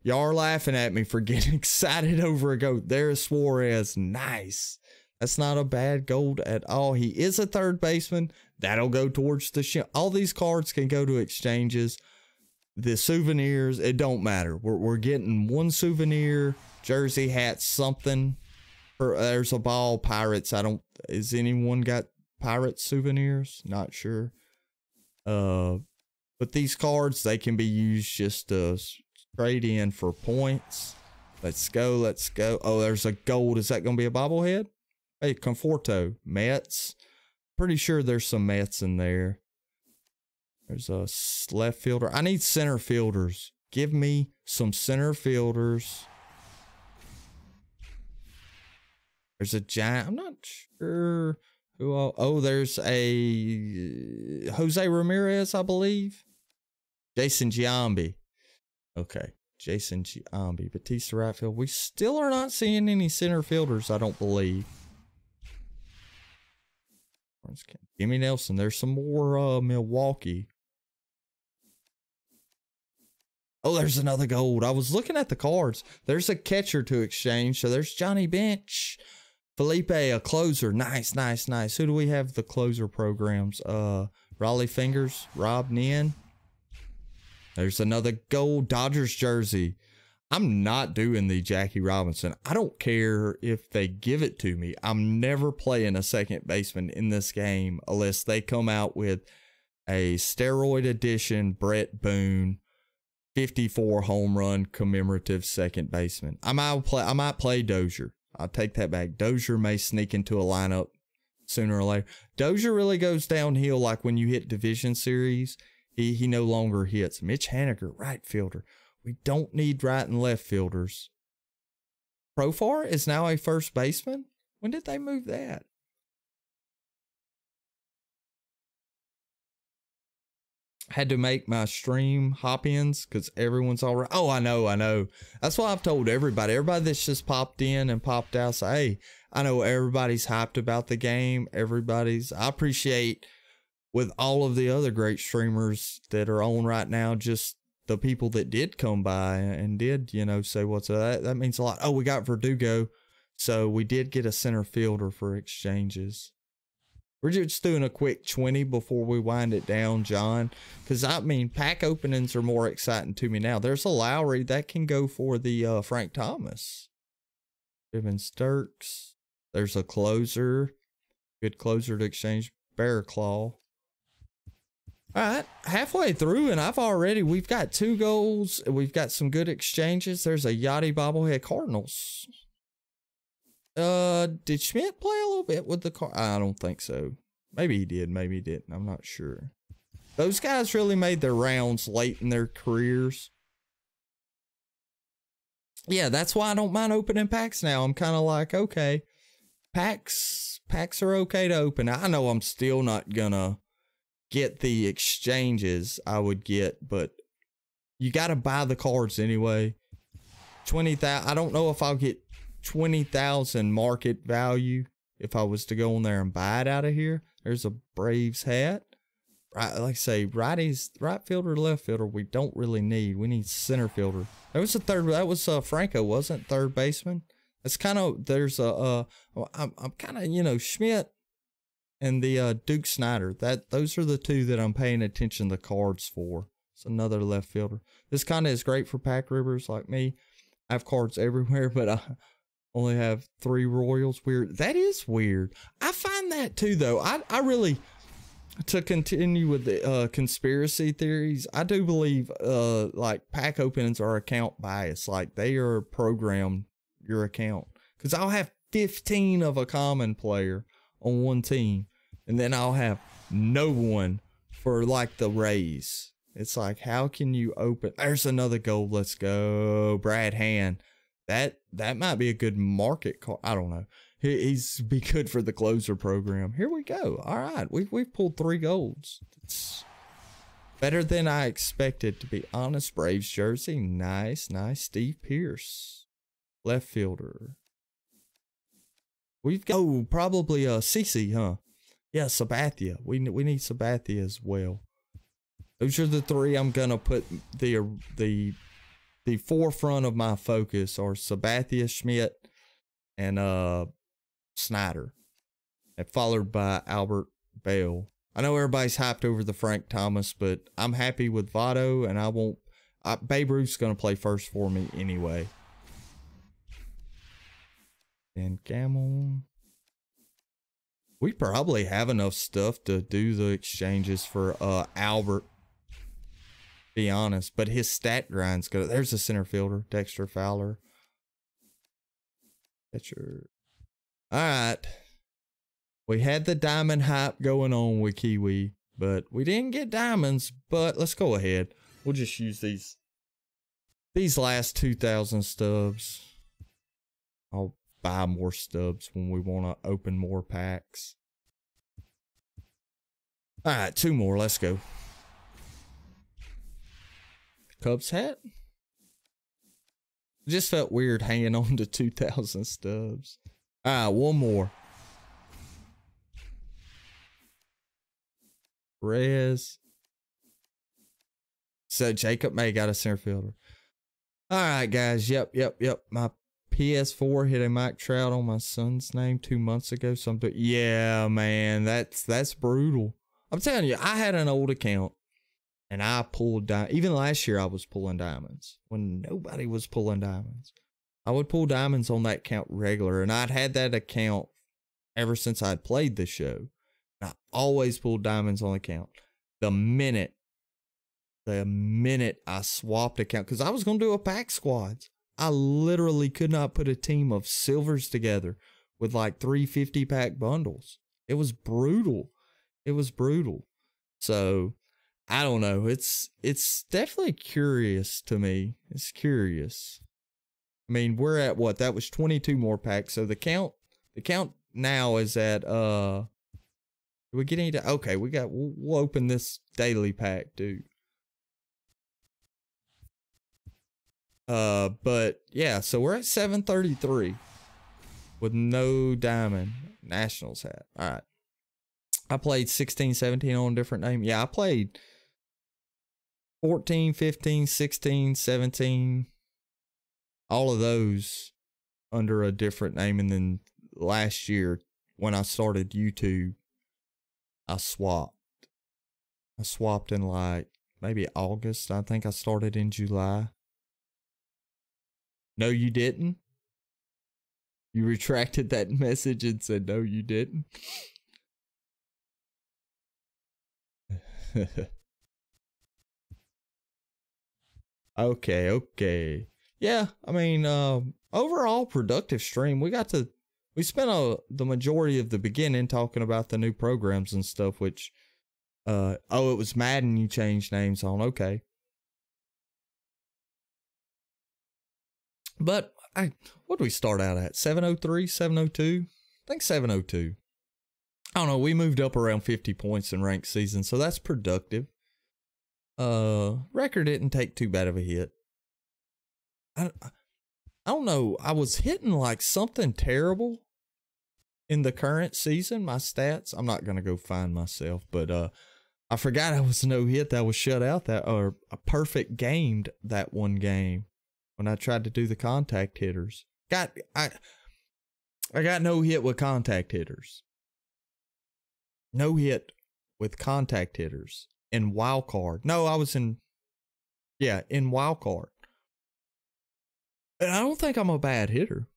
Y'all are laughing at me for getting excited over a goat. There's Suarez. Nice. That's not a bad gold at all. He is a third baseman. That'll go towards the ship. All these cards can go to exchanges. The souvenirs, it don't matter. We're getting one souvenir, jersey, hat, something. There's a ball, Pirates. Is anyone got Pirates souvenirs? Not sure. But these cards, they can be used just to trade in for points. Let's go. Let's go. Oh, there's a gold. Is that going to be a bobblehead? Hey, Conforto, Mets. Pretty sure there's some Mets in there. There's a left fielder. I need center fielders. Give me some center fielders. There's a giant. I'm not sure who. Oh, there's a Jose Ramirez, I believe. Jason Giambi. Okay. Jason Giambi. Batista right field. We still are not seeing any center fielders, I don't believe. Jimmy Nelson. There's some more Milwaukee. Oh, there's another gold. I was looking at the cards. There's a catcher to exchange. So there's Johnny Bench. Felipe, a closer. Nice, nice, nice. Who do we have the closer programs? Raleigh Fingers, Rob Nin. There's another gold Dodgers jersey. I'm not doing the Jackie Robinson. I don't care if they give it to me. I'm never playing a second baseman in this game unless they come out with a steroid edition Brett Boone 54 home run commemorative second baseman. I might play Dozier. I'll take that back. Dozier may sneak into a lineup sooner or later. Dozier really goes downhill like when you hit division series. He no longer hits. Mitch Haniger, right fielder. We don't need right and left fielders. Profar is now a first baseman? When did they move that? Had to make my stream hop-ins because everyone's all right. Oh, I know. That's why I've told everybody. Everybody that's just popped in and popped out, say, hey, I know everybody's hyped about the game. I appreciate with all of the other great streamers that are on right now, just the people that did come by and did, say what's up. That means a lot. Oh, we got Verdugo. So we did get a center fielder for exchanges. We're just doing a quick 20 before we wind it down, John. Because, pack openings are more exciting to me now. There's a Lowry. That can go for the Frank Thomas. Evans Dirks. There's a closer. Good closer to exchange. Bear Claw. All right, halfway through, and we've got 2 goals. We've got some good exchanges. There's a Yachty bobblehead Cardinals. Did Schmidt play a little bit with the car? I don't think so. Maybe he did, maybe he didn't. I'm not sure. Those guys really made their rounds late in their careers. Yeah, that's why I don't mind opening packs now. I'm kind of like, okay, packs are okay to open. I know I'm still not gonna get the exchanges I would get, but you got to buy the cards anyway. 20,000. I don't know if I'll get 20,000 market value if I was to go on there and buy it out of here. There's a Braves hat. Right, like I say, right fielder, left fielder, we don't really need. We need center fielder. That was that was Franco, wasn't third baseman? It's kind of, there's I'm kind of, you know, Schmidt and the Duke Snyder. Those are the two that I'm paying attention to the cards for. It's another left fielder. This kind of is great for pack ribbers like me. I have cards everywhere, but I only have 3 Royals. Weird. That is weird. I find that too, though. I really, to continue with the conspiracy theories, I do believe like pack openings are account bias. Like they are programmed your account. Because I'll have 15 of a common player on one team, and then I'll have no one for like the Rays. It's like, how can you open? There's another gold. Let's go, Brad Hand. That might be a good market card. I don't know. He's be good for the closer program. Here we go. All right, we've pulled 3 golds. It's better than I expected, to be honest. Braves jersey, nice. Steve Pearce, left fielder. We've got probably CC, huh? Yeah, Sabathia. We need Sabathia as well. Those are the 3 I'm gonna put the forefront of my focus are Sabathia, Schmidt, and Snyder, and followed by Albert Bell. I know everybody's hyped over the Frank Thomas, but I'm happy with Votto, and I won't. Babe Ruth's gonna play first for me anyway. And Camel. We probably have enough stuff to do the exchanges for Albert. Be honest, but his stat grind's good. There's a center fielder, Dexter Fowler. Pitcher. All right. We had the diamond hype going on with Kiwi, but we didn't get diamonds. But let's go ahead. We'll just use these last 2,000 stubs. I'll buy more stubs when we want to open more packs. All right, 2 more. Let's go. Cubs hat. Just felt weird hanging on to 2,000 stubs. All right, 1 more. Reyes. So Jacob May got a center fielder. All right, guys. Yep. My PS4 hit a Mike Trout on my son's name 2 months ago. So yeah, man, that's brutal. I'm telling you, I had an old account. And I pulled even last year I was pulling diamonds when nobody was pulling diamonds. I would pull diamonds on that account regular, and I'd had that account ever since I'd played the show. And I always pulled diamonds on the account. The minute I swapped account, because I was going to do a pack squads. I literally could not put a team of silvers together with like 350 pack bundles. It was brutal. So I don't know. It's definitely curious to me. It's curious. I mean, we're at what? That was 22 more packs. So the count now is at do we get any? Okay, we'll open this daily pack, dude. But yeah, so we're at 733 with no diamond Nationals hat. All right. I played 16, 17 on a different name. Yeah, I played 14, 15, 16, 17, all of those under a different name. And then last year when I started YouTube, I swapped in like maybe August. I think I started in July. No, you didn't. You retracted that message and said, no, you didn't. Okay. Yeah, I mean, overall productive stream. We spent the majority of the beginning talking about the new programs and stuff, which, it was Madden you changed names on. Okay. But what do we start out at? 703, 702? I think 702. I don't know. We moved up around 50 points in ranked season, so that's productive. Record didn't take too bad of a hit. I don't know. I was hitting like something terrible in the current season, my stats, I'm not going to go find myself, but I forgot I was no hit that was shut out or a perfect gamed that one game when I tried to do the contact hitters. I got no hit with contact hitters. No hit with contact hitters in wild card. No, I was in wild card. And I don't think I'm a bad hitter.